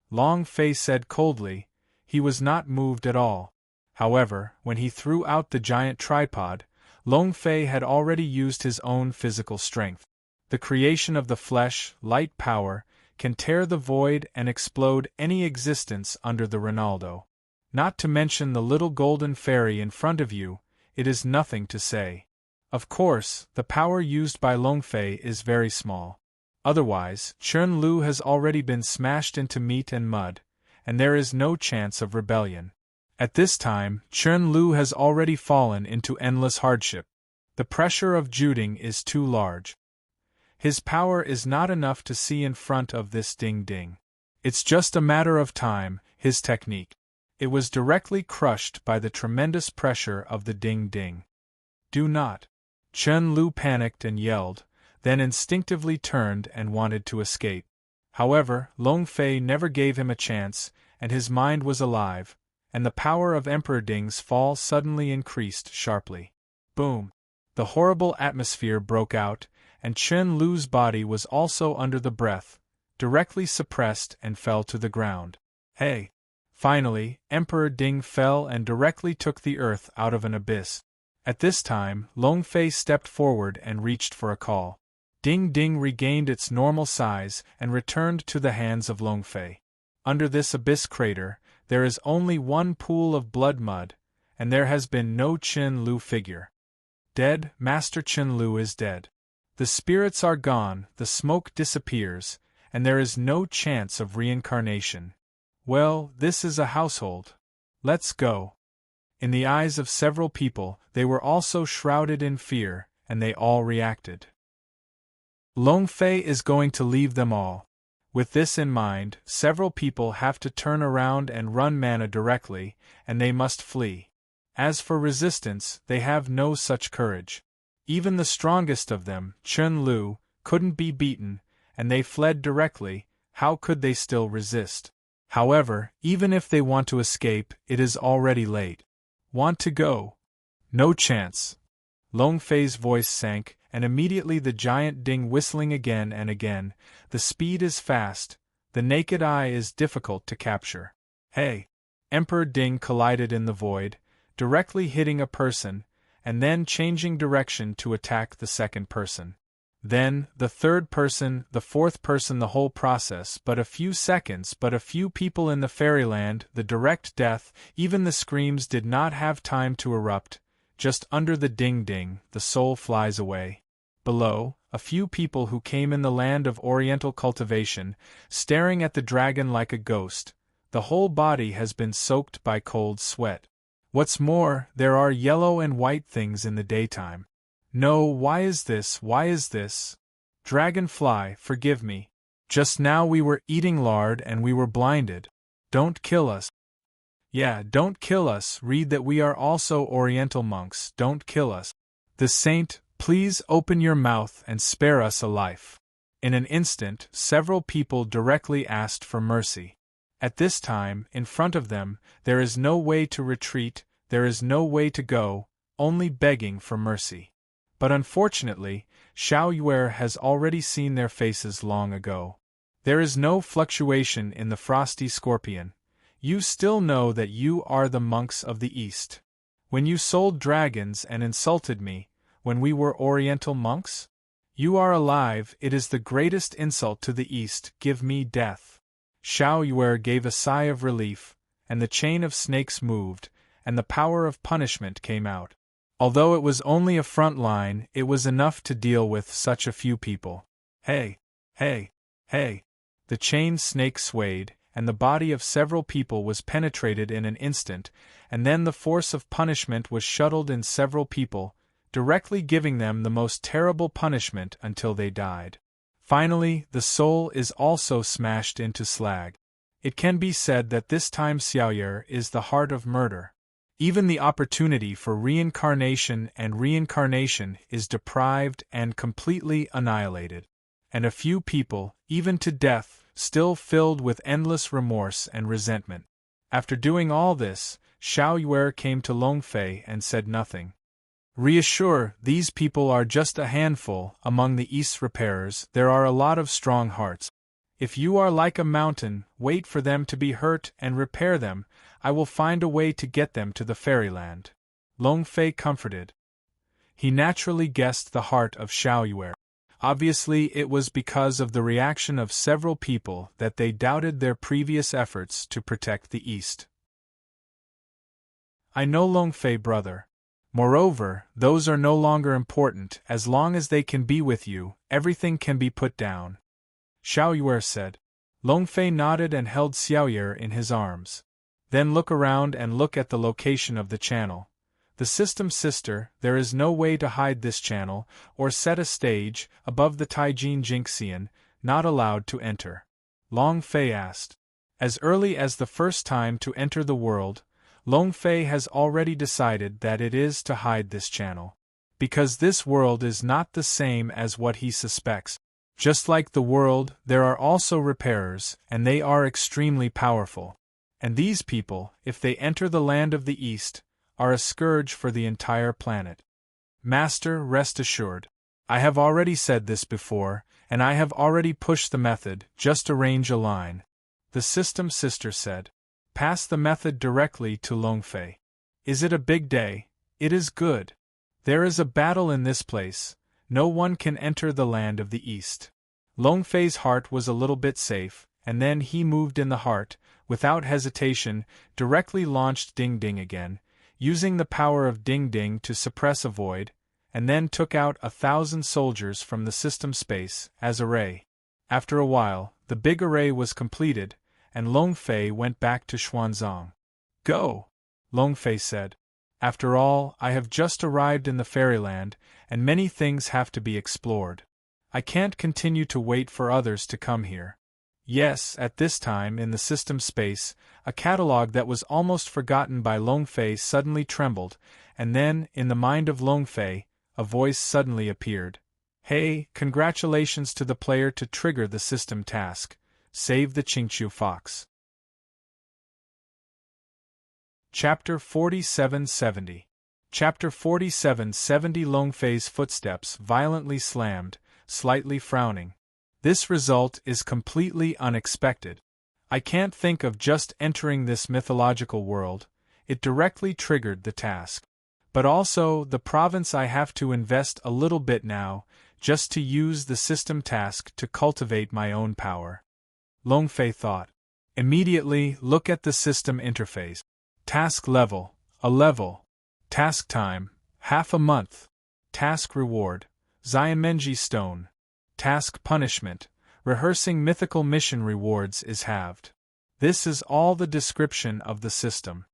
Long Fei said coldly. He was not moved at all. However, when he threw out the giant tripod, Long Fei had already used his own physical strength. The creation of the flesh, light power, can tear the void and explode any existence under the Ronaldo. Not to mention the little golden fairy in front of you, it is nothing to say. Of course, the power used by Long Fei is very small. Otherwise, Chen Lu has already been smashed into meat and mud, and there is no chance of rebellion. At this time, Chen Lu has already fallen into endless hardship. The pressure of Juding is too large. His power is not enough to see in front of this Ding Ding. It's just a matter of time, his technique. It was directly crushed by the tremendous pressure of the Ding Ding. Do not. Chen Lu panicked and yelled, then instinctively turned and wanted to escape. However, Long Fei never gave him a chance, and his mind was alive, and the power of Emperor Ding's fall suddenly increased sharply. Boom! The horrible atmosphere broke out, and Chen Lu's body was also under the breath, directly suppressed and fell to the ground. Hey! Finally, Emperor Ding fell and directly took the earth out of an abyss. At this time, Long Fei stepped forward and reached for a call. Ding Ding regained its normal size and returned to the hands of Long Fei. Under this abyss crater, there is only one pool of blood mud, and there has been no Chen Lu figure. Dead, Master Chen Lu is dead. The spirits are gone, the smoke disappears, and there is no chance of reincarnation. Well, this is a household. Let's go. In the eyes of several people, they were also shrouded in fear, and they all reacted. Long Fei is going to leave them all. With this in mind, several people have to turn around and run mana directly, and they must flee. As for resistance, they have no such courage. Even the strongest of them, Chen Lu, couldn't be beaten, and they fled directly. How could they still resist? However, even if they want to escape, it is already late. Want to go? No chance. Long Fei's voice sank, and immediately the giant Ding whistling again and again. The speed is fast, the naked eye is difficult to capture. Hey! Emperor Ding collided in the void, directly hitting a person, and then changing direction to attack the second person. Then, the third person, the fourth person, the whole process, but a few seconds, but a few people in the fairyland, the direct death, even the screams did not have time to erupt. Just under the Ding Ding, the soul flies away. Below, a few people who came in the land of oriental cultivation, staring at the dragon like a ghost. The whole body has been soaked by cold sweat. What's more, there are yellow and white things in the daytime. No, why is this, why is this? Dragonfly, forgive me. Just now we were eating lard and we were blinded. Don't kill us. Yeah, don't kill us, read that we are also Oriental monks, don't kill us. The saint, please open your mouth and spare us a life. In an instant, several people directly asked for mercy. At this time, in front of them, there is no way to retreat, there is no way to go, only begging for mercy. But unfortunately, Xiao Yuer has already seen their faces long ago. There is no fluctuation in the frosty scorpion. You still know that you are the monks of the East. When you sold dragons and insulted me, when we were Oriental monks? You are alive, it is the greatest insult to the East, give me death. Xiao Yue gave a sigh of relief, and the chain of snakes moved, and the power of punishment came out. Although it was only a front line, it was enough to deal with such a few people. Hey! Hey! Hey! The chain snake swayed, and the body of several people was penetrated in an instant, and then the force of punishment was shuttled in several people, directly giving them the most terrible punishment until they died. Finally, the soul is also smashed into slag. It can be said that this time Xiaoyer is the heart of murder. Even the opportunity for reincarnation is deprived and completely annihilated. And a few people, even to death, still filled with endless remorse and resentment. After doing all this, Xiao Yue came to Long Fei and said nothing. Reassure, these people are just a handful. Among the East's repairers, there are a lot of strong hearts. If you are like a mountain, wait for them to be hurt and repair them. I will find a way to get them to the fairyland. Long Fei comforted. He naturally guessed the heart of Xiao Yue. Obviously, it was because of the reaction of several people that they doubted their previous efforts to protect the East. I know Long Fei, brother. Moreover, those are no longer important. As long as they can be with you, everything can be put down. Xiao Yue said. Long Fei nodded and held Xiaoyer in his arms. Then look around and look at the location of the channel. The system sister, there is no way to hide this channel, or set a stage, above the Taijin Jinxian, not allowed to enter. Long Fei asked. As early as the first time to enter the world, Long Fei has already decided that it is to hide this channel. Because this world is not the same as what he suspects. Just like the world, there are also repairers, and they are extremely powerful. And these people, if they enter the land of the East, are a scourge for the entire planet. Master, rest assured. I have already said this before, and I have already pushed the method. Just arrange a line. The system sister said. Pass the method directly to Long Fei. Is it a big day? It is good. There is a battle in this place. No one can enter the land of the East. Long Fei's heart was a little bit safe, and then he moved in the heart, without hesitation, directly launched Ding Ding again, using the power of Ding Ding to suppress a void, and then took out 1,000 soldiers from the system space as array. After a while, the big array was completed, and Long Fei went back to Xuanzang. Go! Long Fei said. After all, I have just arrived in the fairyland, and many things have to be explored. I can't continue to wait for others to come here. Yes, at this time in the system space, a catalogue that was almost forgotten by Long Fei suddenly trembled, and then, in the mind of Long Fei, a voice suddenly appeared. Hey, congratulations to the player to trigger the system task. Save the Qingqiu Fox. Chapter 4770. Chapter 4770. Long Fei's footsteps violently slammed, slightly frowning. This result is completely unexpected. I can't think of just entering this mythological world. It directly triggered the task. But also, the province I have to invest a little bit now, just to use the system task to cultivate my own power. Long Fei thought. Immediately, look at the system interface. Task level, a level. Task time, half a month. Task reward, Xianmenji stone. Task punishment, rehearsing mythical mission rewards is halved. This is all the description of the system.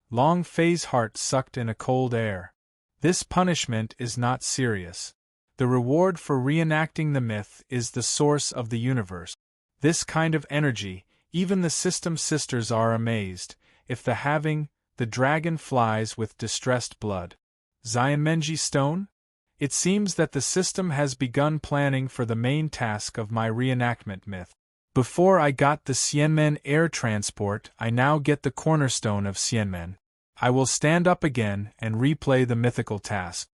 Long Fei's heart sucked in a cold air. This punishment is not serious. The reward for reenacting the myth is the source of the universe. This kind of energy, even the system sisters are amazed. If the halving, the dragon flies with distressed blood. Xianmenji stone? It seems that the system has begun planning for the main task of my reenactment myth. Before I got the Xianmen air transport, I now get the cornerstone of Xianmen. I will stand up again and replay the mythical task.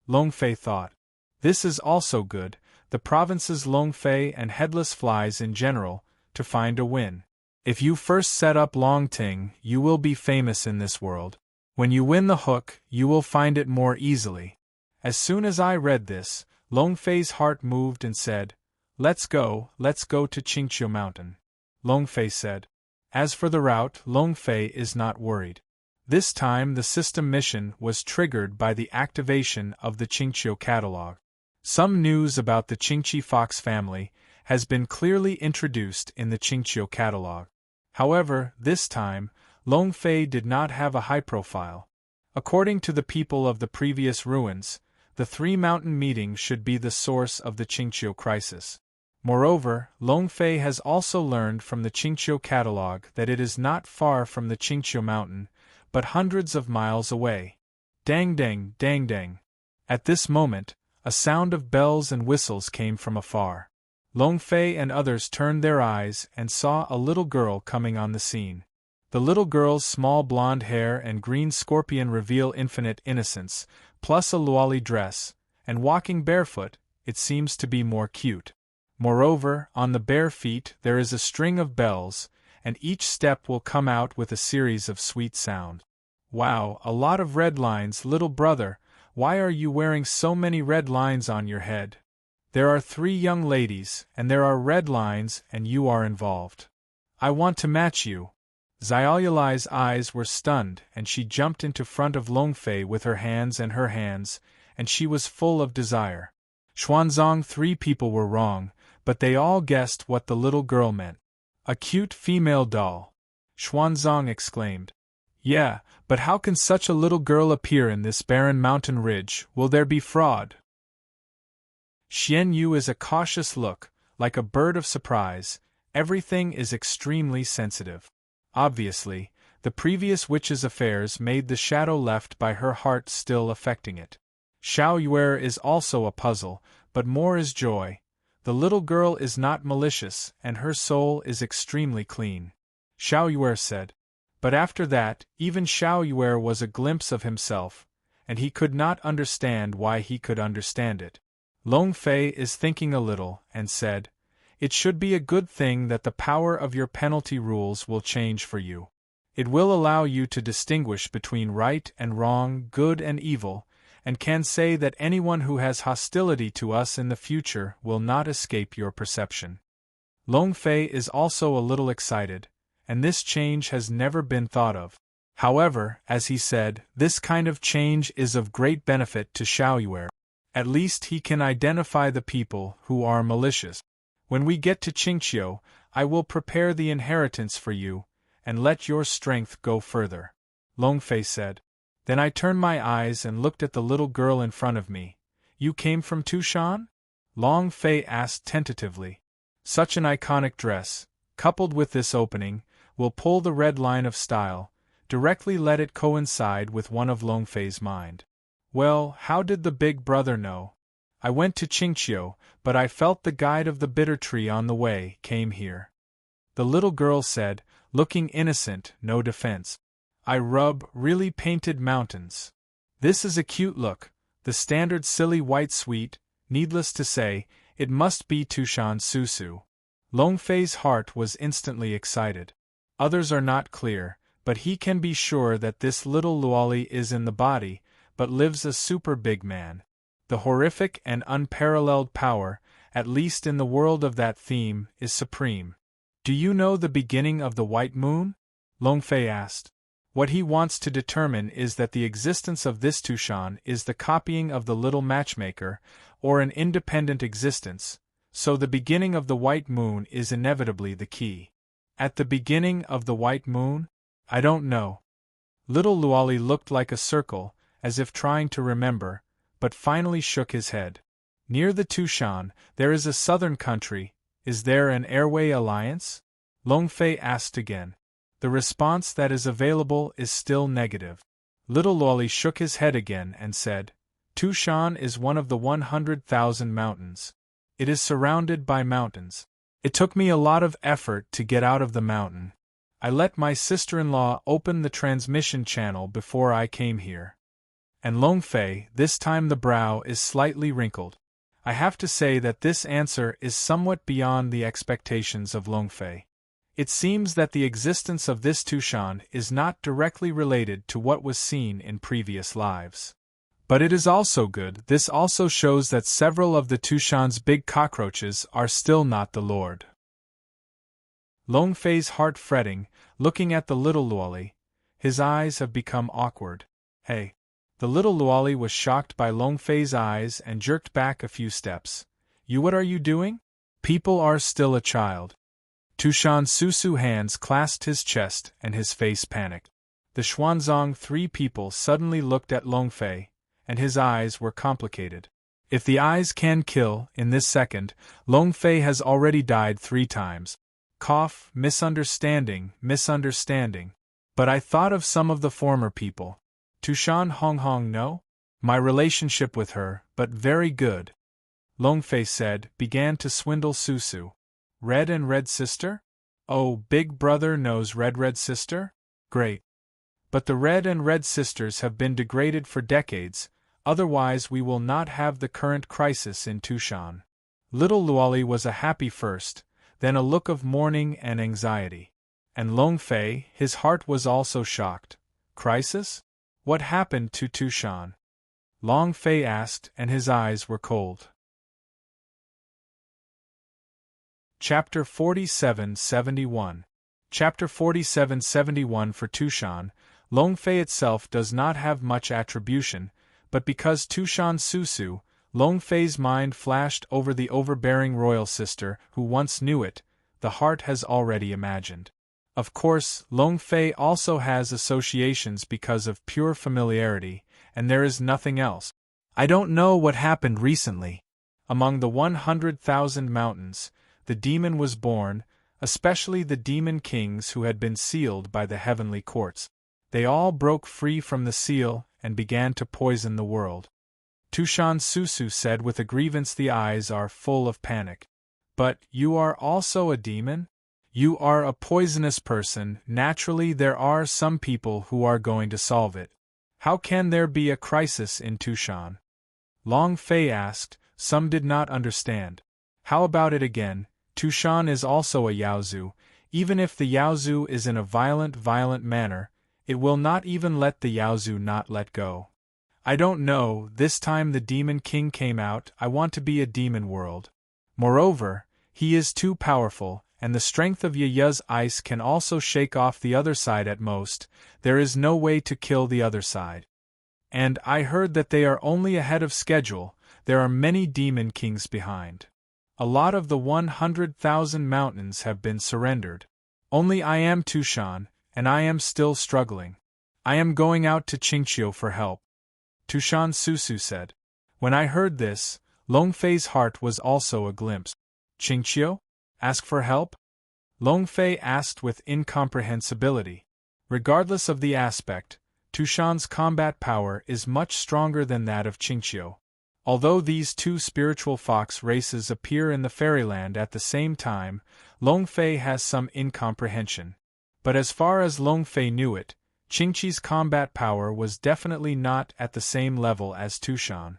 Long Fei thought. This is also good, the provinces Long Fei and Headless Flies in general, to find a win. If you first set up Longting, you will be famous in this world. When you win the hook, you will find it more easily. As soon as I read this, Long Fei's heart moved and said, let's go to Qingqiu Mountain. Long Fei said. As for the route, Long Fei is not worried. This time the system mission was triggered by the activation of the Qingqiu catalog. Some news about the Qingqi fox family has been clearly introduced in the Qingqiu catalog. However, this time, Long Fei did not have a high profile. According to the people of the previous ruins, the three-mountain meeting should be the source of the Qingqiu crisis. Moreover, Long Fei has also learned from the Qingqiu catalog that it is not far from the Qingqiu mountain, but hundreds of miles away. Dang dang, dang dang. At this moment, a sound of bells and whistles came from afar. Long Fei and others turned their eyes and saw a little girl coming on the scene. The little girl's small blonde hair and green scorpion reveal infinite innocence, plus a luoli dress, and walking barefoot, it seems to be more cute. Moreover, on the bare feet there is a string of bells, and each step will come out with a series of sweet sound. Wow, a lot of red lines, little brother, why are you wearing so many red lines on your head? There are 3 young ladies, and there are red lines, and you are involved. I want to match you. Xiaoyulai's eyes were stunned, and she jumped into front of Long Fei with her hands, and she was full of desire. Xuanzang, 3 people were wrong, but they all guessed what the little girl meant. A cute female doll. Xuanzang exclaimed. Yeah, but how can such a little girl appear in this barren mountain ridge? Will there be fraud? Xian Yu is a cautious look, like a bird of surprise. Everything is extremely sensitive. Obviously, the previous witch's affairs made the shadow left by her heart still affecting it. Xiao Yuer is also a puzzle, but more is joy. The little girl is not malicious, and her soul is extremely clean. Xiao Yuer said. But after that, even Xiao Yuer was a glimpse of himself, and he could not understand why he could understand it. Long Fei is thinking a little, and said, It should be a good thing that the power of your penalty rules will change for you. It will allow you to distinguish between right and wrong, good and evil, and can say that anyone who has hostility to us in the future will not escape your perception. Long Fei is also a little excited, and this change has never been thought of. However, as he said, this kind of change is of great benefit to Xiao Yuer. At least he can identify the people who are malicious. When we get to Qingqiu, I will prepare the inheritance for you, and let your strength go further. Long Fei said. Then I turned my eyes and looked at the little girl in front of me. You came from Tushan? Long Fei asked tentatively. Such an iconic dress, coupled with this opening, will pull the red line of style, directly let it coincide with one of Long Fei's mind. Well, how did the big brother know? I went to Qingqiu, but I felt the guide of the bitter tree on the way, came here. The little girl said, looking innocent, no defense. I rub really painted mountains. This is a cute look, the standard silly white sweet, needless to say, it must be Tushan Susu. Long Fei's heart was instantly excited. Others are not clear, but he can be sure that this little luoli is in the body, but lives a super big man. The horrific and unparalleled power, at least in the world of that theme, is supreme. Do you know the beginning of the white moon? Long Fei asked. What he wants to determine is that the existence of this Tushan is the copying of the little matchmaker, or an independent existence, so the beginning of the white moon is inevitably the key. At the beginning of the white moon? I don't know. Little Luoli looked like a circle, as if trying to remember, but finally shook his head. Near the Tushan, there is a southern country. Is there an airway alliance? Long Fei asked again. The response that is available is still negative. Little Luoli shook his head again and said, Tushan is one of the 100,000 mountains. It is surrounded by mountains. It took me a lot of effort to get out of the mountain. I let my sister-in-law open the transmission channel before I came here. And Long Fei, this time the brow is slightly wrinkled. I have to say that this answer is somewhat beyond the expectations of Long Fei. It seems that the existence of this Tushan is not directly related to what was seen in previous lives. But it is also good. This also shows that several of the Tushan's big cockroaches are still not the Lord. Long Fei's heart fretting, looking at the little Luoli. His eyes have become awkward. Hey! The little Luoli was shocked by Long Fei's eyes and jerked back a few steps. What are you doing? People are still a child. Tushan Susu hands clasped his chest and his face panicked. The Xuanzong three people suddenly looked at Long Fei, and his eyes were complicated. If the eyes can kill, in this second, Long Fei has already died 3 times. Cough, misunderstanding. But I thought of some of the former people. Tushan Hong no? My relationship with her, but very good. Long Fei said, began to swindle Susu. Red and Red sister? Oh, Big Brother knows Red sister? Great. But the Red and Red sisters have been degraded for decades, otherwise we will not have the current crisis in Tushan. Little Luoli was a happy first, then a look of mourning and anxiety. And Long Fei, his heart was also shocked. Crisis? What happened to Tushan? Long Fei asked, and his eyes were cold. Chapter 4771. Chapter 4771 For Tushan, Long Fei itself does not have much attribution, but because Tushan Susu, Long Fei's mind flashed over the overbearing royal sister who once knew it, the heart has already imagined. Of course, Long Fei also has associations because of pure familiarity, and there is nothing else. I don't know what happened recently. Among the 100,000 mountains, the demon was born, especially the demon kings who had been sealed by the heavenly courts. They all broke free from the seal and began to poison the world. Tushan Susu said with a grievance, the eyes are full of panic. But you are also a demon? You are a poisonous person. Naturally there are some people who are going to solve it. How can there be a crisis in Tushan? Long Fei asked. Some did not understand. How about it again? Tushan is also a Yaozu. Even if the Yaozu is in a violent manner, it will not even let the Yaozu not let go. I don't know, this time the Demon King came out. I want to be a demon world. Moreover, he is too powerful, and the strength of Yaya's ice can also shake off the other side at most. There is no way to kill the other side. And I heard that they are only ahead of schedule. There are many demon kings behind. A lot of the 100,000 mountains have been surrendered. Only I am Tushan, and I am still struggling. I am going out to Qingqiu for help. Tushan Susu said. When I heard this, Long Fei's heart was also a glimpse. Qingqiu? Ask for help? Long Fei asked with incomprehensibility. Regardless of the aspect, Tushan's combat power is much stronger than that of Qingqiu. Although these two spiritual fox races appear in the fairyland at the same time, Long Fei has some incomprehension. But as far as Long Fei knew it, Qingqi's combat power was definitely not at the same level as Tushan.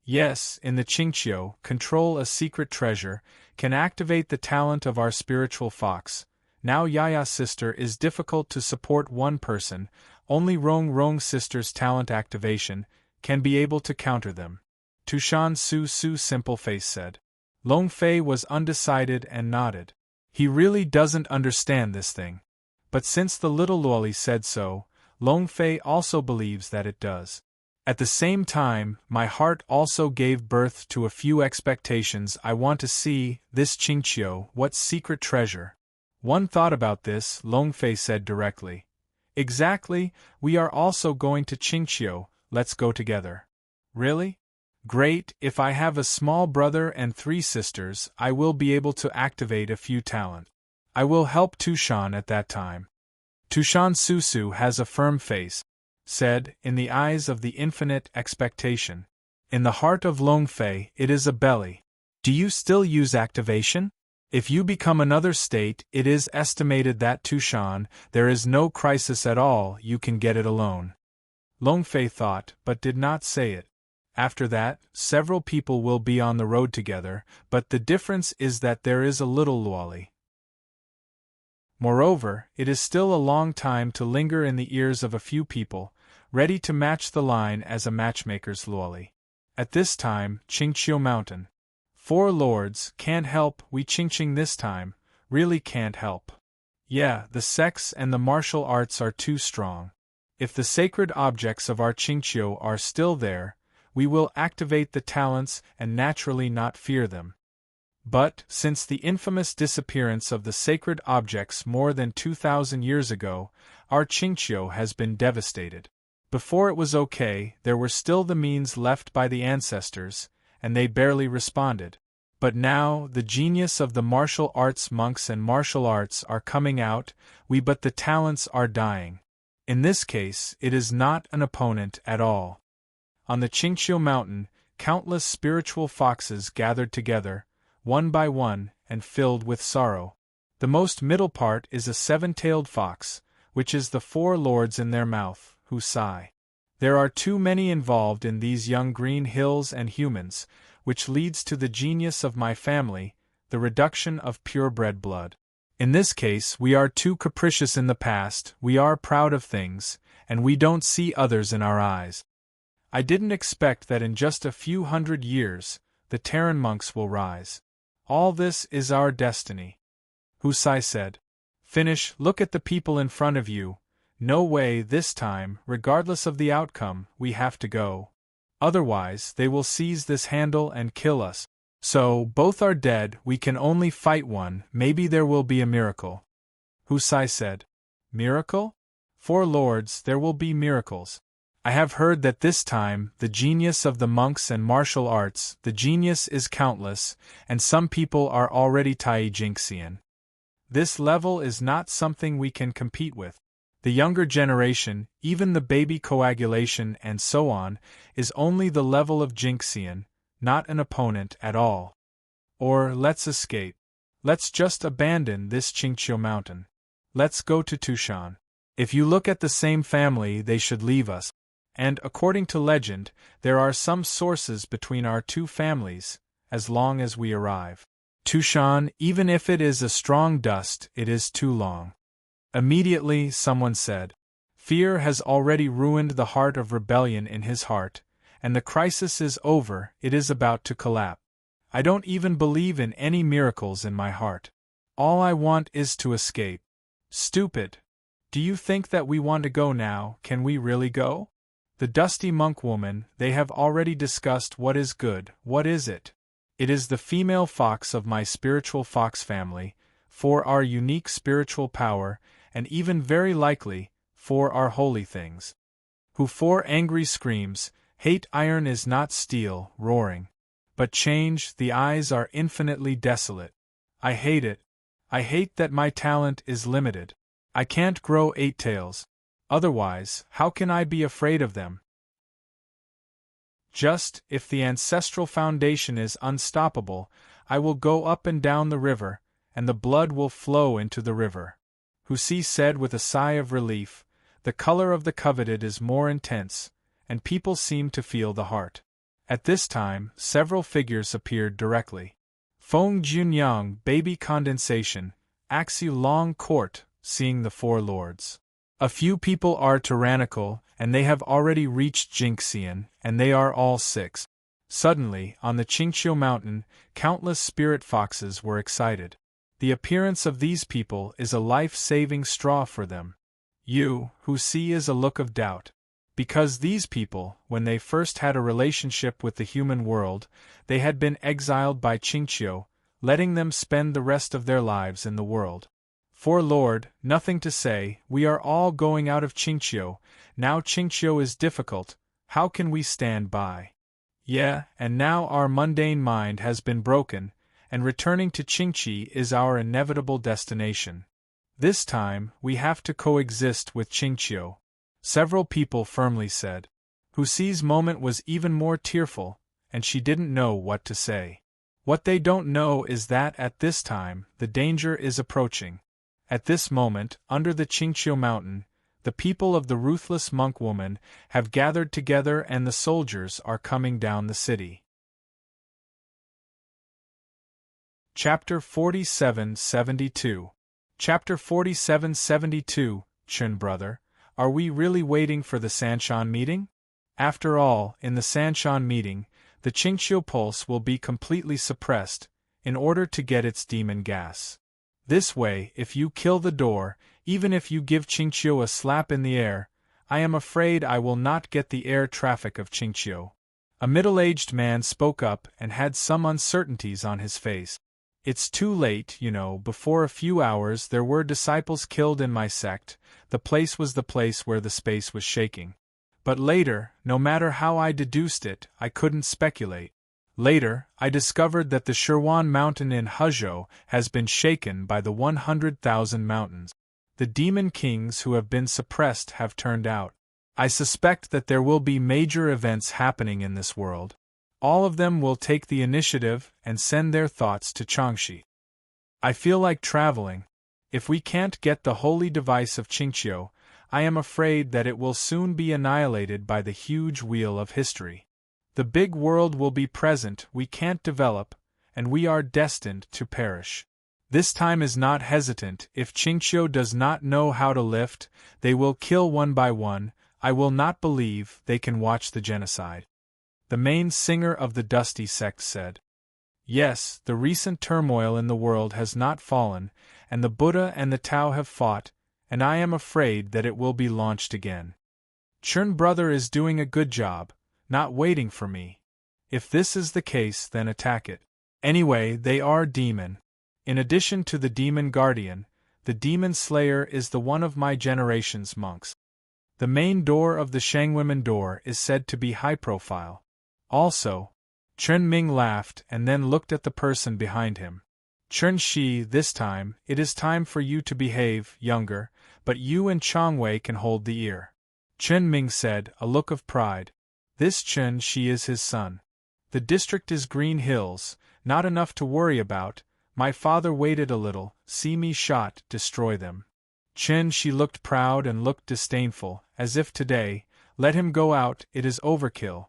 Yes, in the Qingqiu, control a secret treasure, can activate the talent of our spiritual fox. Now Yaya's sister is difficult to support one person, only Rong sister's talent activation can be able to counter them. Tushan Susu simple face said. Long Fei was undecided and nodded. He really doesn't understand this thing. But since the little Luoli said so, Long Fei also believes that it does. At the same time, my heart also gave birth to a few expectations. I want to see this Qingqiu. What secret treasure? One thought about this, Long Fei said directly. Exactly, we are also going to Qingqiu. Let's go together. Really? Great, if I have a small brother and 3 sisters, I will be able to activate a few talent. I will help Tushan at that time. Tushan Susu has a firm face, said, in the eyes of the infinite expectation. In the heart of Long Fei, it is a belly. Do you still use activation? If you become another state, it is estimated that Tushan, there is no crisis at all, you can get it alone. Long Fei thought, but did not say it. After that, several people will be on the road together, but the difference is that there is a little Luoli. Moreover, it is still a long time to linger in the ears of a few people, ready to match the line as a matchmaker's Luoli. At this time, Qingqiu Mountain. 4 lords, can't help, we Qingqing this time, really can't help. Yeah, the sex and the martial arts are too strong. If the sacred objects of our Qingqiu are still there, we will activate the talents and naturally not fear them. But, since the infamous disappearance of the sacred objects more than 2,000 years ago, our Qingqiu has been devastated. Before it was okay, there were still the means left by the ancestors, and they barely responded. But now, the genius of the martial arts monks and martial arts are coming out, but the talents are dying. In this case, it is not an opponent at all. On the Qingqiu mountain, countless spiritual foxes gathered together, one by one, and filled with sorrow. The most middle part is a seven-tailed fox, which is the four lords in their mouth, who sigh. There are too many involved in these young green hills and humans, which leads to the genius of my family, the reduction of purebred blood. In this case, we are too capricious in the past, we are proud of things, and we don't see others in our eyes. I didn't expect that in just a few hundred years, the Terran monks will rise. All this is our destiny. Husai said. Finish, look at the people in front of you. No way this time, regardless of the outcome, we have to go. Otherwise, they will seize this handle and kill us. So, both are dead, we can only fight one, maybe there will be a miracle. Husai said. Miracle? Four lords, there will be miracles. I have heard that this time, the genius of the monks and martial arts, the genius is countless, and some people are already Taijingxian. This level is not something we can compete with. The younger generation, even the baby coagulation and so on, is only the level of Jinxian, not an opponent at all. Or, let's escape. Let's just abandon this Qingqiu mountain. Let's go to Tushan. If you look at the same family, they should leave us. And, according to legend, there are some sources between our two families, as long as we arrive. Tushan, even if it is a strong dust, it is too long. Immediately, someone said. Fear has already ruined the heart of rebellion in his heart, and the crisis is over, it is about to collapse. I don't even believe in any miracles in my heart. All I want is to escape. Stupid. Do you think that we want to go now? Can we really go? The dusty monk woman, they have already discussed what is good, what is it? It is the female fox of my spiritual fox family, for our unique spiritual power, and even very likely, for our holy things. Who for angry screams, hate iron is not steel, roaring. But change, the eyes are infinitely desolate. I hate it. I hate that my talent is limited. I can't grow 8 tails. Otherwise, how can I be afraid of them? Just, if the ancestral foundation is unstoppable, I will go up and down the river, and the blood will flow into the river. Husi said with a sigh of relief, the color of the coveted is more intense, and people seem to feel the heart. At this time, several figures appeared directly. Feng Junyang, baby condensation, Axi Long Court, seeing the four lords. A few people are tyrannical, and they have already reached Jinxian, and they are all 6. Suddenly, on the Qingqiu mountain, countless spirit foxes were excited. The appearance of these people is a life-saving straw for them. You, who see is a look of doubt. Because these people, when they first had a relationship with the human world, they had been exiled by Qingqiu, letting them spend the rest of their lives in the world. For Lord, nothing to say, we are all going out of Qingqiu, now Qingqiu is difficult, how can we stand by? Yeah, and now our mundane mind has been broken, and returning to Qingqi is our inevitable destination. This time, we have to coexist with Qingqiu. Several people firmly said. Husi's moment was even more tearful, and she didn't know what to say. What they don't know is that at this time, the danger is approaching. At this moment, under the Qingqiu mountain, the people of the ruthless monk woman have gathered together and the soldiers are coming down the city. Chapter 4772. Chapter 4772, Chun brother, are we really waiting for the Sanshan meeting? After all, in the Sanshan meeting, the Qingqiu pulse will be completely suppressed, in order to get its demon gas. This way, if you kill the door, even if you give Qingqiu a slap in the air, I am afraid I will not get the air traffic of Qingqiu. A middle-aged man spoke up and had some uncertainties on his face. It's too late, you know. Before a few hours there were disciples killed in my sect. The place was the place where the space was shaking. But later, no matter how I deduced it, I couldn't speculate. Later, I discovered that the Shirwan mountain in Huzhou has been shaken by the 100,000 mountains. The demon kings who have been suppressed have turned out. I suspect that there will be major events happening in this world. All of them will take the initiative and send their thoughts to Changxi. I feel like traveling. If we can't get the holy device of Qingqiu, I am afraid that it will soon be annihilated by the huge wheel of history. The big world will be present, we can't develop, and we are destined to perish. This time is not hesitant. If Qingqiu does not know how to lift, they will kill one by one. I will not believe they can watch the genocide. The main singer of the Dusty sect said. Yes, the recent turmoil in the world has not fallen, and the Buddha and the Tao have fought, and I am afraid that it will be launched again. Chern brother is doing a good job, not waiting for me. If this is the case, then attack it. Anyway, they are demon. In addition to the demon guardian, the demon slayer is the one of my generation's monks. The main door of the Shangwomen door is said to be high profile. Also, Chen Ming laughed and then looked at the person behind him. Chen Shi, this time, it is time for you to behave, younger, but you and Chang Wei can hold the ear. Chen Ming said, a look of pride. This Chen Shi is his son. The district is Green Hills, not enough to worry about. My father waited a little, see me shot, destroy them. Chen Shi looked proud and looked disdainful, as if today, let him go out, it is overkill.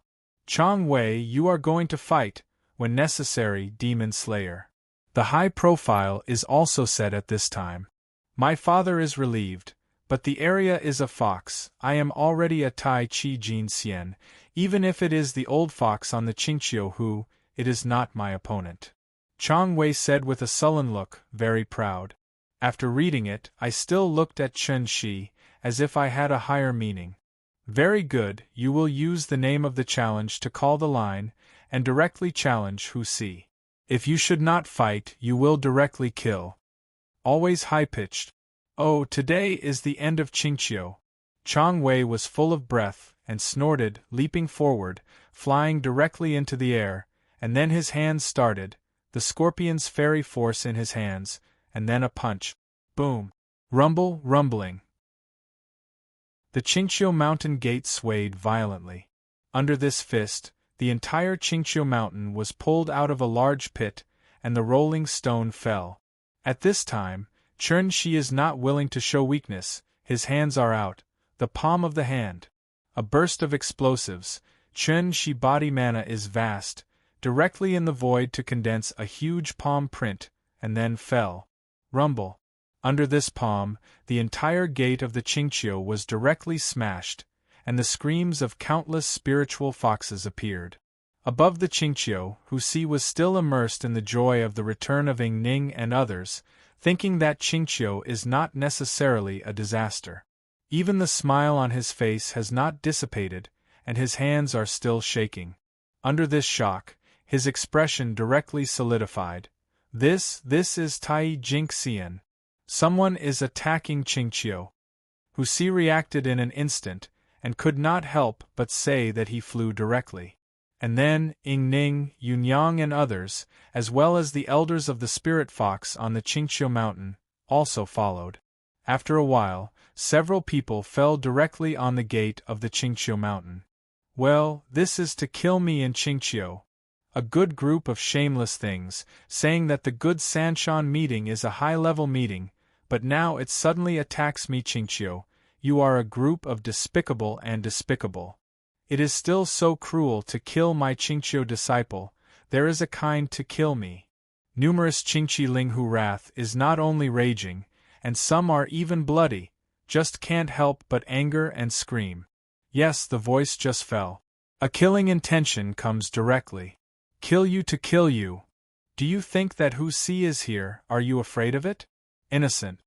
Chang Wei, you are going to fight, when necessary, demon slayer. The high profile is also said at this time. My father is relieved, but the area is a fox. I am already a Tai Chi Jin Xian, even if it is the old fox on the Qingqiu who, it is not my opponent. Chang Wei said with a sullen look, very proud. After reading it, I still looked at Chen Shi, as if I had a higher meaning. Very good, you will use the name of the challenge to call the line, and directly challenge Hu Si. If you should not fight, you will directly kill. Always high-pitched. Oh, today is the end of Qingqiu. Chang Wei was full of breath, and snorted, leaping forward, flying directly into the air, and then his hands started, the scorpion's fairy force in his hands, and then a punch. Boom. Rumble, rumbling. The Qingqiu mountain gate swayed violently. Under this fist, the entire Qingqiu mountain was pulled out of a large pit, and the rolling stone fell. At this time, Chen Shi is not willing to show weakness, his hands are out, the palm of the hand. A burst of explosives, Chen Shi body mana is vast, directly in the void to condense a huge palm print, and then fell. Rumble. Under this palm, the entire gate of the Qingqiu was directly smashed, and the screams of countless spiritual foxes appeared. Above the Qingqiu, Hu Si was still immersed in the joy of the return of Ying Ning and others, thinking that Qingqiu is not necessarily a disaster. Even the smile on his face has not dissipated, and his hands are still shaking. Under this shock, his expression directly solidified. This is Tai Jing Xian. Someone is attacking Qingqiu. Hu Si reacted in an instant, and could not help but say that he flew directly. And then, Ying Ning, Yunyang and others, as well as the elders of the spirit fox on the Qingqiu mountain, also followed. After a while, several people fell directly on the gate of the Qingqiu mountain. Well, this is to kill me in Qingqiu. A good group of shameless things, saying that the good Sanshan meeting is a high-level meeting, but now it suddenly attacks me Qingqiu. You are a group of despicable and despicable. It is still so cruel to kill my Qingqiu disciple, there is a kind to kill me. Numerous Qingqi Linghu wrath is not only raging, and some are even bloody, just can't help but anger and scream. Yes, the voice just fell. A killing intention comes directly. Kill you to kill you. Do you think that Hu Si is here, are you afraid of it? Innocent.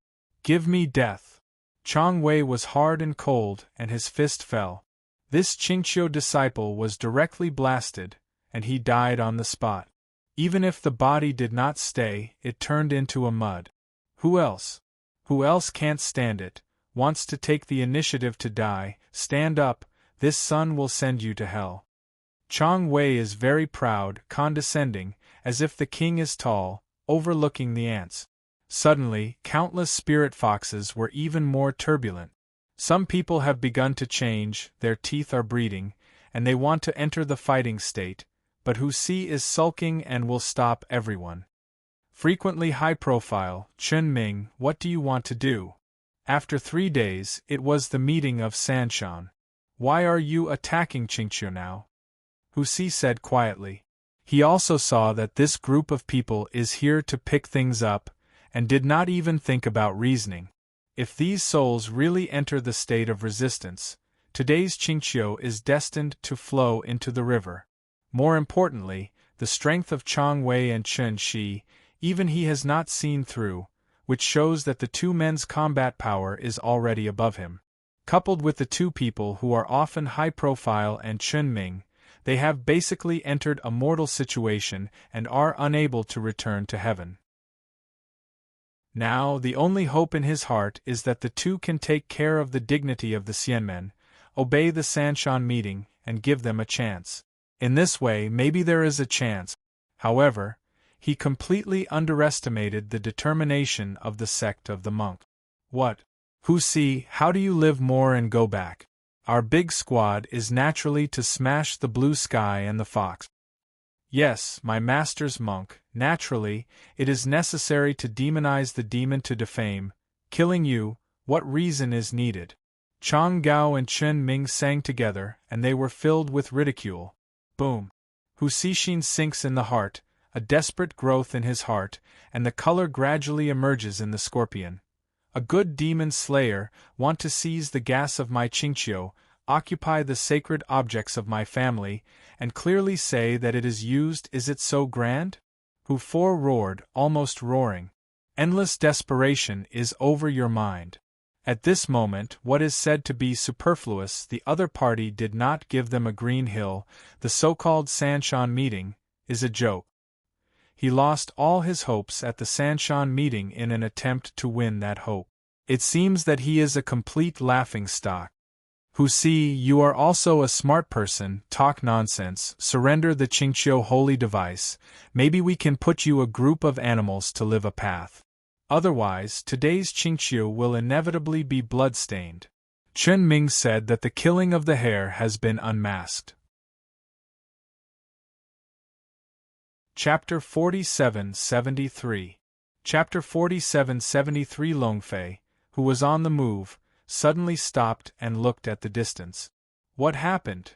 Give me death. Chang Wei was hard and cold, and his fist fell. This Qingqiu disciple was directly blasted, and he died on the spot. Even if the body did not stay, it turned into a mud. Who else? Who else can't stand it, wants to take the initiative to die? Stand up, this sun will send you to hell. Chang Wei is very proud, condescending, as if the king is tall, overlooking the ants. Suddenly, countless spirit foxes were even more turbulent. Some people have begun to change, their teeth are breeding, and they want to enter the fighting state, but Hu Si is sulking and will stop everyone. Frequently high profile, Chen Ming, what do you want to do? After 3 days, it was the meeting of Sanshan. Why are you attacking Qingqiu now? Hu Si said quietly. He also saw that this group of people is here to pick things up, and did not even think about reasoning. If these souls really enter the state of resistance, today's Qingqiu is destined to flow into the river. More importantly, the strength of Chang Wei and Chen Shi, even he has not seen through, which shows that the two men's combat power is already above him. Coupled with the two people who are often high profile and Chen Ming, they have basically entered a mortal situation and are unable to return to heaven. Now, the only hope in his heart is that the two can take care of the dignity of the Xianmen, obey the Sanshan meeting, and give them a chance. In this way, maybe there is a chance. However, he completely underestimated the determination of the sect of the monk. What? Hu Si, how do you live more and go back? Our big squad is naturally to smash the blue sky and the fox. Yes, my master's monk, naturally, it is necessary to demonize the demon to defame. Killing you, what reason is needed? Chang Gao and Chen Ming sang together, and they were filled with ridicule. Boom. Hu Sixin sinks in the heart, a desperate growth in his heart, and the color gradually emerges in the scorpion. A good demon slayer, want to seize the gas of my Qingqiu, occupy the sacred objects of my family, and clearly say that it is used. Is it so grand? Hu For roared, almost roaring. Endless desperation is over your mind. At this moment, what is said to be superfluous, the other party did not give them a green hill, the so-called Sanshan meeting, is a joke. He lost all his hopes at the Sanshan meeting in an attempt to win that hope. It seems that he is a complete laughingstock. Hu Si, you are also a smart person, talk nonsense, surrender the Qingqiu holy device, maybe we can put you a group of animals to live a path. Otherwise, today's Qingqiu will inevitably be blood-stained. Chen Ming said that the killing of the hare has been unmasked. Chapter 4773. Chapter 4773. Longfei, who was on the move, suddenly stopped and looked at the distance. What happened?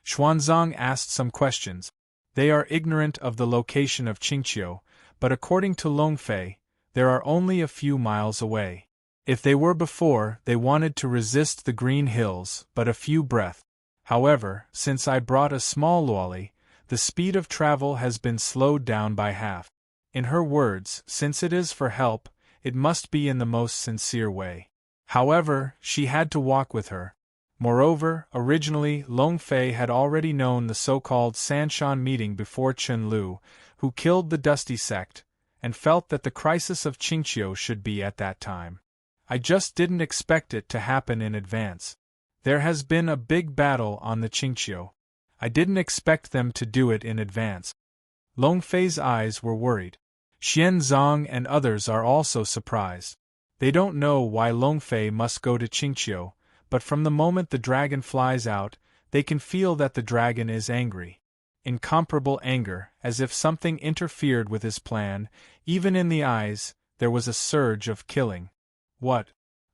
Xuanzang asked some questions. They are ignorant of the location of Qingqiu, but according to Longfei, there are only a few miles away. If they were before, they wanted to resist the green hills, but a few breath. However, since I brought a small luoli, the speed of travel has been slowed down by half. In her words, since it is for help, it must be in the most sincere way. However, she had to walk with her. Moreover, originally, Longfei had already known the so-called Sanshan meeting before Chen Lu, who killed the Dusty sect, and felt that the crisis of Qingqiu should be at that time. I just didn't expect it to happen in advance. There has been a big battle on the Qingqiu. I didn't expect them to do it in advance. Longfei's eyes were worried. Xianzang and others are also surprised. They don't know why Longfei must go to Qingqiu, but from the moment the dragon flies out, they can feel that the dragon is angry. Incomparable anger, as if something interfered with his plan. Even in the eyes, there was a surge of killing. What?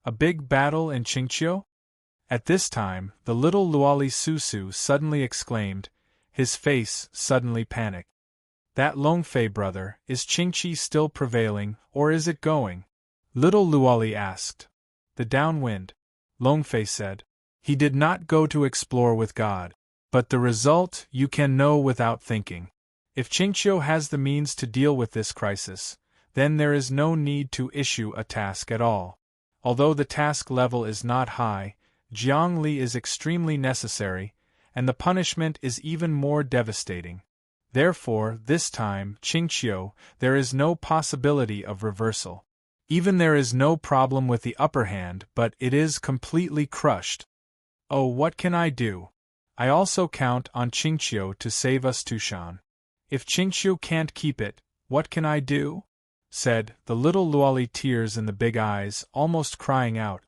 A big battle in Qingqiu? At this time, the little Luoli Susu suddenly exclaimed, his face suddenly panicked. That Longfei brother, is Qingqi still prevailing, or is it going? Little Luoli asked. The downwind. Longfei said. He did not go to explore with God. But the result, you can know without thinking. If Qingqiu has the means to deal with this crisis, then there is no need to issue a task at all. Although the task level is not high, Jiangli is extremely necessary, and the punishment is even more devastating. Therefore, this time, Qingqiu, there is no possibility of reversal. Even there is no problem with the upper hand, but it is completely crushed. Oh, what can I do? I also count on Qingqiu to save us Tushan. If Qingqiu can't keep it, what can I do? Said the little Luoli, tears in the big eyes, almost crying out.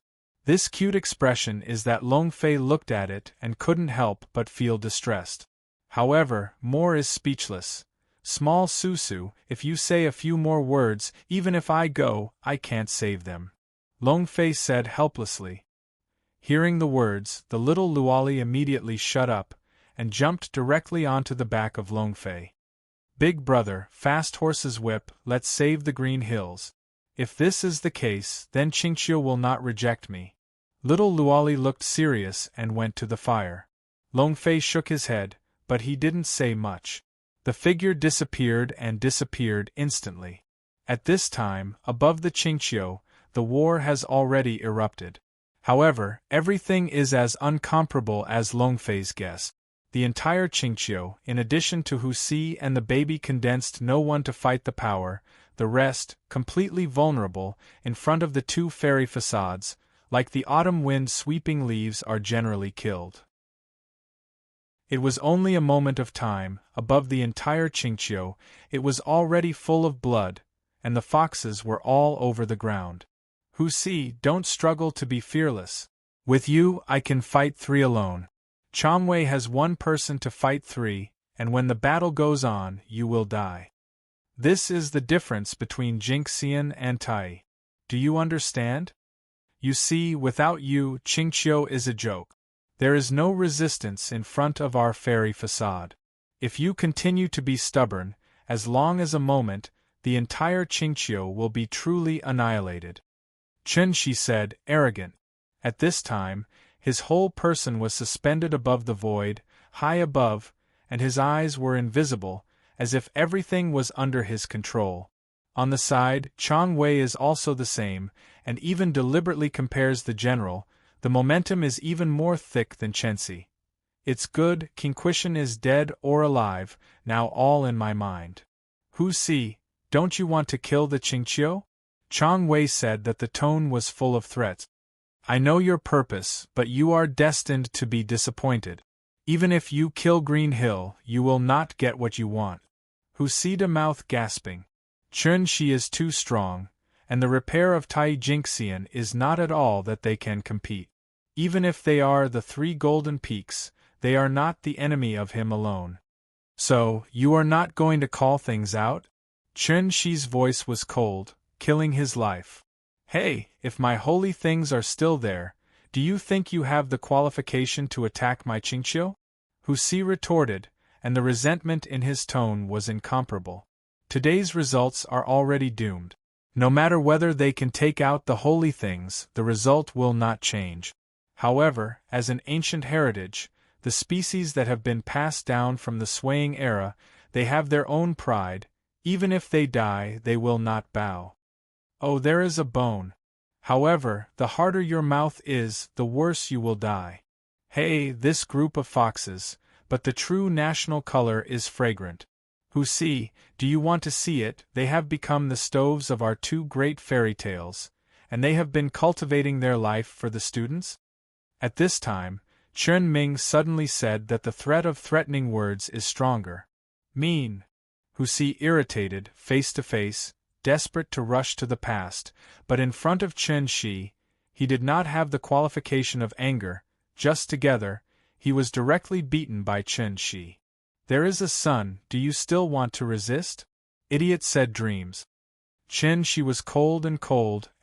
This cute expression is that Longfei looked at it and couldn't help but feel distressed. However, more is speechless. Small Susu, if you say a few more words, even if I go, I can't save them. Longfei said helplessly. Hearing the words, the little Luoli immediately shut up, and jumped directly onto the back of Longfei. Big brother, fast horse's whip, let's save the green hills. If this is the case, then Qingqiu will not reject me. Little Luoli looked serious and went to the fire. Longfei shook his head, but he didn't say much. The figure disappeared and disappeared instantly. At this time, above the Qingqiu, the war has already erupted. However, everything is as uncomparable as Longfei's guess. The entire Qingqiu, in addition to Hu Si and the baby, condensed no one to fight the power, the rest, completely vulnerable, in front of the two fairy facades, like the autumn wind sweeping leaves, are generally killed. It was only a moment of time. Above the entire Qingqiu, it was already full of blood, and the foxes were all over the ground. Hu Si, don't struggle to be fearless. With you, I can fight 3 alone. Changwei has 1 person to fight 3, and when the battle goes on, you will die. This is the difference between Jinxian and Tai. Do you understand? You see, without you, Qingqiu is a joke. There is no resistance in front of our fairy facade. If you continue to be stubborn, as long as a moment, the entire Qingqiu will be truly annihilated. Chen Shi said, arrogant. At this time, his whole person was suspended above the void, high above, and his eyes were invisible, as if everything was under his control. On the side, Chang Wei is also the same, and even deliberately compares the general. The momentum is even more thick than Chenxi. It's good, Qingquishan is dead or alive, now all in my mind. Hu Si, don't you want to kill the Qingqiu? Chang Wei said that the tone was full of threats. I know your purpose, but you are destined to be disappointed. Even if you kill Green Hill, you will not get what you want. Hu Si, the mouth gasping. Chen Shi is too strong, and the repair of Tai Jinxian is not at all that they can compete. Even if they are the 3 golden peaks, they are not the enemy of him alone. So, you are not going to call things out? Chen Shi's voice was cold, killing his life. Hey, if my holy things are still there, do you think you have the qualification to attack my Qingqiu? Hu Si retorted, and the resentment in his tone was incomparable. Today's results are already doomed. No matter whether they can take out the holy things, the result will not change. However, as an ancient heritage, the species that have been passed down from the swaying era, they have their own pride. Even if they die, they will not bow. Oh, there is a bone. However, the harder your mouth is, the worse you will die. Hey, this group of foxes, but the true national color is fragrant. Hu Si, do you want to see it? They have become the stoves of our 2 great fairy tales, and they have been cultivating their life for the students? At this time, Chen Ming suddenly said that the threat of threatening words is stronger. Mean. Hu Si, irritated, face to face, desperate to rush to the past, but in front of Chen Shi, he did not have the qualification of anger. Just together, he was directly beaten by Chen Shi. There is a sun, do you still want to resist? Idiot, said Dreams. Chen Shi was cold,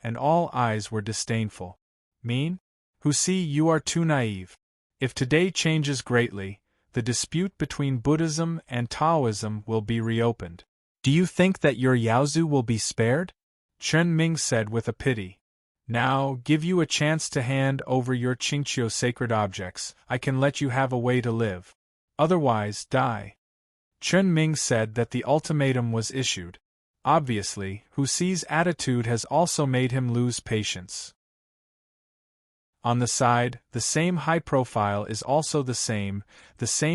and all eyes were disdainful. Mean? Hu Si, you are too naive. If today changes greatly, the dispute between Buddhism and Taoism will be reopened. Do you think that your Yaozu will be spared? Chen Ming said with a pity. Now, give you a chance to hand over your Qingqiu sacred objects, I can let you have a way to live. Otherwise, die. Chen Ming said that the ultimatum was issued. Obviously, Hu Xi's attitude has also made him lose patience. On the side, the same high profile is also the same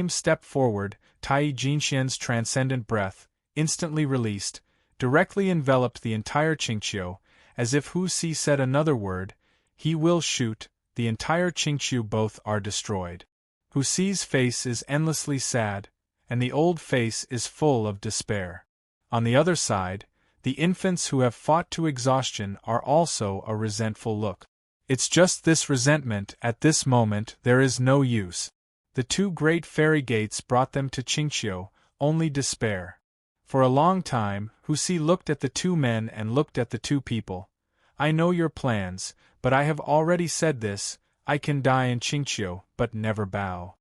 step forward. Tai Jinxian's transcendent breath, instantly released, directly enveloped the entire Qingqiu, as if Hu Xi said another word, he will shoot, the entire Qingqiu both are destroyed. Hu Xi's face is endlessly sad, and the old face is full of despair. On the other side, the infants who have fought to exhaustion are also a resentful look. It's just this resentment, at this moment there is no use. The two great fairy gates brought them to Qingqiu, only despair. For a long time, Hu Xi looked at the two men and looked at the two people. I know your plans, but I have already said this, I can die in Qingqiu, but never bow.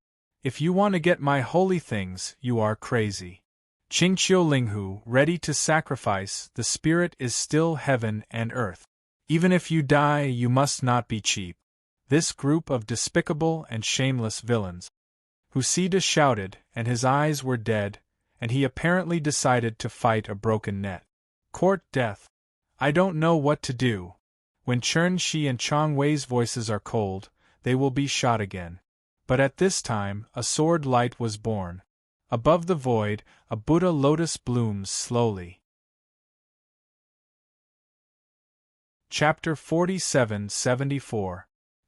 If you want to get my holy things, you are crazy. Qingqiu Linghu, ready to sacrifice, the spirit is still heaven and earth. Even if you die, you must not be cheap. This group of despicable and shameless villains. Hu Xi shouted, and his eyes were dead, and he apparently decided to fight a broken net. Court death. I don't know what to do. When Chen Shi and Chang Wei's voices are cold, they will be shot again. But at this time, a sword light was born. Above the void, a Buddha lotus blooms slowly. Chapter 47-74.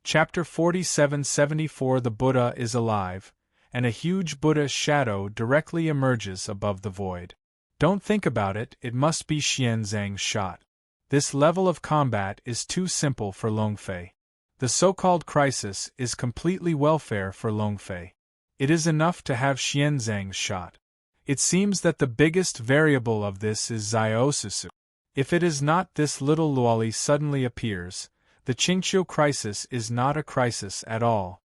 Chapter 47-74. The Buddha is alive, and a huge Buddha shadow directly emerges above the void. Don't think about it, it must be Xianzang's shot. This level of combat is too simple for Longfei. The so-called crisis is completely welfare for Longfei. It is enough to have Xianzang's shot. It seems that the biggest variable of this is Ziosusu. If it is not, this little Luoli suddenly appears. The Qingqiu crisis is not a crisis at all.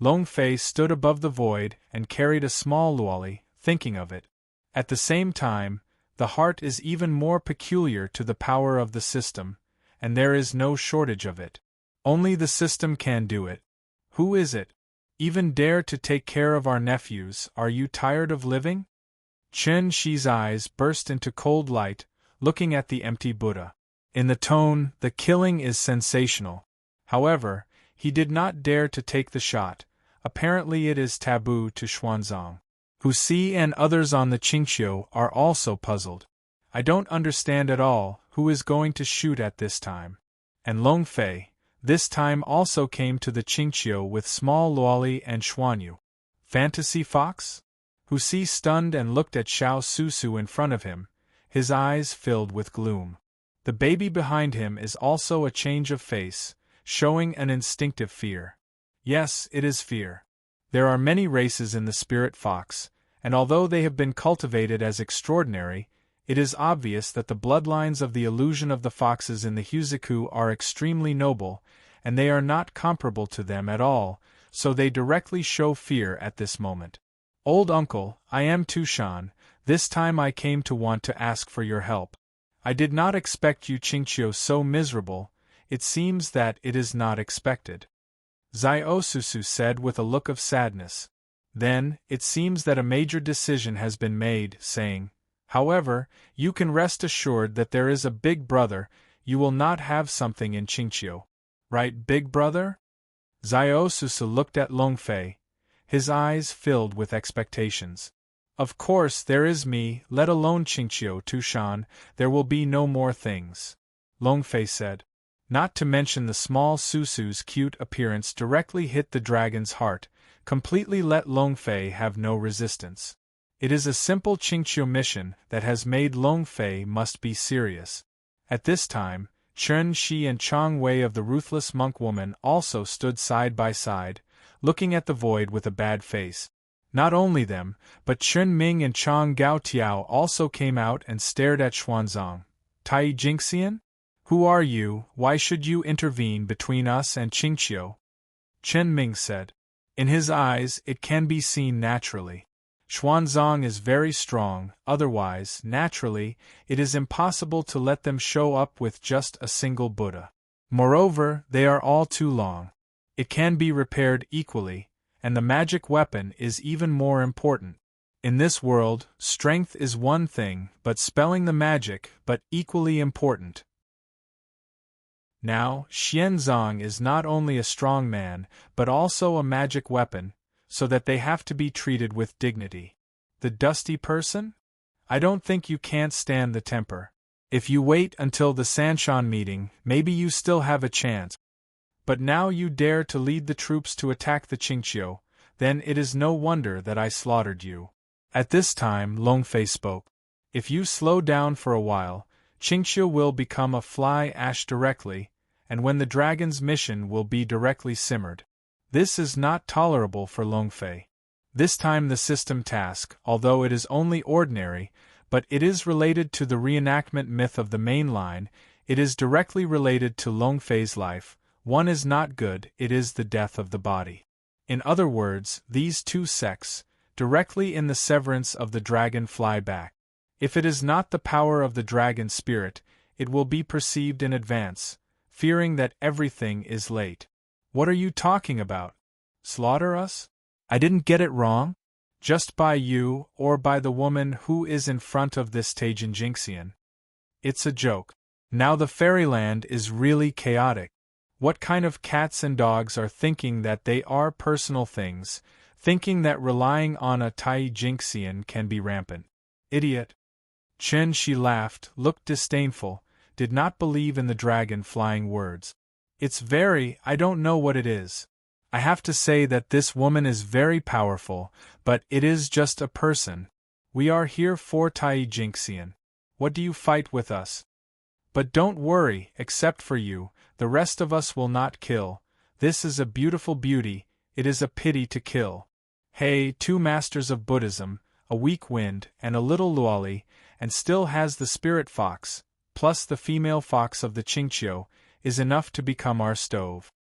Longfei stood above the void and carried a small Luoli, thinking of it. At the same time, the heart is even more peculiar to the power of the system, and there is no shortage of it. Only the system can do it. Who is it? Even dare to take care of our nephews? Are you tired of living? Chen Shi's eyes burst into cold light, looking at the empty Buddha. In the tone, the killing is sensational. However, he did not dare to take the shot. Apparently it is taboo to Xuanzang. Hu Xi and others on the Qingqiu are also puzzled. I don't understand at all who is going to shoot at this time. And Longfei, this time also came to the Qingqiu with small Luoli and Xuanyu. Fantasy fox? Hu Xi stunned and looked at Xiao Susu in front of him, his eyes filled with gloom. The baby behind him is also a change of face, showing an instinctive fear. Yes, it is fear. There are many races in the spirit fox, and although they have been cultivated as extraordinary, it is obvious that the bloodlines of the illusion of the foxes in the Huziku are extremely noble, and they are not comparable to them at all, so they directly show fear at this moment. Old uncle, I am Tushan, this time I came to want to ask for your help. I did not expect you Qingqiu so miserable, it seems that it is not expected. Ziosusu said with a look of sadness. Then, it seems that a major decision has been made, saying, however, you can rest assured that there is a big brother, you will not have something in Qingqiu. Right, big brother? Ziosusu looked at Longfei, his eyes filled with expectations. Of course there is me, let alone Qingqiu Tushan, there will be no more things. Longfei said. Not to mention the small Susu's cute appearance directly hit the dragon's heart, completely let Longfei have no resistance. It is a simple Qingqiu mission that has made Longfei must be serious. At this time, Chen Shi and Chang Wei of the ruthless monk woman also stood side by side, looking at the void with a bad face. Not only them, but Chen Ming and Chang Gaotiao also came out and stared at Xuanzang. Tai Jingxian? Who are you? Why should you intervene between us and Qingqiu? Chen Ming said. In his eyes, it can be seen naturally. Xuanzang is very strong, otherwise, naturally, it is impossible to let them show up with just a single Buddha. Moreover, they are all too long. It can be repaired equally, and the magic weapon is even more important. In this world, strength is one thing, but spelling the magic, but equally important. Now, Xianzong is not only a strong man, but also a magic weapon, so that they have to be treated with dignity. The dusty person? I don't think you can't stand the temper. If you wait until the Sanshan meeting, maybe you still have a chance. But now you dare to lead the troops to attack the Qingqiu, then it is no wonder that I slaughtered you. At this time, Longfei spoke. If you slow down for a while, Qingqiu will become a fly ash directly, and when the dragon's mission will be directly simmered. This is not tolerable for Longfei. This time the system task, although it is only ordinary, but it is related to the reenactment myth of the main line, it is directly related to Longfei's life. One is not good, it is the death of the body. In other words, these two sects, directly in the severance of the dragon fly back. If it is not the power of the dragon spirit, it will be perceived in advance, fearing that everything is late. What are you talking about? Slaughter us? I didn't get it wrong? Just by you, or by the woman who is in front of this Taijin Jinxian. It's a joke. Now the fairyland is really chaotic. What kind of cats and dogs are thinking that they are personal things, thinking that relying on a Tai Jinxian can be rampant? Idiot. Chen Shi laughed, looked disdainful, did not believe in the dragon flying words. I don't know what it is. I have to say that this woman is very powerful, but it is just a person. We are here for Tai Jinxian. What do you fight with us? But don't worry, except for you, the rest of us will not kill. This is a beautiful beauty, it is a pity to kill. Hey, two masters of Buddhism, a weak wind, and a little luoli, and still has the spirit fox, plus the female fox of the Qingqiu, is enough to become our stove.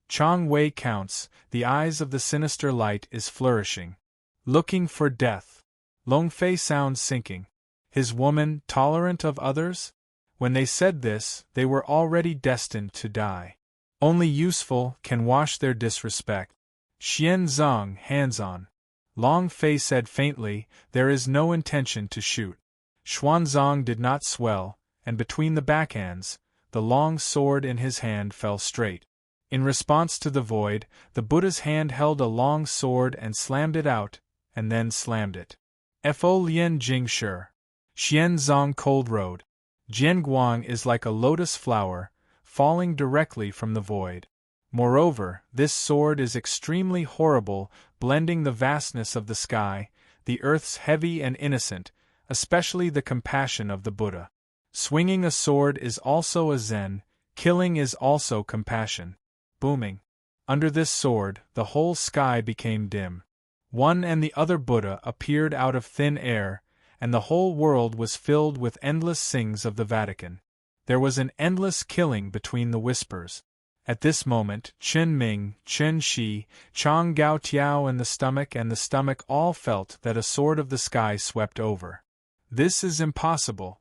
Chang Wei counts, the eyes of the sinister light is flourishing. Looking for death. Longfei sounds sinking. His woman, tolerant of others? When they said this, they were already destined to die. Only useful can wash their disrespect. Xian Zong, hands on. Long Fei said faintly, there is no intention to shoot. Xuanzong did not swell, and between the backhands, the long sword in his hand fell straight. In response to the void, the Buddha's hand held a long sword and slammed it out, and then slammed it. Fo Lian Jing Shi. Xian Zong Cold Road. Jianguang is like a lotus flower, falling directly from the void. Moreover, this sword is extremely horrible, blending the vastness of the sky, the earth's heavy and innocent, especially the compassion of the Buddha. Swinging a sword is also a zen, killing is also compassion. Booming. Under this sword, the whole sky became dim. One and the other Buddha appeared out of thin air, and the whole world was filled with endless sings of the Vatican. There was an endless killing between the whispers. At this moment, Chen Ming, Chen Shi, Chang Gao Tiao and the stomach all felt that a sword of the sky swept over. This is impossible.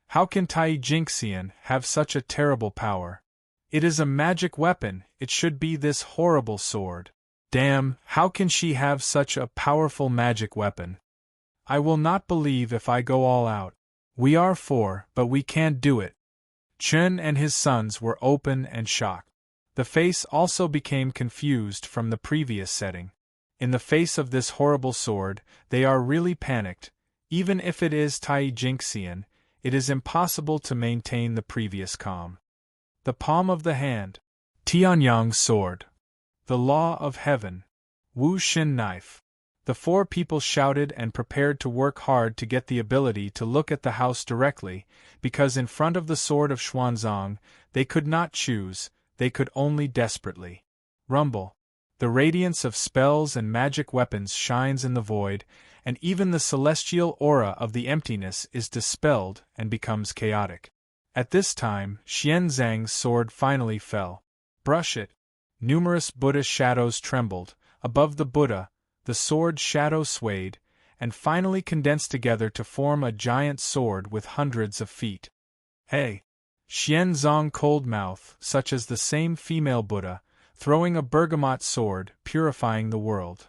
How can Tai Jinxian have such a terrible power? It is a magic weapon, it should be this horrible sword. Damn, how can she have such a powerful magic weapon? I will not believe if I go all out. We are four, but we can't do it. Chen and his sons were open and shocked. The face also became confused from the previous setting. In the face of this horrible sword, they are really panicked. Even if it is Tai Jinxian, it is impossible to maintain the previous calm. The palm of the hand. Tianyang's sword. The law of heaven. Wu Xin knife. The four people shouted and prepared to work hard to get the ability to look at the house directly, because in front of the sword of Xuanzong, they could not choose, they could only desperately rumble. The radiance of spells and magic weapons shines in the void, and even the celestial aura of the emptiness is dispelled and becomes chaotic. At this time, Xianzang's sword finally fell. Brush it. Numerous Buddha shadows trembled. Above the Buddha, the sword shadow swayed, and finally condensed together to form a giant sword with hundreds of feet. Hey! Xianzong cold mouth, such as the same female Buddha, throwing a bergamot sword, purifying the world.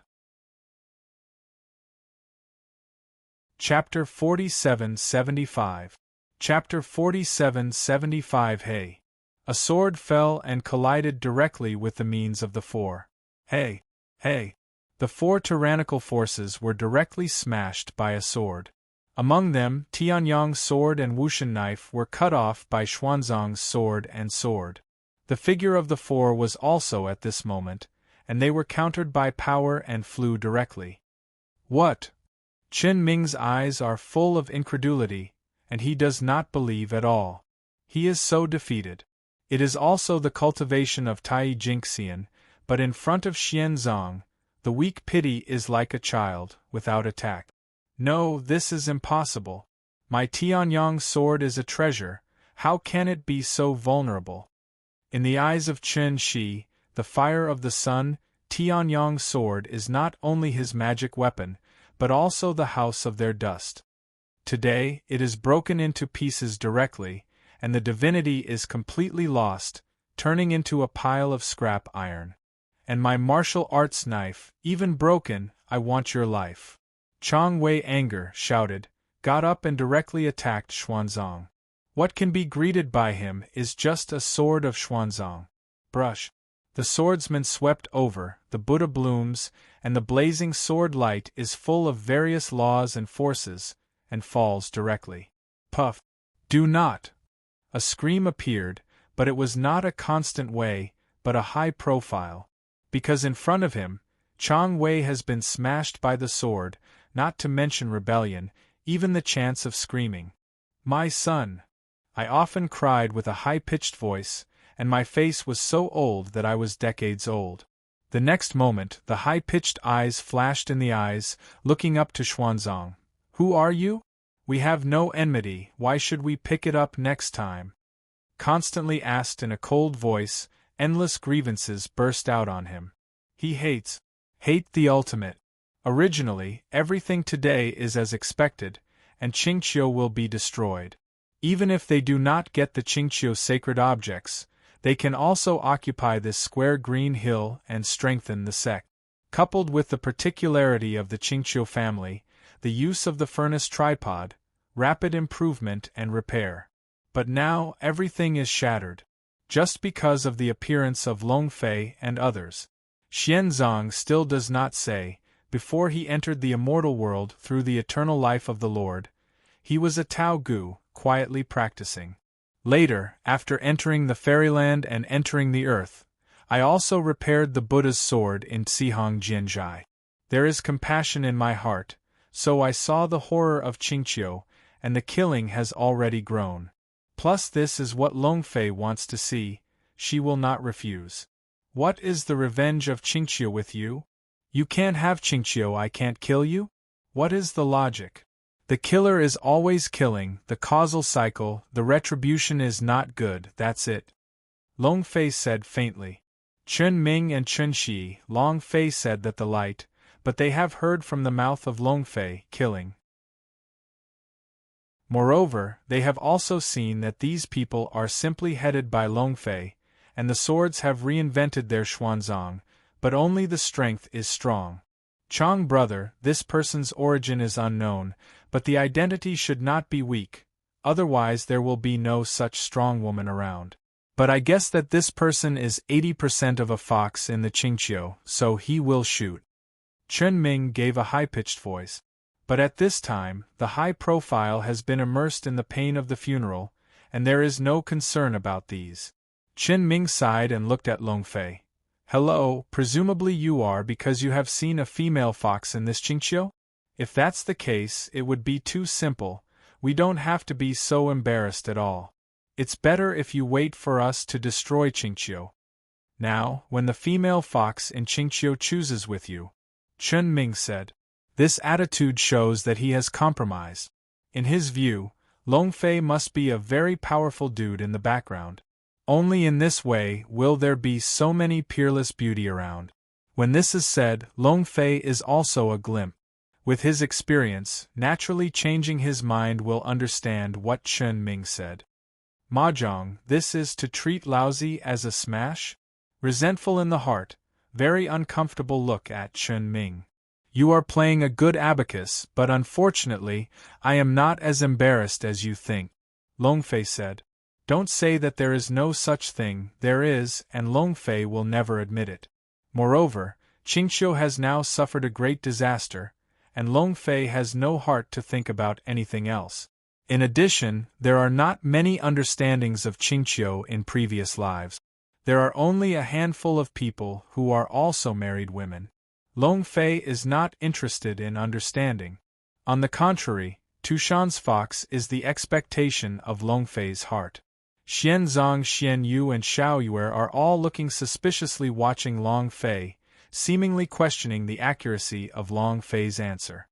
Chapter 4775. Chapter 4775. Hey! A sword fell and collided directly with the means of the four. Hey! Hey! The four tyrannical forces were directly smashed by a sword. Among them, Tianyang's sword and Wuxian knife were cut off by Xuanzang's sword and sword. The figure of the four was also at this moment, and they were countered by power and flew directly. What? Chen Ming's eyes are full of incredulity, and he does not believe at all. He is so defeated. It is also the cultivation of Tai Jingxian, but in front of Xianzong, the weak pity is like a child, without attack. No, this is impossible. My Tianyang sword is a treasure, how can it be so vulnerable? In the eyes of Chen Shi, the fire of the sun, Tianyang's sword is not only his magic weapon, but also the house of their dust. Today, it is broken into pieces directly, and the divinity is completely lost, turning into a pile of scrap iron. And my martial arts knife, even broken, I want your life. Chang Wei anger shouted, got up and directly attacked Xuanzang. What can be greeted by him is just a sword of Xuanzang. Brush. The swordsman swept over, the Buddha blooms, and the blazing sword light is full of various laws and forces, and falls directly. Puff. Do not! A scream appeared, but it was not a constant way, but a high profile. Because in front of him, Chang Wei has been smashed by the sword, not to mention rebellion, even the chance of screaming. My son! I often cried with a high-pitched voice, and my face was so old that I was decades old. The next moment, the high-pitched eyes flashed in the eyes, looking up to Xuanzang. Who are you? We have no enmity, why should we pick it up next time? Constantly asked in a cold voice, endless grievances burst out on him. He hate the ultimate. Originally, everything today is as expected, and Qingqiu will be destroyed. Even if they do not get the Qingqiu sacred objects, they can also occupy this square green hill and strengthen the sect. Coupled with the particularity of the Qingqiu family, the use of the furnace tripod, rapid improvement and repair. But now everything is shattered. Just because of the appearance of Long Fei and others. Xianzong still does not say, before he entered the immortal world through the eternal life of the Lord, he was a Tao Gu, quietly practicing. Later, after entering the fairyland and entering the earth, I also repaired the Buddha's sword in Xihong Jianzhai. There is compassion in my heart, so I saw the horror of Qingqiu, and the killing has already grown. Plus this is what Long Fei wants to see, she will not refuse. What is the revenge of Qingqiu with you? You can't have Qingqiu, I can't kill you? What is the logic? The killer is always killing, the causal cycle, the retribution is not good, that's it. Long Fei said faintly. Chen Ming and Chen Shi, Long Fei said that the light, but they have heard from the mouth of Long Fei, killing. Moreover, they have also seen that these people are simply headed by Long Fei, and the swords have reinvented their Xuanzang, but only the strength is strong. Chang brother, this person's origin is unknown, but the identity should not be weak, otherwise there will be no such strong woman around. But I guess that this person is 80% of a fox in the Qingqiu, so he will shoot. Chen Ming gave a high-pitched voice. But at this time, the high profile has been immersed in the pain of the funeral, and there is no concern about these. Chen Ming sighed and looked at Long Fei. Hello, presumably you are because you have seen a female fox in this Qingqiu? If that's the case, it would be too simple, we don't have to be so embarrassed at all. It's better if you wait for us to destroy Qingqiu. Now, when the female fox in Qingqiu chooses with you, Chen Ming said. This attitude shows that he has compromised. In his view, Long Fei must be a very powerful dude in the background. Only in this way will there be so many peerless beauty around. When this is said, Long Fei is also a glimpse. With his experience, naturally changing his mind will understand what Chen Ming said. Mahjong, this is to treat Laozi as a smash? Resentful in the heart, very uncomfortable look at Chen Ming. You are playing a good abacus, but unfortunately, I am not as embarrassed as you think, Longfei said. Don't say that there is no such thing, there is, and Longfei will never admit it. Moreover, Qingqiu has now suffered a great disaster, and Longfei has no heart to think about anything else. In addition, there are not many understandings of Qingqiu in previous lives. There are only a handful of people who are also married women. Longfei is not interested in understanding. On the contrary, Tushan's fox is the expectation of Longfei's heart. Xianzong, Xian Yu and Xiao Yue are all looking suspiciously watching Longfei, seemingly questioning the accuracy of Longfei's answer.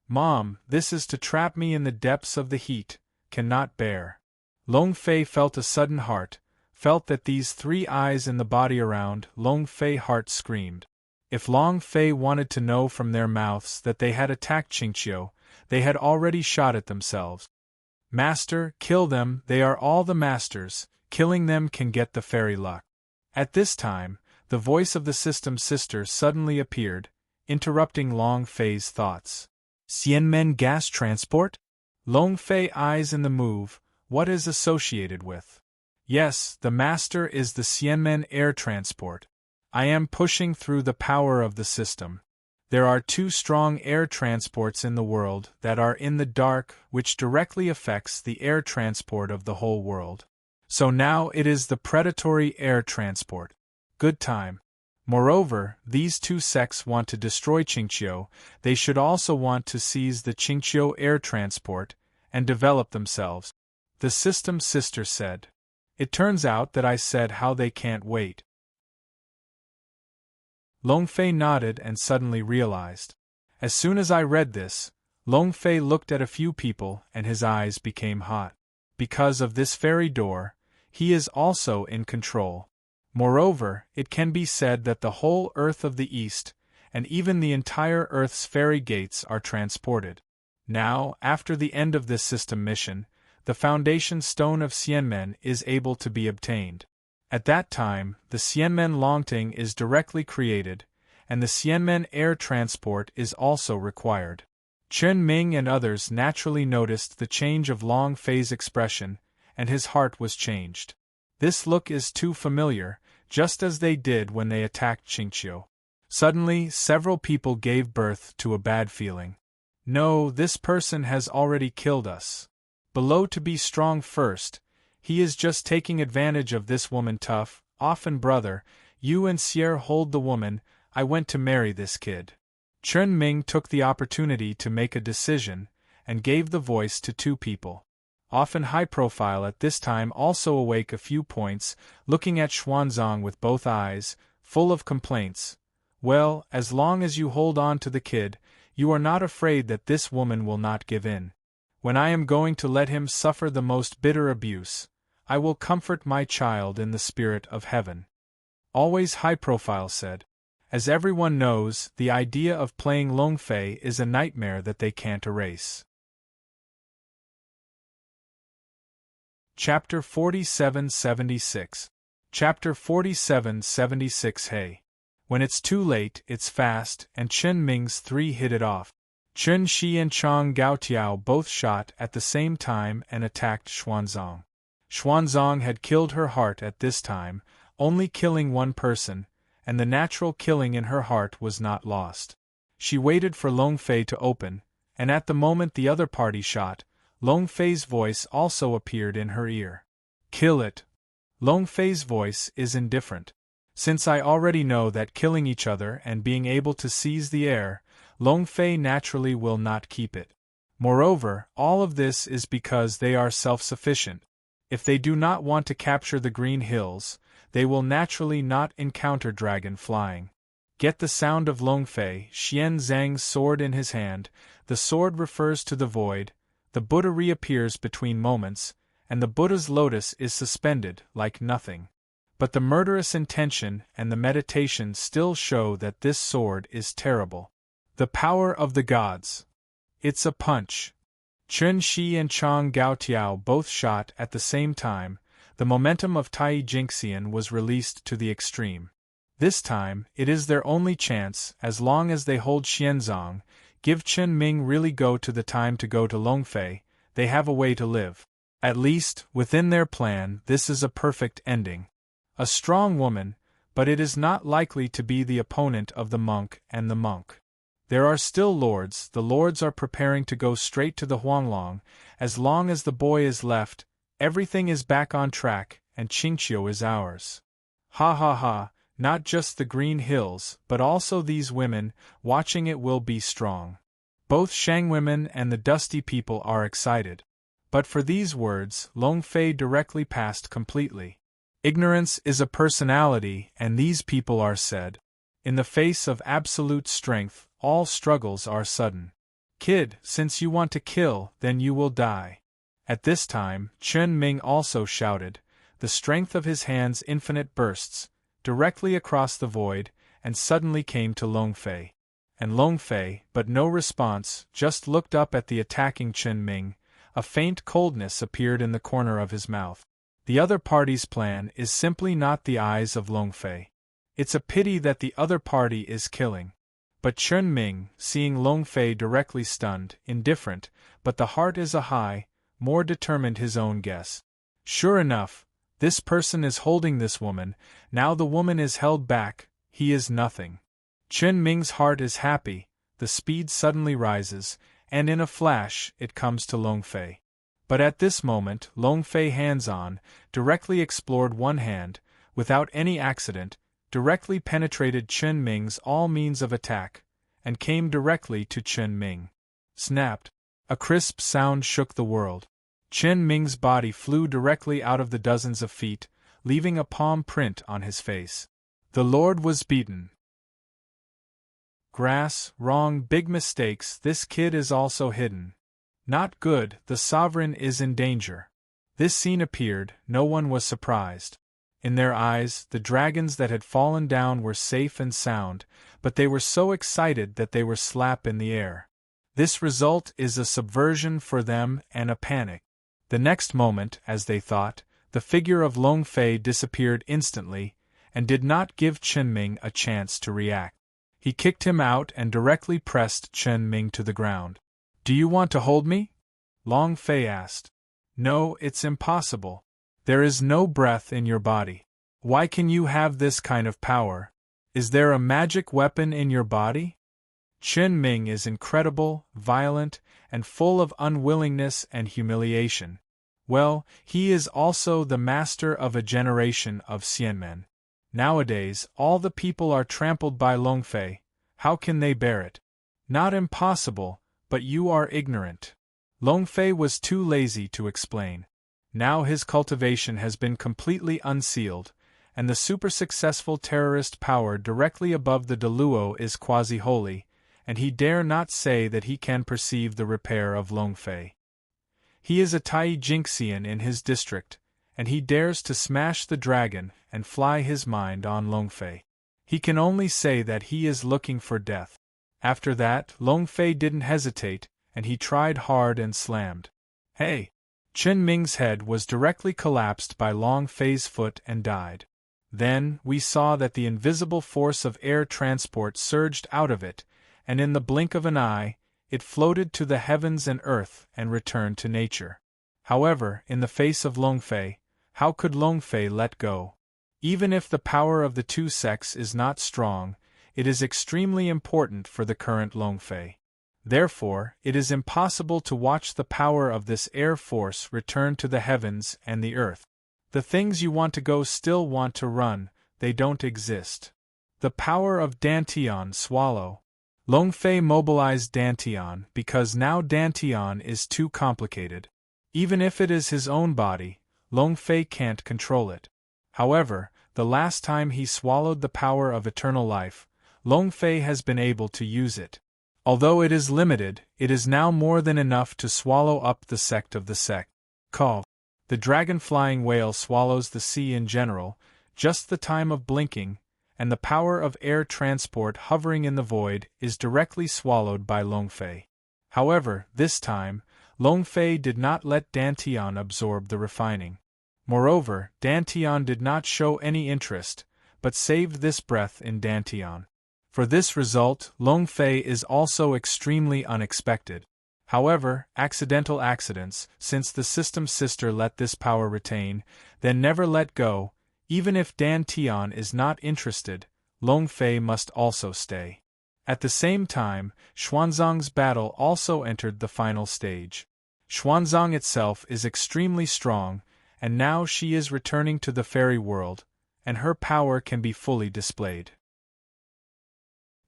Mom, this is to trap me in the depths of the heat, cannot bear. Longfei felt a sudden heart, felt that these three eyes in the body around Longfei heart screamed. If Longfei wanted to know from their mouths that they had attacked Qingqiu, they had already shot at themselves. Master, kill them, they are all the masters, killing them can get the fairy luck. At this time, the voice of the system sister suddenly appeared, interrupting Longfei's thoughts. Xianmen gas transport? Longfei eyes in the move, what is associated with? Yes, the master is the Xianmen air transport. I am pushing through the power of the system. There are 2 strong air transports in the world that are in the dark, which directly affects the air transport of the whole world. So now it is the predatory air transport. Good time. Moreover, these 2 sects want to destroy Qingqiu, they should also want to seize the Qingqiu air transport, and develop themselves. The system sister said. It turns out that I said how they can't wait. Longfei nodded and suddenly realized. As soon as I read this, Longfei looked at a few people and his eyes became hot. Because of this fairy door, he is also in control. Moreover, it can be said that the whole earth of the east, and even the entire earth's fairy gates are transported. Now, after the end of this system mission, the foundation stone of Xianmen is able to be obtained. At that time, the Xianmen Longting is directly created, and the Xianmen air transport is also required. Chen Ming and others naturally noticed the change of Longfei's expression, and his heart was changed. This look is too familiar, just as they did when they attacked Qingqiu. Suddenly, several people gave birth to a bad feeling. No, this person has already killed us. Below to be strong first, he is just taking advantage of this woman tough, often brother, you and Sierre hold the woman, I went to marry this kid. Chen Ming took the opportunity to make a decision, and gave the voice to 2 people. Often high profile at this time also awake a few points, looking at Xuanzang with both eyes, full of complaints. Well, as long as you hold on to the kid, you are not afraid that this woman will not give in. When I am going to let him suffer the most bitter abuse, I will comfort my child in the spirit of heaven. Always high profile said. As everyone knows, the idea of playing Longfei is a nightmare that they can't erase. Chapter 4776. Chapter 4776. Hey. When it's too late, it's fast, and Chen Ming's 3 hit it off. Chen Shi and Chang Gaotiao both shot at the same time and attacked Xuanzang. Xuanzang had killed her heart at this time, only killing 1 person, and the natural killing in her heart was not lost. She waited for Longfei to open, and at the moment the other party shot, Longfei's voice also appeared in her ear. Kill it. Longfei's voice is indifferent. Since I already know that killing each other and being able to seize the air, Longfei naturally will not keep it. Moreover, all of this is because they are self-sufficient. If they do not want to capture the Green Hills, they will naturally not encounter dragon flying. Get the sound of Longfei, Xian Zhang's sword in his hand, the sword refers to the void, the Buddha reappears between moments, and the Buddha's lotus is suspended, like nothing. But the murderous intention and the meditation still show that this sword is terrible. The power of the gods. It's a punch. Chen Shi and Chang Gaotiao both shot at the same time, the momentum of Tai Jingxian was released to the extreme. This time, it is their only chance. As long as they hold Xianzong, give Chen Ming really go to the time to go to Longfei, they have a way to live. At least, within their plan, this is a perfect ending. A strong woman, but it is not likely to be the opponent of the monk and the monk. There are still lords. The lords are preparing to go straight to the Huanglong. As long as the boy is left, everything is back on track, and Qingqiu is ours. Ha ha ha, not just the green hills, but also these women, watching it will be strong. Both Shang women and the dusty people are excited. But for these words, Longfei directly passed completely. Ignorance is a personality, and these people are said. In the face of absolute strength, all struggles are sudden. Kid, since you want to kill, then you will die. At this time, Chen Ming also shouted. The strength of his hands infinite bursts, directly across the void, and suddenly came to Longfei. And Longfei, but no response, just looked up at the attacking Chen Ming. A faint coldness appeared in the corner of his mouth. The other party's plan is simply not the eyes of Longfei. It's a pity that the other party is killing. But Chen Ming, seeing Longfei directly stunned, indifferent, but the heart is a high, more determined his own guess. Sure enough, this person is holding this woman, now the woman is held back, he is nothing. Chen Ming's heart is happy, the speed suddenly rises, and in a flash, it comes to Longfei. But at this moment, Longfei hands-on, directly explored one hand, without any accident, directly penetrated Chen Ming's all means of attack, and came directly to Chen Ming. Snapped. A crisp sound shook the world. Chen Ming's body flew directly out of the dozens of feet, leaving a palm print on his face. The Lord was beaten. Grass, wrong, big mistakes, this kid is also hidden. Not good, the sovereign is in danger. This scene appeared, no one was surprised. In their eyes, the dragons that had fallen down were safe and sound, but they were so excited that they were slap in the air. This result is a subversion for them and a panic. The next moment, as they thought, the figure of Longfei disappeared instantly, and did not give Chen Ming a chance to react. He kicked him out and directly pressed Chen Ming to the ground. Do you want to hold me? Longfei asked. No, it's impossible. There is no breath in your body. Why can you have this kind of power? Is there a magic weapon in your body? Chen Ming is incredible, violent, and full of unwillingness and humiliation. Well, he is also the master of a generation of Xianmen. Nowadays, all the people are trampled by Longfei. How can they bear it? Not impossible, but you are ignorant. Longfei was too lazy to explain. Now his cultivation has been completely unsealed, and the super-successful terrorist power directly above the Deluo is quasi-holy, and he dare not say that he can perceive the repair of Longfei. He is a Tai Jinxian in his district, and he dares to smash the dragon and fly his mind on Longfei. He can only say that he is looking for death. After that, Longfei didn't hesitate, and he tried hard and slammed. Hey! Chen Ming's head was directly collapsed by Longfei's foot and died. Then, we saw that the invisible force of air transport surged out of it, and in the blink of an eye, it floated to the heavens and earth and returned to nature. However, in the face of Longfei, how could Longfei let go? Even if the power of the two sects is not strong, it is extremely important for the current Longfei. Therefore, it is impossible to watch the power of this air force return to the heavens and the earth. The things you want to go still want to run, they don't exist. The power of Dantian swallow. Longfei mobilized Dantian because now Dantian is too complicated. Even if it is his own body, Longfei can't control it. However, the last time he swallowed the power of eternal life, Longfei has been able to use it. Although it is limited, it is now more than enough to swallow up the sect of the sect. Call. The dragon-flying whale swallows the sea in general, just the time of blinking, and the power of air transport hovering in the void is directly swallowed by Longfei. However, this time, Longfei did not let Dantian absorb the refining. Moreover, Dantian did not show any interest, but saved this breath in Dantian. For this result, Long Fei is also extremely unexpected. However, accidental accidents, since the system sister let this power retain, then never let go, even if Dantian is not interested, Long Fei must also stay. At the same time, Xuanzang's battle also entered the final stage. Xuanzang itself is extremely strong, and now she is returning to the fairy world, and her power can be fully displayed.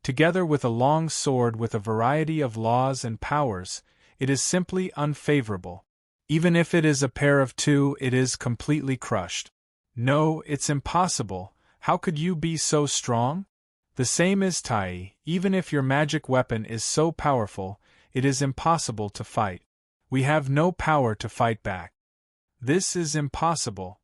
Together with a long sword with a variety of laws and powers, it is simply unfavorable. Even if it is a pair of two, it is completely crushed. No, it's impossible. How could you be so strong? The same as Tai, even if your magic weapon is so powerful, it is impossible to fight. We have no power to fight back. This is impossible.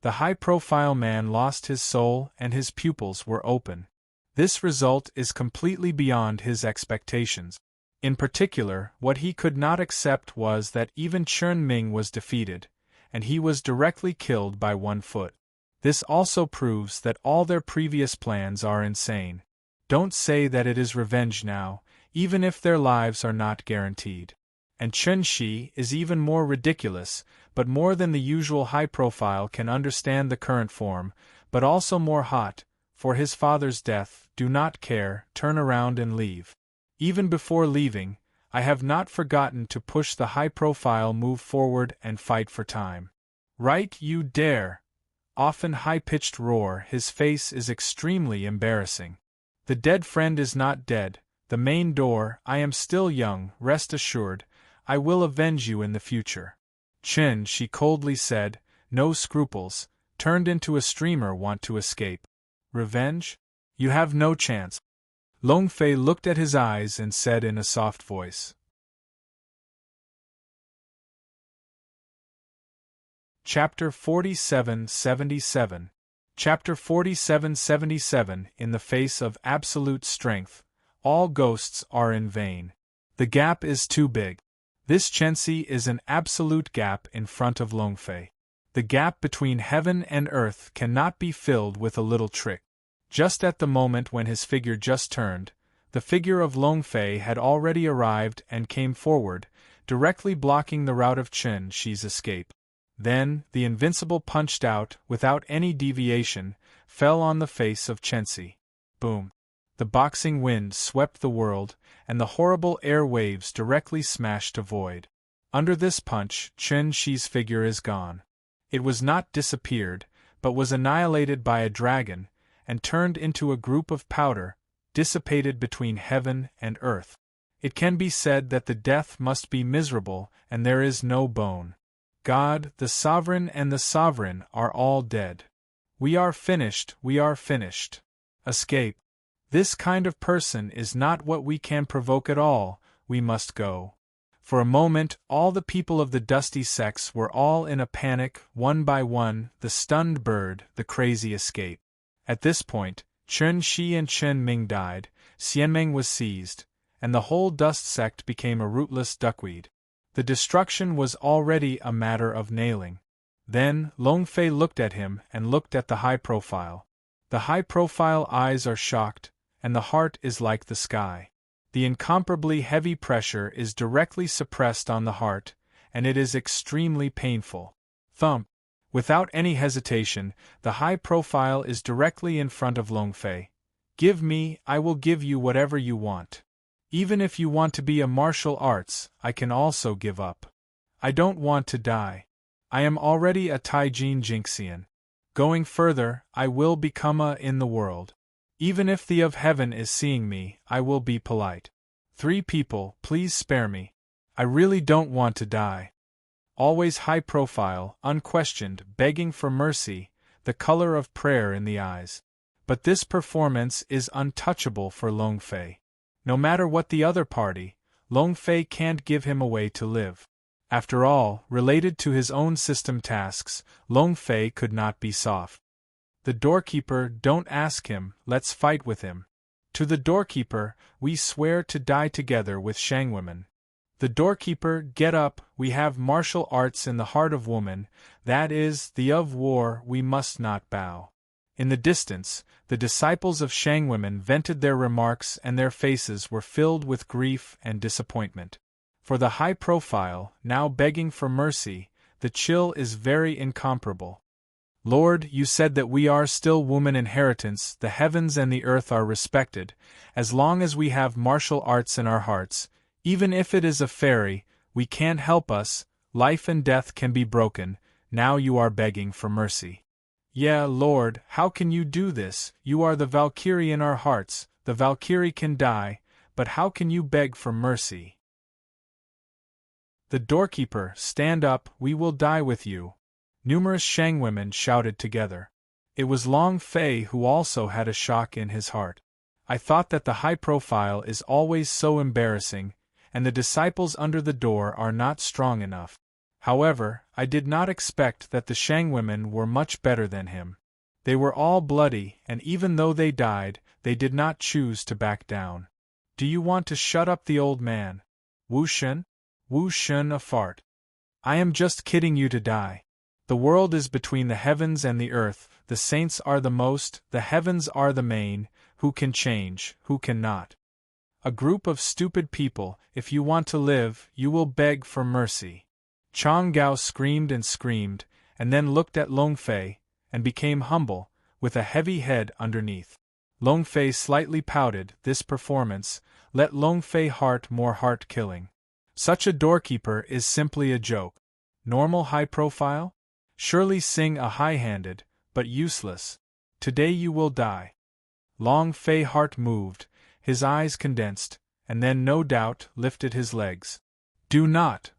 The high-profile man lost his soul and his pupils were open. This result is completely beyond his expectations. In particular, what he could not accept was that even Chen Ming was defeated, and he was directly killed by 1 foot. This also proves that all their previous plans are insane. Don't say that it is revenge now, even if their lives are not guaranteed. And Chen Shi is even more ridiculous, but more than the usual high profile can understand the current form, but also more hot, for his father's death, do not care, turn around and leave. Even before leaving, I have not forgotten to push the high-profile move forward and fight for time. Right, you dare! Often high-pitched roar, his face is extremely embarrassing. The dead friend is not dead, the main door, I am still young, rest assured, I will avenge you in the future. Chen, she coldly said, no scruples, turned into a streamer want to escape. Revenge? You have no chance. Long Fei looked at his eyes and said in a soft voice. Chapter 4777. Chapter 4777. In the face of absolute strength, all ghosts are in vain. The gap is too big. This Chenxi is an absolute gap in front of Long Fei. The gap between heaven and earth cannot be filled with a little trick. Just at the moment when his figure just turned, the figure of Long Fei had already arrived and came forward, directly blocking the route of Chen Shi's escape. Then, the Invincible punched out, without any deviation, fell on the face of Chenxi. Boom! The boxing wind swept the world, and the horrible air waves directly smashed to void. Under this punch, Chen Shi's figure is gone. It was not disappeared, but was annihilated by a dragon, and turned into a group of powder, dissipated between heaven and earth. It can be said that the death must be miserable, and there is no bone. God, the sovereign and the sovereign are all dead. We are finished, we are finished. Escape. This kind of person is not what we can provoke at all, we must go. For a moment, all the people of the dusty sex were all in a panic, one by one, the stunned bird, the crazy escape. At this point, Chen Shi and Chen Ming died, Xianmeng was seized, and the whole dust sect became a rootless duckweed. The destruction was already a matter of nailing. Then, Long Fei looked at him and looked at the high profile. The high profile eyes are shocked, and the heart is like the sky. The incomparably heavy pressure is directly suppressed on the heart, and it is extremely painful. Thump! Without any hesitation, the high profile is directly in front of Long Fei. Give me, I will give you whatever you want. Even if you want to be a martial arts, I can also give up. I don't want to die. I am already a Taijin Jinxian. Going further, I will become a in the world. Even if the of heaven is seeing me, I will be polite. 3 people, please spare me. I really don't want to die. Always high profile, unquestioned, begging for mercy, the color of prayer in the eyes. But this performance is untouchable for Long Fei. No matter what the other party, Long Fei can't give him a way to live. After all, related to his own system tasks, Long Fei could not be soft. The doorkeeper, don't ask him, let's fight with him. To the doorkeeper, we swear to die together with Shangwomen. The doorkeeper, get up, we have martial arts in the heart of woman, that is, the of war, we must not bow. In the distance, the disciples of Shangwomen vented their remarks and their faces were filled with grief and disappointment. For the high profile, now begging for mercy, the chill is very incomparable. Lord, you said that we are still woman inheritance, the heavens and the earth are respected, as long as we have martial arts in our hearts, even if it is a fairy, we can't help us, life and death can be broken, now you are begging for mercy. Yeah, Lord, how can you do this? You are the Valkyrie in our hearts, the Valkyrie can die, but how can you beg for mercy? The doorkeeper, stand up, we will die with you. Numerous Shangwomen shouted together. It was Long Fei who also had a shock in his heart. I thought that the high profile is always so embarrassing, and the disciples under the door are not strong enough. However, I did not expect that the Shangwomen were much better than him. They were all bloody, and even though they died, they did not choose to back down. Do you want to shut up the old man? Wu Shen? Wu Shen a fart. I am just kidding you to die. The world is between the heavens and the earth, the saints are the most, the heavens are the main, who can change, who cannot? A group of stupid people, if you want to live, you will beg for mercy. Chang Gao screamed, and then looked at Long Fei, and became humble, with a heavy head underneath. Long Fei slightly pouted, this performance, let Long Fei heart more heart-killing. Such a doorkeeper is simply a joke. Normal high profile? Surely sing a high-handed, but useless. Today you will die. Long Fei heart moved, his eyes condensed, and then no doubt lifted his legs. Do not!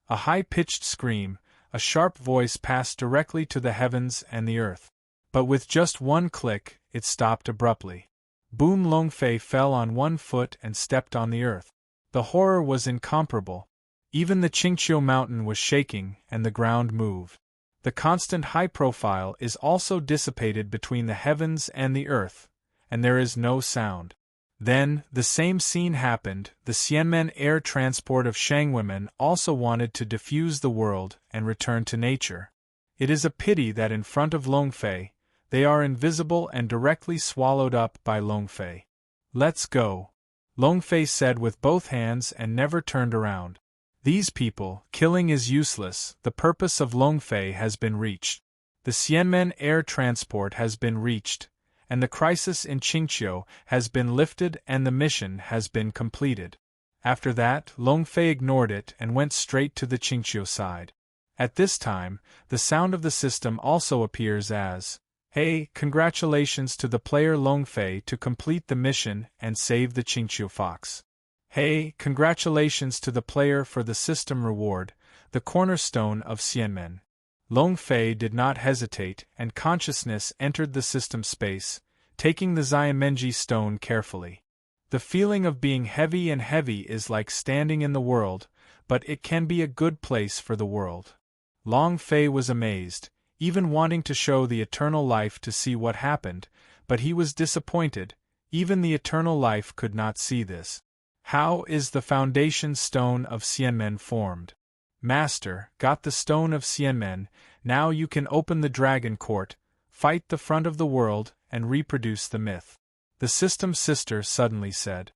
A high-pitched scream, a sharp voice passed directly to the heavens and the earth. But with just one click, it stopped abruptly. Boom! Long Fei fell on one foot and stepped on the earth. The horror was incomparable. Even the Qingqiu mountain was shaking and the ground moved. The constant high profile is also dissipated between the heavens and the earth, and there is no sound. Then, the same scene happened, the Xianmen air transport of Shangwomen also wanted to diffuse the world and return to nature. It is a pity that in front of Long Fei, they are invisible and directly swallowed up by Long Fei. Let's go, Long Fei said with both hands and never turned around. These people, killing is useless, the purpose of Long Fei has been reached. The Xianmen air transport has been reached, and the crisis in Qingqiu has been lifted and the mission has been completed. After that, Long Fei ignored it and went straight to the Qingqiu side. At this time, the sound of the system also appears as, "Hey, congratulations to the player Long Fei to complete the mission and save the Qingqiu fox. Hey, congratulations to the player for the system reward, the cornerstone of Xianmen." Long Fei did not hesitate, and consciousness entered the system space, taking the Xiamenji stone carefully. The feeling of being heavy and heavy is like standing in the world, but it can be a good place for the world. Long Fei was amazed, even wanting to show the eternal life to see what happened, but he was disappointed, even the eternal life could not see this. How is the foundation stone of Xianmen formed? Master, got the stone of Xianmen, now you can open the dragon court, fight the front of the world, and reproduce the myth. The system sister suddenly said.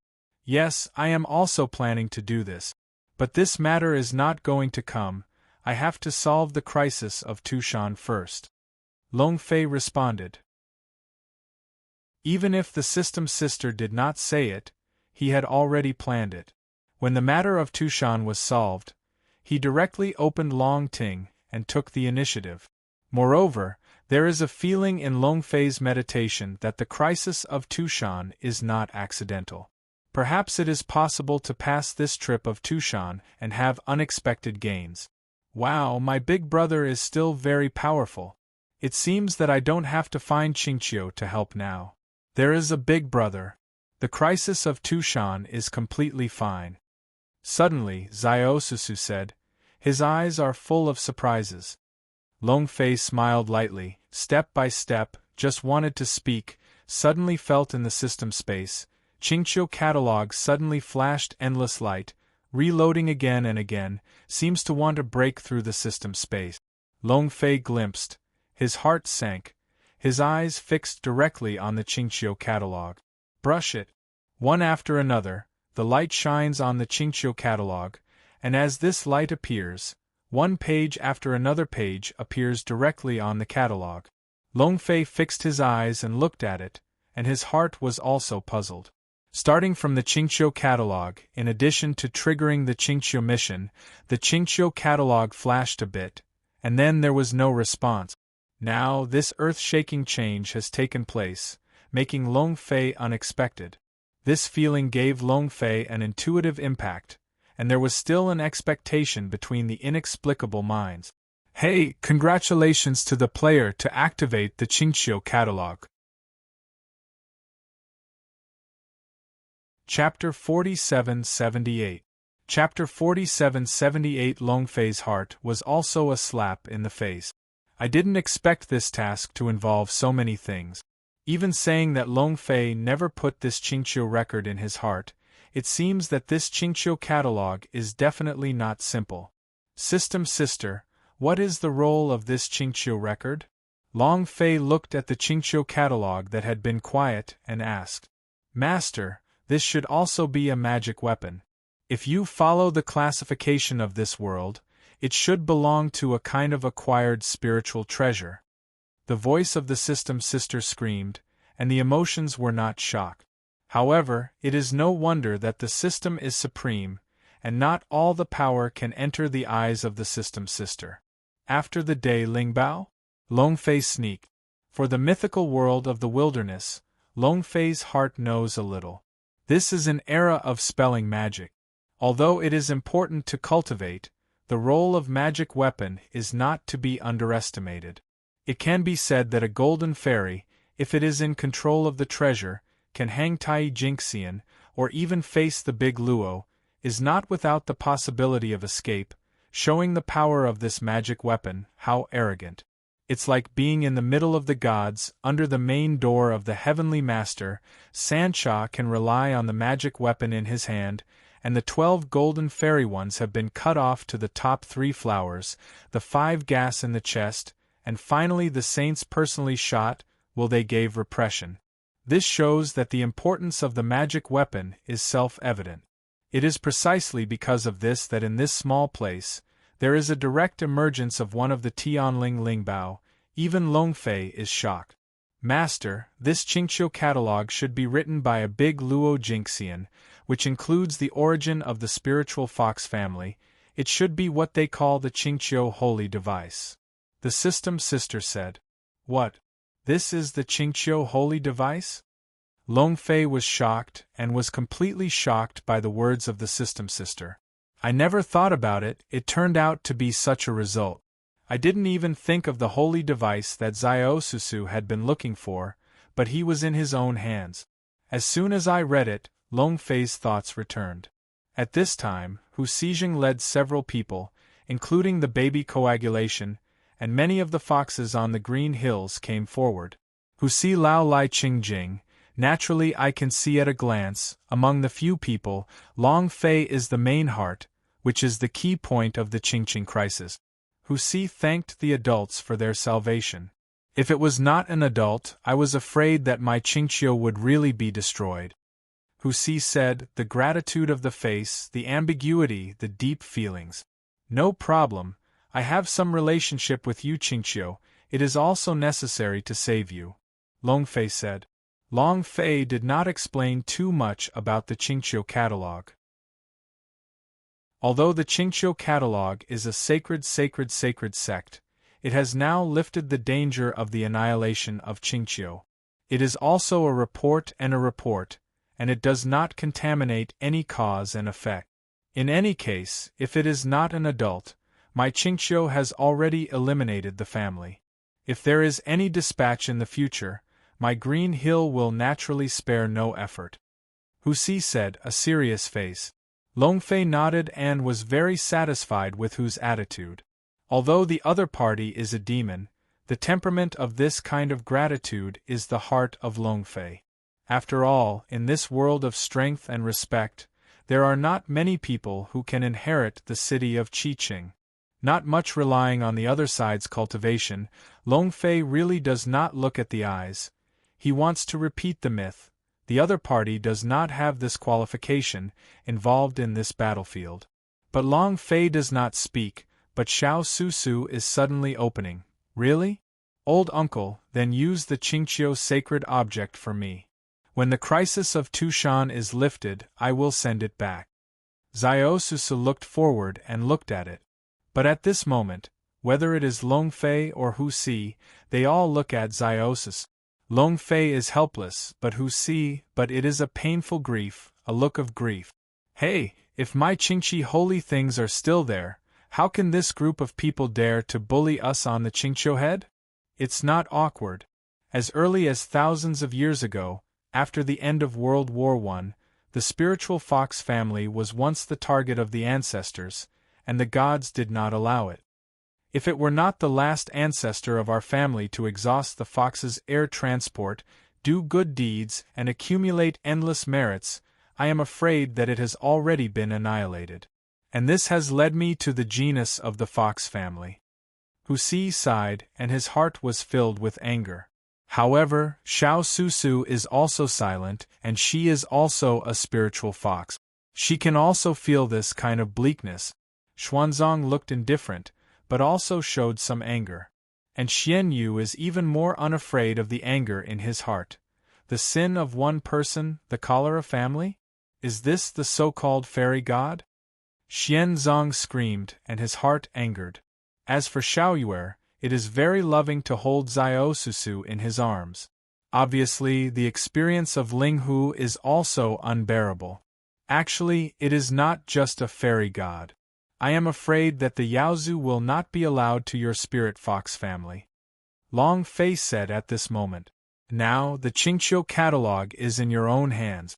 Yes, I am also planning to do this. But this matter is not going to come, I have to solve the crisis of Tushan first. Long Fei responded. Even if the system sister did not say it, he had already planned it. When the matter of Tushan was solved, he directly opened Long Ting and took the initiative. Moreover, there is a feeling in Long Fei's meditation that the crisis of Tushan is not accidental. Perhaps it is possible to pass this trip of Tushan and have unexpected gains. Wow, my big brother is still very powerful. It seems that I don't have to find Qingqiu to help now. There is a big brother. The crisis of Tushan is completely fine. Suddenly, Ziosusu said, his eyes are full of surprises. Long Fei smiled lightly, step by step, just wanted to speak, suddenly felt in the system space. Qingqiu catalog suddenly flashed endless light, reloading again and again, seems to want to break through the system space. Long Fei glimpsed, his heart sank, his eyes fixed directly on the Qingqiu catalog. Brush it. One after another, the light shines on the Qingqiu catalog, and as this light appears, one page after another page appears directly on the catalog. Long Fei fixed his eyes and looked at it, and his heart was also puzzled. Starting from the Qingqiu catalog, in addition to triggering the Qingqiu mission, the Qingqiu catalog flashed a bit, and then there was no response. Now this earth-shaking change has taken place, making Long Fei unexpected. This feeling gave Long Fei an intuitive impact, and there was still an expectation between the inexplicable minds. Hey, congratulations to the player to activate the Qingqiu catalog. Chapter 4778. Chapter 4778. Long Fei's heart was also a slap in the face. I didn't expect this task to involve so many things. Even saying that Long Fei never put this Qingqiu record in his heart, it seems that this Qingqiu catalog is definitely not simple. System Sister, what is the role of this Qingqiu record? Long Fei looked at the Qingqiu catalog that had been quiet and asked. Master, this should also be a magic weapon. If you follow the classification of this world, it should belong to a kind of acquired spiritual treasure. The voice of the System Sister screamed, and the emotions were not shock. However, it is no wonder that the system is supreme, and not all the power can enter the eyes of the System Sister. After the day Lingbao? Long Fei sneaked. For the mythical world of the wilderness, Long Fei's heart knows a little. This is an era of spelling magic. Although it is important to cultivate, the role of magic weapon is not to be underestimated. It can be said that a golden fairy, if it is in control of the treasure, can hang Tai Jingxian, or even face the big Luo, is not without the possibility of escape, showing the power of this magic weapon. How arrogant. It's like being in the middle of the gods, under the main door of the heavenly master. Sancha can rely on the magic weapon in his hand, and the 12 golden fairy ones have been cut off to the top 3 flowers, the 5 gas in the chest, and finally the saints personally shot, while they gave repression. This shows that the importance of the magic weapon is self-evident. It is precisely because of this that in this small place, there is a direct emergence of one of the Tianling Lingbao. Even Long Fei is shocked. Master, this Qingqiu catalog should be written by a big Luo Jingxian, which includes the origin of the spiritual fox family. It should be what they call the Qingqiu holy device. The System Sister said. What? This is the Qingqiu holy device? Long Fei was shocked, and was completely shocked by the words of the System Sister. I never thought about it, it turned out to be such a result. I didn't even think of the holy device that Ziosusu had been looking for, but he was in his own hands. As soon as I read it, Long Fei's thoughts returned. At this time, Hu Xijing led several people, including the baby coagulation, and many of the foxes on the green hills came forward. Hu Si Lao Lai Qingjing. Naturally I can see at a glance, among the few people, Long Fei is the main heart, which is the key point of the Qingqing crisis. Hu Si thanked the adults for their salvation. If it was not an adult, I was afraid that my Qingqiu would really be destroyed. Hu Si said, the gratitude of the face, the ambiguity, the deep feelings. No problem, I have some relationship with you Qingqiu, it is also necessary to save you. Long Fei said. Long Fei did not explain too much about the Qingqiu catalog. Although the Qingqiu catalog is a sacred sect, it has now lifted the danger of the annihilation of Qingqiu. It is also a report, and it does not contaminate any cause and effect. In any case, if it is not an adult, my Qingqiu has already eliminated the family. If there is any dispatch in the future, my Green Hill will naturally spare no effort. Hu Si said, a serious face. Long Fei nodded and was very satisfied with Hu's attitude. Although the other party is a demon, the temperament of this kind of gratitude is the heart of Long Fei. After all, in this world of strength and respect, there are not many people who can inherit the city of Qiqing. Not much relying on the other side's cultivation, Long Fei really does not look at the eyes. He wants to repeat the myth. The other party does not have this qualification, involved in this battlefield. But Long Fei does not speak, but Xiao Susu is suddenly opening. Really? Old uncle, then use the Qingqiu sacred object for me. When the crisis of Tushan is lifted, I will send it back. Xiao Susu looked forward and looked at it. But at this moment, whether it is Long Fei or Hu Si, they all look at Xiao Susu. Long Fei is helpless, but Hu Si, but it is a painful grief, a look of grief. Hey, if my Qingqi holy things are still there, how can this group of people dare to bully us on the Qingqiu head? It's not awkward. As early as thousands of years ago, after the end of World War I, the spiritual fox family was once the target of the ancestors, and the gods did not allow it. If it were not the last ancestor of our family to exhaust the fox's air transport, do good deeds, and accumulate endless merits, I am afraid that it has already been annihilated. And this has led me to the genus of the fox family. Hu Si sighed, and his heart was filled with anger. However, Xiao Susu is also silent, and she is also a spiritual fox. She can also feel this kind of bleakness. Xuanzang looked indifferent, but also showed some anger. And Xian Yu is even more unafraid of the anger in his heart. The sin of one person, the cholera family? Is this the so-called fairy god? Xian Zong screamed, and his heart angered. As for Xiaoyuer, it is very loving to hold Xiao Susu in his arms. Obviously, the experience of Ling Hu is also unbearable. Actually, it is not just a fairy god. I am afraid that the Yaozu will not be allowed to your spirit fox family. Long Fei said at this moment. Now, the Qingqiu catalogue is in your own hands.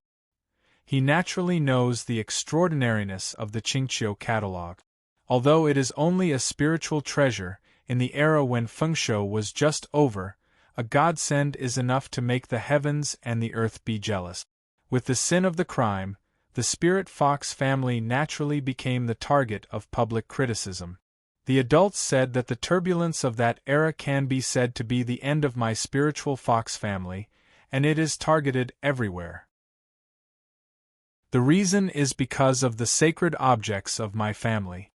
He naturally knows the extraordinariness of the Qingqiu catalogue. Although it is only a spiritual treasure, in the era when fengshui was just over, a godsend is enough to make the heavens and the earth be jealous. With the sin of the crime, the spirit fox family naturally became the target of public criticism. The adults said that the turbulence of that era can be said to be the end of my spiritual fox family, and it is targeted everywhere. The reason is because of the sacred objects of my family.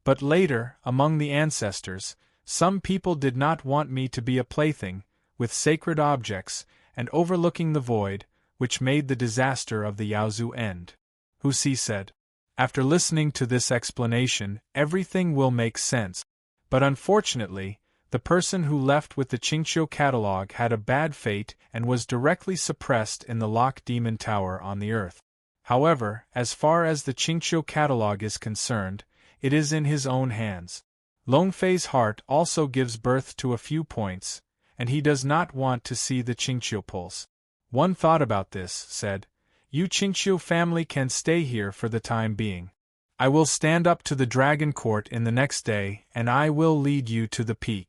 But later, among the ancestors, some people did not want me to be a plaything, with sacred objects, and overlooking the void, which made the disaster of the Yaozu end. Hu Si said. After listening to this explanation, everything will make sense. But unfortunately, the person who left with the Qingqiu catalogue had a bad fate and was directly suppressed in the Lock Demon Tower on the earth. However, as far as the Qingqiu catalogue is concerned, it is in his own hands. Long Fei's heart also gives birth to a few points, and he does not want to see the Qingqiu pulse. One thought about this, said, You Qingqiu family can stay here for the time being. I will stand up to the Dragon Court in the next day, and I will lead you to the peak.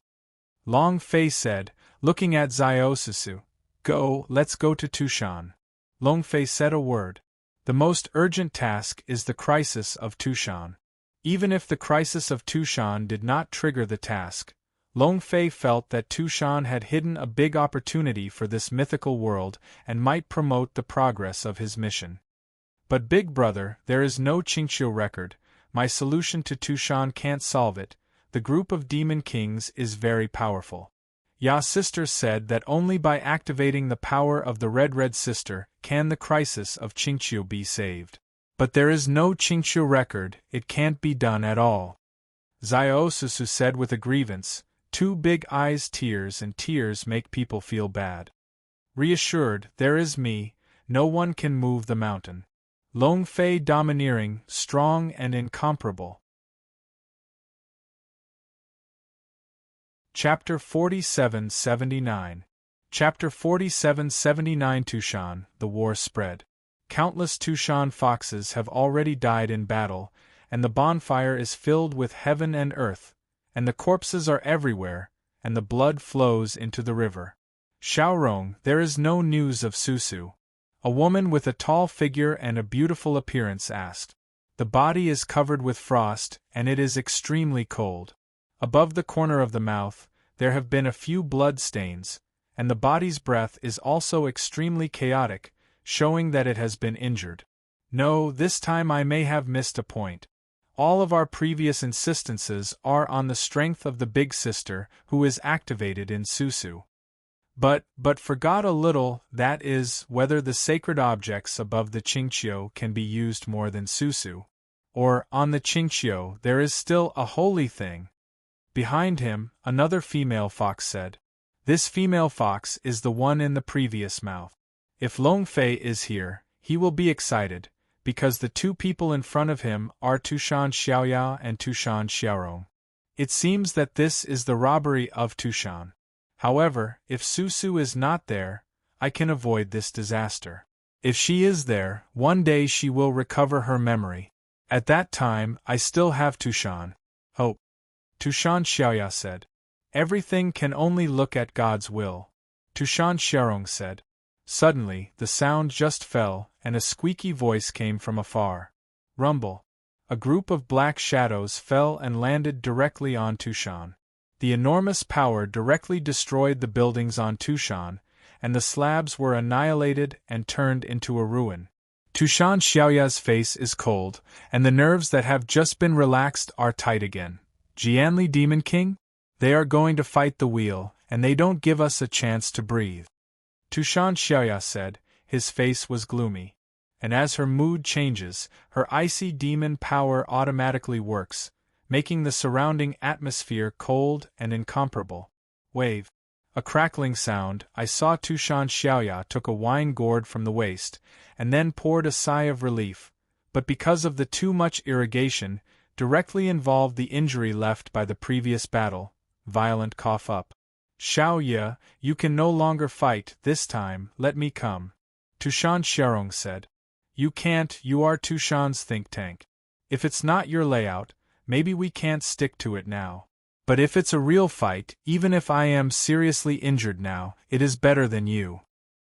Long Fei said, looking at Xiao Susu. Go, let's go to Tushan. Long Fei said a word. The most urgent task is the crisis of Tushan. Even if the crisis of Tushan did not trigger the task, Long Fei felt that Tushan had hidden a big opportunity for this mythical world and might promote the progress of his mission. But Big Brother, there is no Qingqiu record, my solution to Tushan can't solve it, the group of demon kings is very powerful. Ya Sister said that only by activating the power of the Red Sister can the crisis of Qingqiu be saved. But there is no Qingqiu record, it can't be done at all. Xiao Susu said with a grievance, 2 big eyes tears and tears make people feel bad. Reassured, there is me, no one can move the mountain. Long Fei domineering, strong and incomparable. Chapter 4779. Chapter 4779 Tushan, the war spread. Countless Tushan foxes have already died in battle, and the bonfire is filled with heaven and earth, and the corpses are everywhere, and the blood flows into the river. Xiaorong, there is no news of Susu. A woman with a tall figure and a beautiful appearance asked. The body is covered with frost, and it is extremely cold. Above the corner of the mouth, there have been a few blood stains, and the body's breath is also extremely chaotic, showing that it has been injured. No, this time I may have missed a point. All of our previous insistences are on the strength of the big sister who is activated in Susu. But forgot a little, that is, whether the sacred objects above the Qingqiu can be used more than Susu. Or, on the Qingqiu there is still a holy thing. Behind him, another female fox said. This female fox is the one in the previous mouth. If Long Fei is here, he will be excited, because the two people in front of him are Tushan Xiaoya and Tushan Xiaorong. It seems that this is the robbery of Tushan. However, if Susu is not there, I can avoid this disaster. If she is there, one day she will recover her memory. At that time, I still have Tushan. Hope. Tushan Xiaoya said. Everything can only look at God's will. Tushan Xiaorong said. Suddenly, the sound just fell, and a squeaky voice came from afar. Rumble. A group of black shadows fell and landed directly on Tushan. The enormous power directly destroyed the buildings on Tushan, and the slabs were annihilated and turned into a ruin. Tushan Xiaoya's face is cold, and the nerves that have just been relaxed are tight again. Jianli Demon King? They are going to fight the wheel, and they don't give us a chance to breathe. Tushan Xiaoya said, his face was gloomy. And as her mood changes, her icy demon power automatically works, making the surrounding atmosphere cold and incomparable. Wave. A crackling sound. I saw Tushan Xiaoya took a wine gourd from the waist, and then poured a sigh of relief, but because of the too much irrigation, directly involved the injury left by the previous battle, violent cough up. Xiaoya, you can no longer fight, this time, let me come. Tushan Xiaorong said. You can't, you are Tushan's think tank. If it's not your layout, maybe we can't stick to it now. But if it's a real fight, even if I am seriously injured now, it is better than you.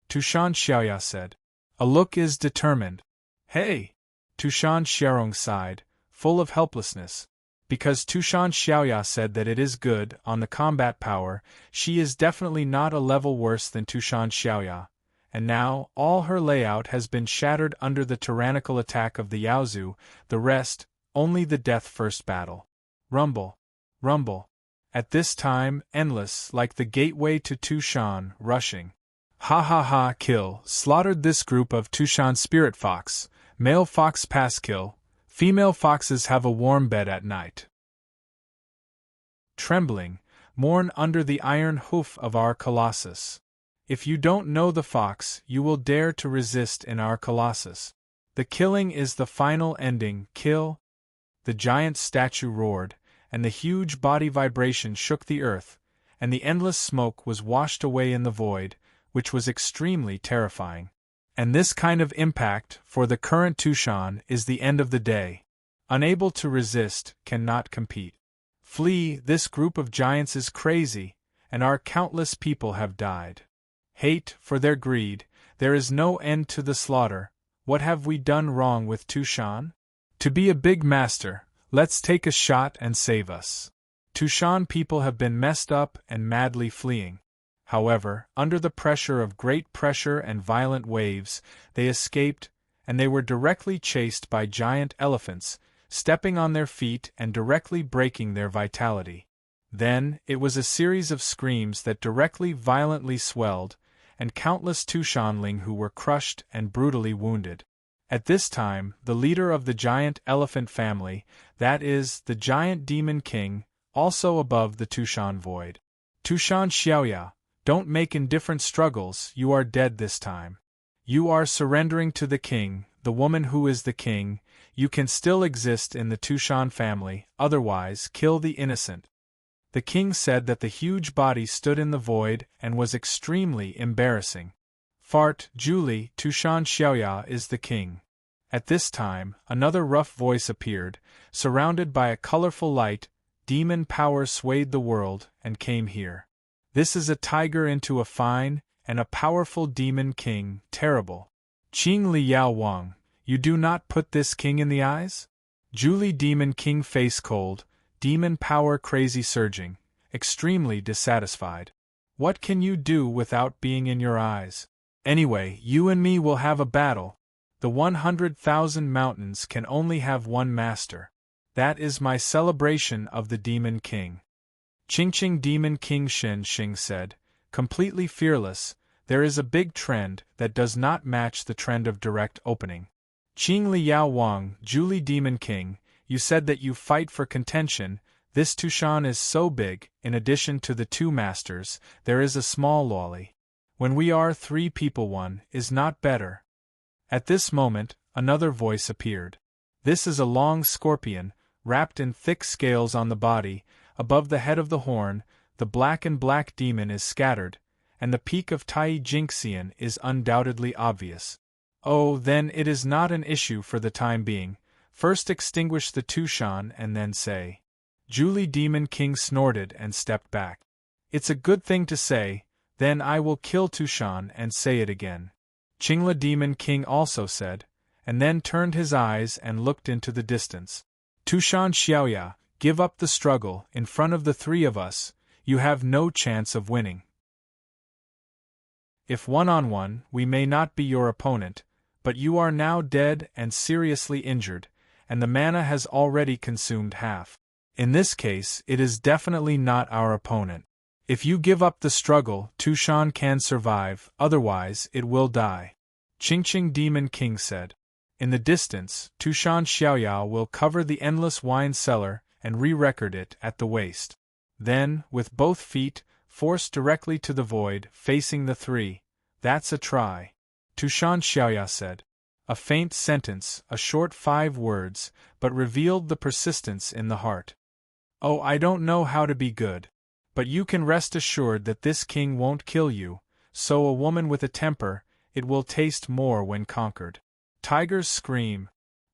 Tushan Xiaoya said. A look is determined. Hey! Tushan Xiaorong sighed, full of helplessness. Because Tushan Xiaoya said that it is good on the combat power, she is definitely not a level worse than Tushan Xiaoya, and now all her layout has been shattered under the tyrannical attack of the Yaozu, the rest, only the death-first battle. Rumble. Rumble. At this time, endless, like the gateway to Tushan, rushing. Ha ha ha, kill, slaughtered this group of Tushan spirit fox, male fox pass kill. Female foxes have a warm bed at night. Trembling, mourn under the iron hoof of our colossus. If you don't know the fox, you will dare to resist in our colossus. The killing is the final ending, kill. The giant statue roared, and the huge body vibration shook the earth, and the endless smoke was washed away in the void, which was extremely terrifying. And this kind of impact, for the current Tushan, is the end of the day. Unable to resist, cannot compete. Flee, this group of giants is crazy, and our countless people have died. Hate, for their greed, there is no end to the slaughter. What have we done wrong with Tushan? To be a big master, let's take a shot and save us. Tushan people have been messed up and madly fleeing. However, under the pressure of great pressure and violent waves, they escaped, and they were directly chased by giant elephants, stepping on their feet and directly breaking their vitality. Then, it was a series of screams that directly violently swelled, and countless Tushanling who were crushed and brutally wounded. At this time, the leader of the giant elephant family, that is, the giant demon king, also above the Tushan void. Tushan Xiaoya, don't make indifferent struggles, you are dead this time. You are surrendering to the king, the woman who is the king, you can still exist in the Tushan family, otherwise kill the innocent. The king said that the huge body stood in the void and was extremely embarrassing. Fart, Julie, Tushan Xiaoya is the king. At this time, another rough voice appeared, surrounded by a colorful light, demon power swayed the world, and came here. This is a tiger into a fine, and a powerful demon king, terrible. Qing Li Yao Wang, You do not put this king in the eyes? Julie Demon King face cold, demon power crazy surging, extremely dissatisfied. What can you do without being in your eyes? Anyway, you and me will have a battle. The 100,000 mountains can only have one master. That is my celebration of the Demon King. Ching Demon King Shen Xing said, completely fearless, there is a big trend that does not match the trend of direct opening. Qing Liao Wang, Julie Demon King, you said that you fight for contention. This Tushan is so big, in addition to the two masters, there is a small lolly. When we are three people, one is not better. At this moment, another voice appeared. This is a long scorpion, wrapped in thick scales on the body. Above the head of the horn, the black demon is scattered, and the peak of Tai Jinxian is undoubtedly obvious. Oh, then it is not an issue for the time being. First extinguish the Tushan and then say. Julie Demon King snorted and stepped back. It's a good thing to say, then I will kill Tushan and say it again. Qingla Demon King also said, and then turned his eyes and looked into the distance. Tushan Xiaoya, give up the struggle. In front of the three of us, you have no chance of winning. If one-on-one, we may not be your opponent, but you are now dead and seriously injured, and the mana has already consumed half. In this case, it is definitely not our opponent. If you give up the struggle, Tushan can survive, otherwise it will die. Qing Demon King said. In the distance, Tushan Xiaoyao will cover the endless wine cellar and re-record it at the waist. Then, with both feet, force directly to the void, facing the three. That's a try. Tushan Xiaoya said. A faint sentence, a short 5 words, but revealed the persistence in the heart. Oh, I don't know how to be good. But you can rest assured that this king won't kill you, so a woman with a temper, it will taste more when conquered. Tigers scream.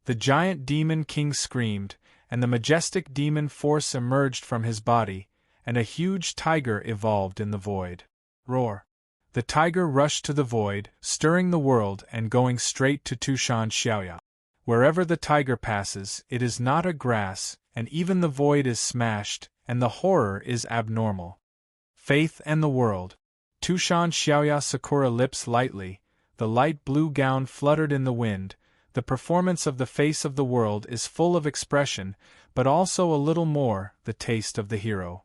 The giant demon king screamed, and the majestic demon force emerged from his body, and a huge tiger evolved in the void. Roar. The tiger rushed to the void, stirring the world and going straight to Tushan Xiaoya. Wherever the tiger passes, it is not a grass, and even the void is smashed, and the horror is abnormal. Faith and the world. Tushan Xiaoya Sakura lips lightly, the light blue gown fluttered in the wind, the performance of the face of the world is full of expression, but also a little more, the taste of the hero.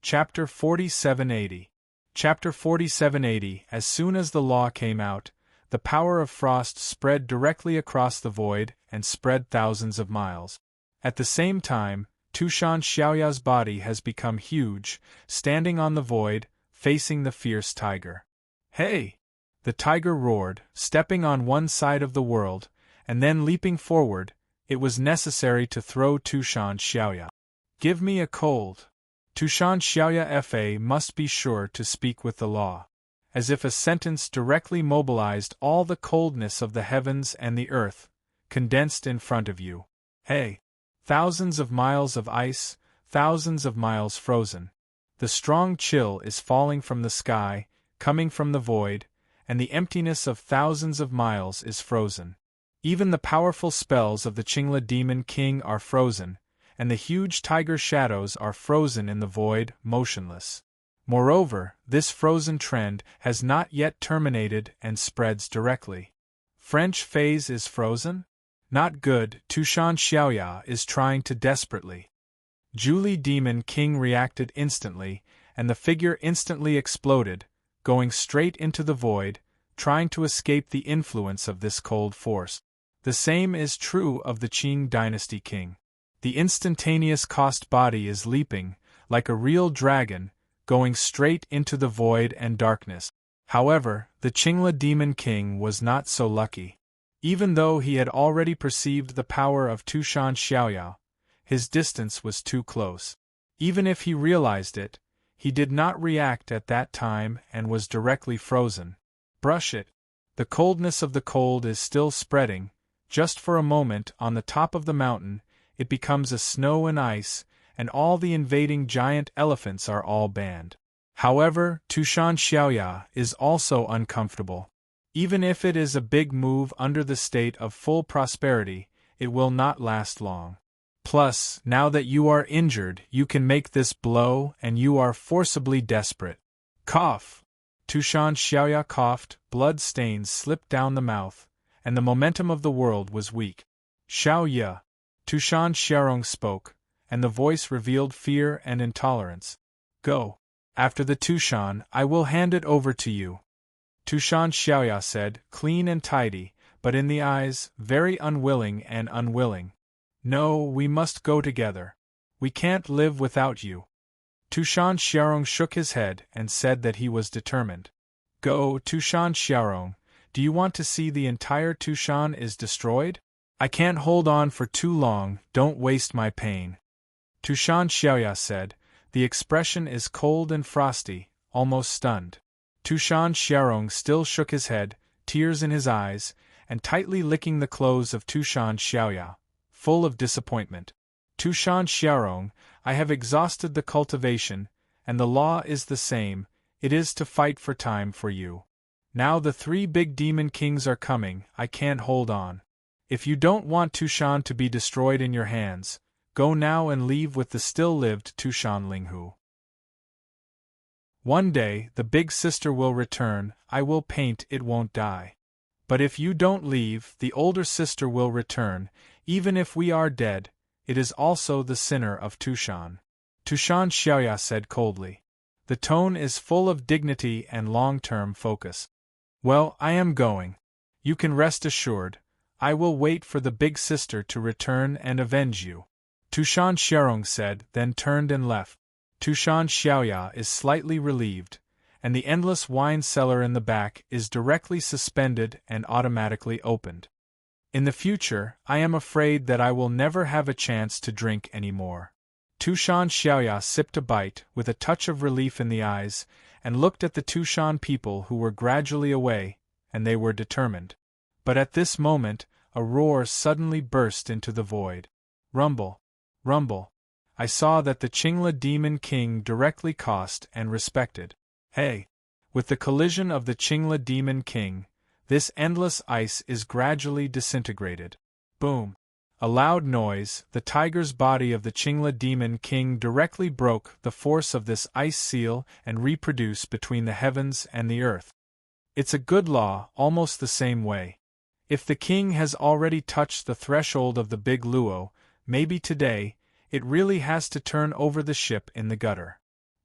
Chapter 4780. Chapter 4780. As soon as the law came out, the power of frost spread directly across the void and spread thousands of miles. At the same time, Tushan Xiaoya's body has become huge, standing on the void, facing the fierce tiger. Hey! The tiger roared, stepping on one side of the world, and then leaping forward. It was necessary to throw Tushan Xiaoya. Give me a cold. Tushan Xiaoya Fa must be sure to speak with the law. As if a sentence directly mobilized all the coldness of the heavens and the earth, condensed in front of you. Hey! Thousands of miles of ice, thousands of miles frozen. The strong chill is falling from the sky, coming from the void, and the emptiness of thousands of miles is frozen. Even the powerful spells of the Qingla Demon King are frozen, and the huge tiger shadows are frozen in the void, motionless. Moreover, this frozen trend has not yet terminated and spreads directly. French phase is frozen? Not good. Tushan Xiaoya is trying to desperately. Julie Demon King reacted instantly, and the figure instantly exploded, going straight into the void, trying to escape the influence of this cold force. The same is true of the Qing dynasty king. The instantaneous cost body is leaping, like a real dragon, going straight into the void and darkness. However, the Qingla Demon King was not so lucky. Even though he had already perceived the power of Tushan Xiaoya, his distance was too close. Even if he realized it, he did not react at that time and was directly frozen. Brush it. The coldness of the cold is still spreading. Just for a moment on the top of the mountain, it becomes a snow and ice, and all the invading giant elephants are all banned. However, Tushan Xiaoya is also uncomfortable. Even if it is a big move under the state of full prosperity, it will not last long. Plus, now that you are injured, you can make this blow and you are forcibly desperate. Cough! Tushan Xiaoya coughed, blood stains slipped down the mouth, and the momentum of the world was weak. Xiao Ye! Tushan Xiaorong spoke, and the voice revealed fear and intolerance. Go. After the Tushan, I will hand it over to you. Tushan Xiaoya said, clean and tidy, but in the eyes, very unwilling and unwilling. No, we must go together. We can't live without you. Tushan Xiaorong shook his head and said that he was determined. Go, Tushan Xiaorong. Do you want to see the entire Tushan is destroyed? I can't hold on for too long, don't waste my pain. Tushan Xiaoya said, the expression is cold and frosty, almost stunned. Tushan Xiaorong still shook his head, tears in his eyes, and tightly licking the clothes of Tushan Xiaoya, full of disappointment. Tushan Xiaorong, I have exhausted the cultivation, and the law is the same, it is to fight for time for you. Now the 3 big demon kings are coming, I can't hold on. If you don't want Tushan to be destroyed in your hands, go now and leave with the still-lived Tushan Linghu. One day, the big sister will return, I will paint, it won't die. But if you don't leave, the older sister will return, even if we are dead, it is also the sinner of Tushan. Tushan Xiaoya said coldly. The tone is full of dignity and long-term focus. Well, I am going. You can rest assured, I will wait for the big sister to return and avenge you. Tushan Xiaorong said, then turned and left. Tushan Xiaoya is slightly relieved, and the endless wine cellar in the back is directly suspended and automatically opened. In the future, I am afraid that I will never have a chance to drink anymore. Tushan Xiaoya sipped a bite, with a touch of relief in the eyes, and looked at the Tushan people who were gradually away, and they were determined. But at this moment, a roar suddenly burst into the void. Rumble! Rumble! I saw that the Qingla Demon King directly cost and respected. Hey! With the collision of the Qingla Demon King, this endless ice is gradually disintegrated. Boom! A loud noise, the tiger's body of the Qingla Demon King directly broke the force of this ice seal and reproduced between the heavens and the earth. It's a good law, almost the same way. If the king has already touched the threshold of the big luo, maybe today, it really has to turn over the ship in the gutter.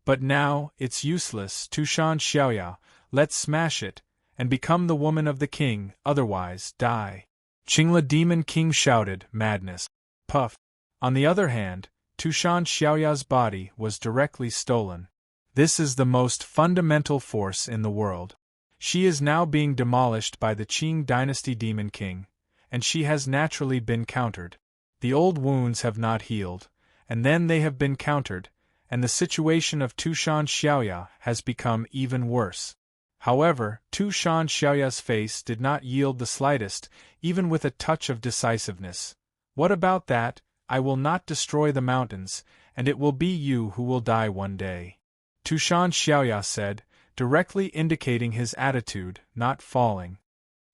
But now, it's useless, Tushan Xiaoya, let's smash it, and become the woman of the king, otherwise, die. Qingla Demon King shouted, madness. Puff. On the other hand, Tushan Xiaoya's body was directly stolen. This is the most fundamental force in the world. She is now being demolished by the Qing Dynasty Demon King, and she has naturally been countered. The old wounds have not healed, and then they have been countered, and the situation of Tushan Xiaoya has become even worse. However, Tushan Xiaoya's face did not yield the slightest, even with a touch of decisiveness. What about that? I will not destroy the mountains, and it will be you who will die one day. Tushan Xiaoya said, directly indicating his attitude, not falling.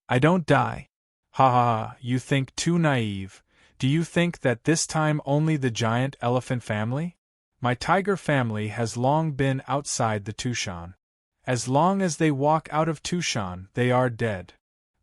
I don't die. Ha ha ha, you think too naive. Do you think that this time only the giant elephant family? My tiger family has long been outside the Tushan. As long as they walk out of Tushan, they are dead.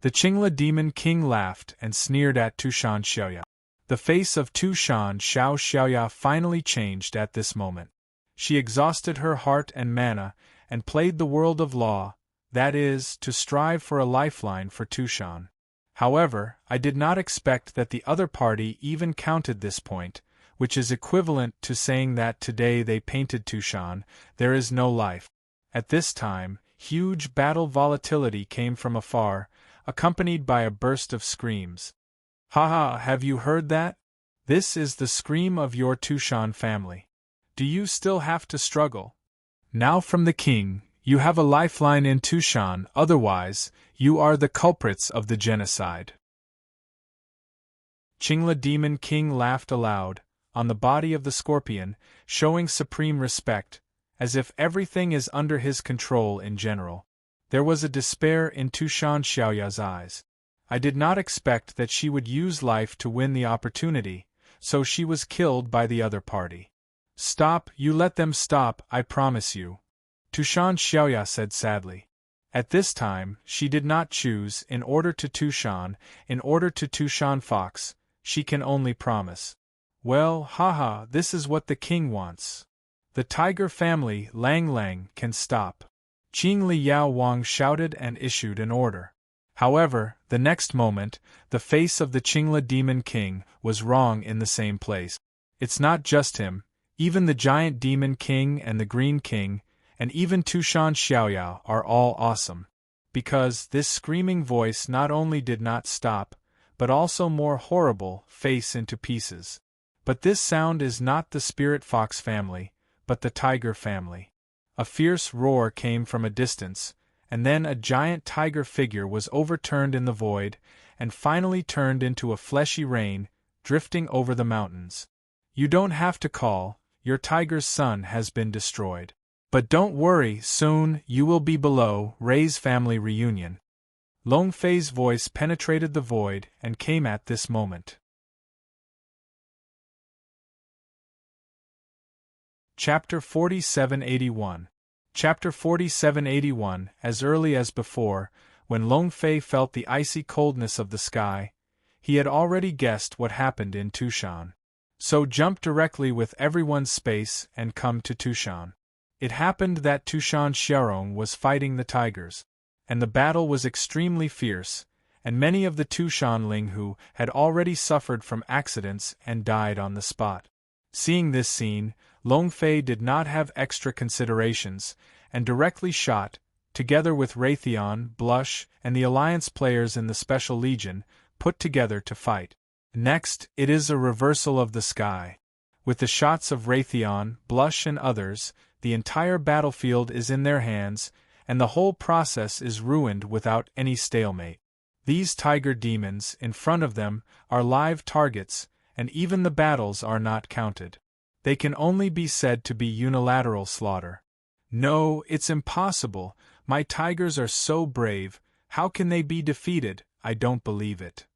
The Qingla Demon King laughed and sneered at Tushan Xiaoya. The face of Tushan Xiaoya finally changed at this moment. She exhausted her heart and mana, and played the world of law, that is, to strive for a lifeline for Tushan. However, I did not expect that the other party even counted this point, which is equivalent to saying that today they painted Tushan, there is no life. At this time, huge battle volatility came from afar, accompanied by a burst of screams. Ha ha, have you heard that? This is the scream of your Tushan family. Do you still have to struggle? Now from the king, you have a lifeline in Tushan, otherwise, you are the culprits of the genocide. Qingla Demon King laughed aloud, on the body of the scorpion, showing supreme respect, as if everything is under his control in general. There was a despair in Tushan Xiaoya's eyes. I did not expect that she would use life to win the opportunity, so she was killed by the other party. Stop, you let them stop, I promise you. Tushan Xiaoya said sadly. At this time, she did not choose, in order to Tushan Fox, she can only promise. Well, haha, this is what the king wants. The tiger family, Lang Lang, can stop. Qing Li Yao Wang shouted and issued an order. However, the next moment, the face of the Qingla Demon King was wrong in the same place. It's not just him, even the Giant Demon King and the Green King, and even Tushan Xiaoyao are all awesome. Because this screaming voice not only did not stop, but also more horrible, face into pieces. But this sound is not the Spirit Fox family, but the Tiger family. A fierce roar came from a distance, and then a giant tiger figure was overturned in the void, and finally turned into a fleshy rain, drifting over the mountains. You don't have to call, your tiger's son has been destroyed. But don't worry, soon you will be below Rei's family reunion. Long Fei's voice penetrated the void and came at this moment. Chapter 4781. Chapter 4781. As early as before, when Long Fei felt the icy coldness of the sky, he had already guessed what happened in Tushan. So jump directly with everyone's space and come to Tushan. It happened that Tushan Xiaorong was fighting the tigers, and the battle was extremely fierce, and many of the Tushan Linghu had already suffered from accidents and died on the spot. Seeing this scene, Long Fei did not have extra considerations, and directly shot, together with Raytheon, Blush, and the Alliance players in the Special Legion, put together to fight. Next, it is a reversal of the sky. With the shots of Raytheon, Blush and others, the entire battlefield is in their hands, and the whole process is ruined without any stalemate. These tiger demons, in front of them, are live targets, and even the battles are not counted. They can only be said to be unilateral slaughter. No, it's impossible, my tigers are so brave, how can they be defeated, I don't believe it.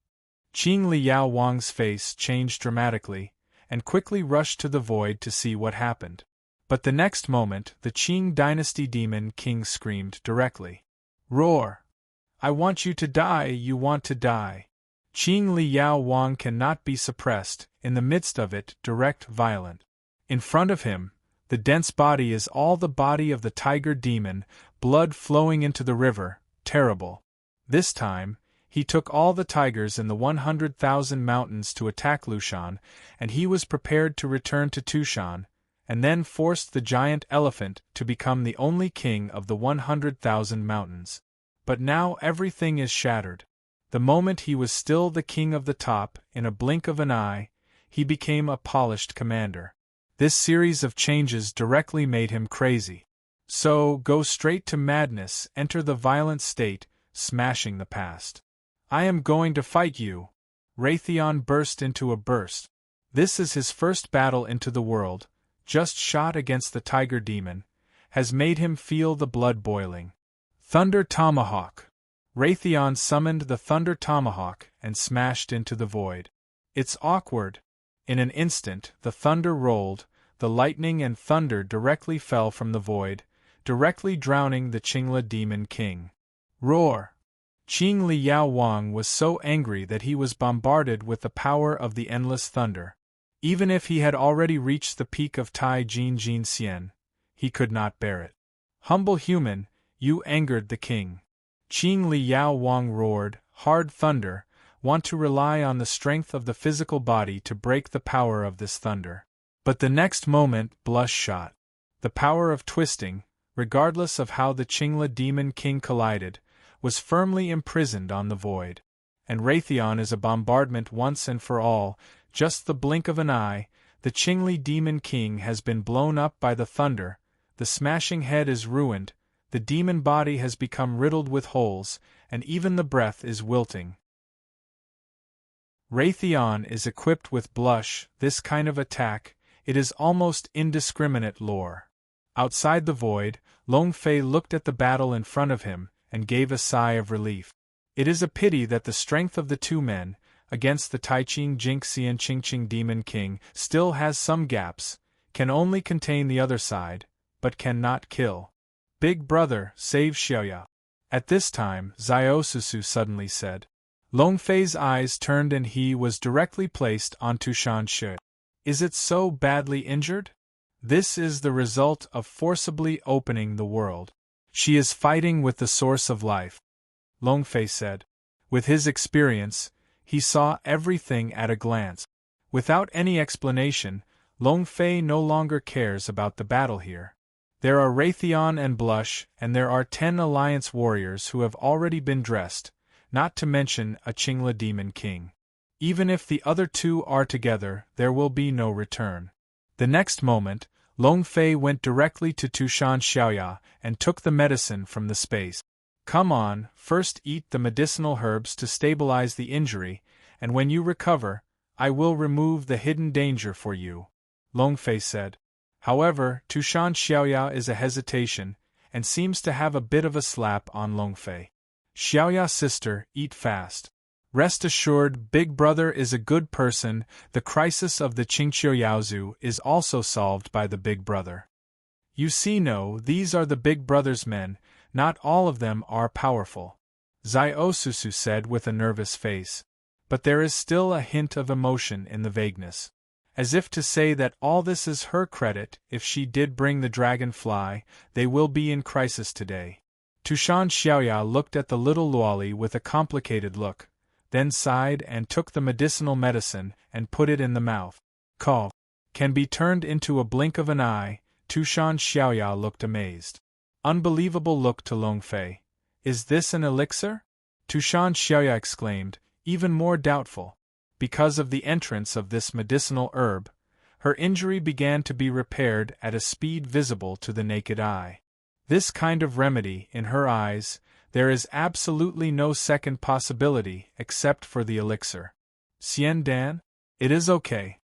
Qing Li Yao Wang's face changed dramatically, and quickly rushed to the void to see what happened. But the next moment, the Qing dynasty demon king screamed directly. Roar! I want you to die, you want to die. Qing Li Yao Wang cannot be suppressed, in the midst of it, direct violent. In front of him, the dense body is all the body of the tiger demon, blood flowing into the river, terrible. This time, he took all the tigers in the 100,000 mountains to attack Lushan, and he was prepared to return to Tushan, and then forced the giant elephant to become the only king of the 100,000 mountains. But now everything is shattered. The moment he was still the king of the top, in a blink of an eye, he became a polished commander. This series of changes directly made him crazy. So, go straight to madness, enter the violent state, smashing the past. I am going to fight you. Raytheon burst into a burst. This is his first battle into the world, just shot against the tiger demon, has made him feel the blood boiling. Thunder Tomahawk. Raytheon summoned the Thunder Tomahawk and smashed into the void. It's awkward. In an instant, the thunder rolled, the lightning and thunder directly fell from the void, directly drowning the Qingla Demon King. Roar! Qing Li Yao Wang was so angry that he was bombarded with the power of the endless thunder. Even if he had already reached the peak of Tai Jin Jin Xian, he could not bear it. Humble human, you angered the king. Qing Li Yao Wang roared, hard thunder, want to rely on the strength of the physical body to break the power of this thunder. But the next moment, Blush shot. The power of twisting, regardless of how the Qingla Demon King collided, was firmly imprisoned on the void. And Raytheon is a bombardment once and for all, just the blink of an eye, the Qingli Demon King has been blown up by the thunder, the smashing head is ruined, the demon body has become riddled with holes, and even the breath is wilting. Raytheon is equipped with Blush, this kind of attack, it is almost indiscriminate lore. Outside the void, Long Fei looked at the battle in front of him, and gave a sigh of relief. It is a pity that the strength of the two men, against the Taiching Jinxian Qingqing Demon King, still has some gaps, can only contain the other side, but cannot kill. Big brother, save Xiaoya. At this time, Ziosusu suddenly said. Long Fei's eyes turned and he was directly placed on Tushan Shi. Is it so badly injured? This is the result of forcibly opening the world. She is fighting with the source of life, Long Fei said. With his experience, he saw everything at a glance. Without any explanation, Long Fei no longer cares about the battle here. There are Raytheon and Blush, and there are 10 Alliance warriors who have already been dressed, not to mention a Qingla Demon King. Even if the other two are together, there will be no return. The next moment, Long Fei went directly to Tushan Xiaoya and took the medicine from the space. Come on, first eat the medicinal herbs to stabilize the injury, and when you recover, I will remove the hidden danger for you, Long Fei said. However, Tushan Xiaoya is a hesitation, and seems to have a bit of a slap on Long Fei. Xiaoya sister, eat fast. Rest assured, Big Brother is a good person. The crisis of the Qingqiu Yaozu is also solved by the Big Brother. You see, no, these are the Big Brother's men, not all of them are powerful, Ziosusu said with a nervous face. But there is still a hint of emotion in the vagueness. As if to say that all this is her credit. If she did bring the dragonfly, they will be in crisis today. Tushan Xiaoya looked at the little Luoli with a complicated look, then sighed and took the medicinal medicine and put it in the mouth. Cough. Can be turned into a blink of an eye. Tushan Xiaoya looked amazed. Unbelievable look to Long Fei. Is this an elixir? Tushan Xiaoya exclaimed, even more doubtful. Because of the entrance of this medicinal herb, her injury began to be repaired at a speed visible to the naked eye. This kind of remedy, in her eyes, there is absolutely no second possibility except for the elixir. Xian Dan? It is okay.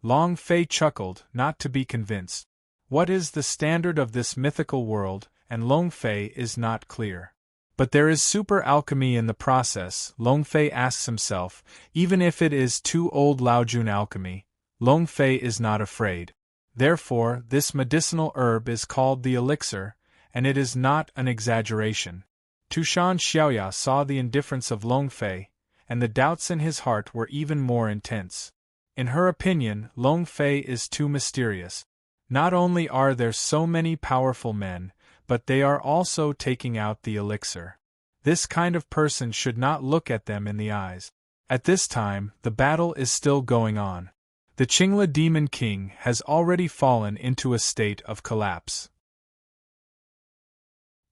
Long Fei chuckled, not to be convinced. What is the standard of this mythical world, and Long Fei is not clear. But there is super alchemy in the process, Long Fei asks himself, even if it is too old Laojun alchemy, Long Fei is not afraid. Therefore, this medicinal herb is called the elixir, and it is not an exaggeration. Tushan Xiaoya saw the indifference of Long Fei, and the doubts in his heart were even more intense. In her opinion, Long Fei is too mysterious. Not only are there so many powerful men, but they are also taking out the elixir. This kind of person should not look at them in the eyes. At this time, the battle is still going on. The Qingla Demon King has already fallen into a state of collapse.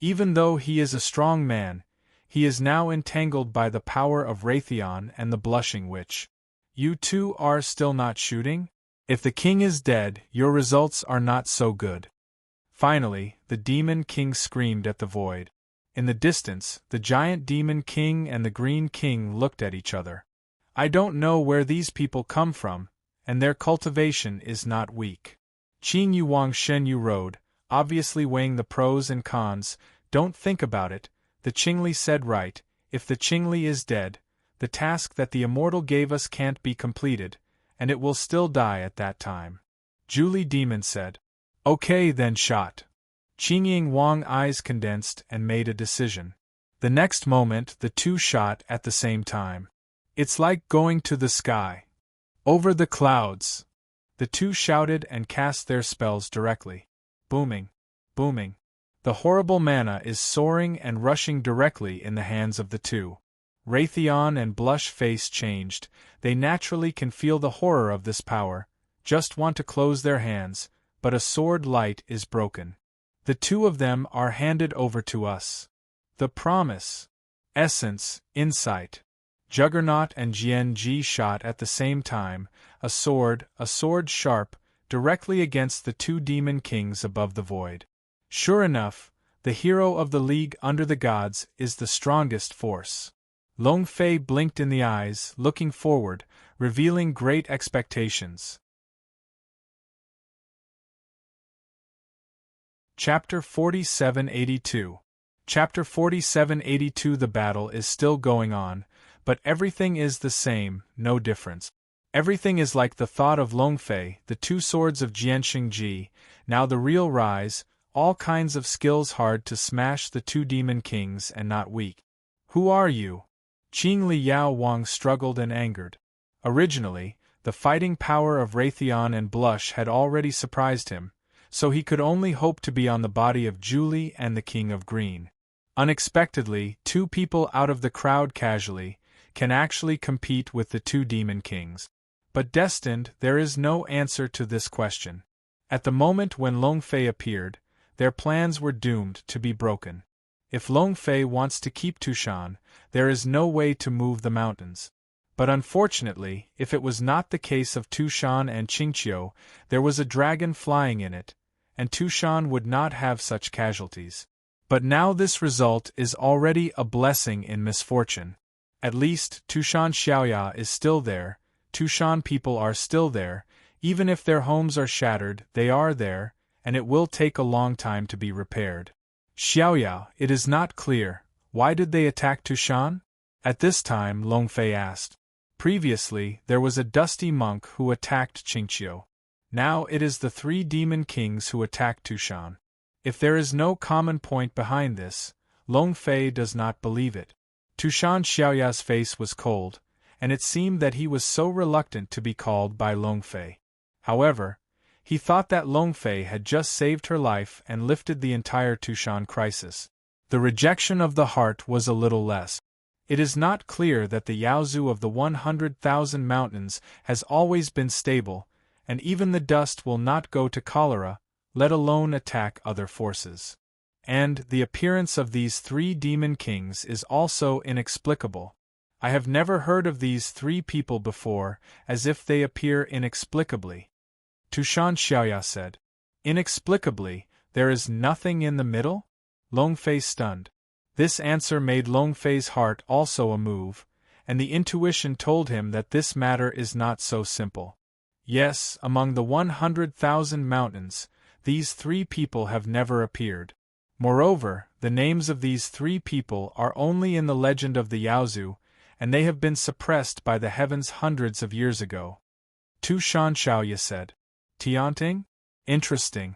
Even though he is a strong man, he is now entangled by the power of Raytheon and the Blushing Witch. You two are still not shooting? If the king is dead, your results are not so good. Finally, the Demon King screamed at the void. In the distance, the giant Demon King and the Green King looked at each other. I don't know where these people come from, and their cultivation is not weak. Qin Yu Wang Shen Yu Road, obviously weighing the pros and cons. Don't think about it, the Qingli said right, if the Qingli is dead, the task that the immortal gave us can't be completed, and it will still die at that time. Julie Demon said. Okay then shot. Qingying Wang eyes condensed and made a decision. The next moment the two shot at the same time. It's like going to the sky. Over the clouds. The two shouted and cast their spells directly. Booming. Booming. The horrible mana is soaring and rushing directly in the hands of the two. Raytheon and Blush face changed. They naturally can feel the horror of this power, just want to close their hands, but a sword light is broken. The two of them are handed over to us. The promise. Essence, insight. Juggernaut and Jian-Ji shot at the same time, a sword sharp, directly against the two demon kings above the void. Sure enough, the hero of the League under the gods is the strongest force. Long Fei blinked in the eyes, looking forward, revealing great expectations. Chapter 4782. Chapter 4782. The battle is still going on, but everything is the same, no difference. Everything is like the thought of Longfei, the two swords of Jianxingji, now the real rise, all kinds of skills hard to smash the two demon kings and not weak. Who are you? Qing Li Yao Wang struggled and angered. Originally, the fighting power of Raytheon and Blush had already surprised him, so he could only hope to be on the body of Julie and the King of Green. Unexpectedly, two people out of the crowd casually can actually compete with the two demon kings. But destined, there is no answer to this question. At the moment when Longfei appeared, their plans were doomed to be broken. If Longfei wants to keep Tushan, there is no way to move the mountains. But unfortunately, if it was not the case of Tushan and Qingqiu, there was a dragon flying in it, and Tushan would not have such casualties. But now this result is already a blessing in misfortune. At least, Tushan Xiaoya is still there, Tushan people are still there, even if their homes are shattered, they are there, and it will take a long time to be repaired. Xiaoya, it is not clear, why did they attack Tushan? At this time, Longfei asked. Previously, there was a dusty monk who attacked Qingqiu. Now it is the three demon kings who attacked Tushan. If there is no common point behind this, Longfei does not believe it. Tushan Xiaoya's face was cold, and it seemed that he was so reluctant to be called by Longfei. However, he thought that Longfei had just saved her life and lifted the entire Tushan crisis. The rejection of the heart was a little less. It is not clear that the Yaozu of the 100,000 mountains has always been stable, and even the dust will not go to cholera, let alone attack other forces. And the appearance of these three demon kings is also inexplicable. I have never heard of these three people before, as if they appear inexplicably. Tushan Xiaoya said. Inexplicably, there is nothing in the middle? Longfei stunned. This answer made Longfei's heart also a move, and the intuition told him that this matter is not so simple. Yes, among the 100,000 mountains, these three people have never appeared. Moreover, the names of these three people are only in the legend of the Yaozu, and they have been suppressed by the heavens hundreds of years ago. Tushan Xiaoya said. Tianting? Interesting.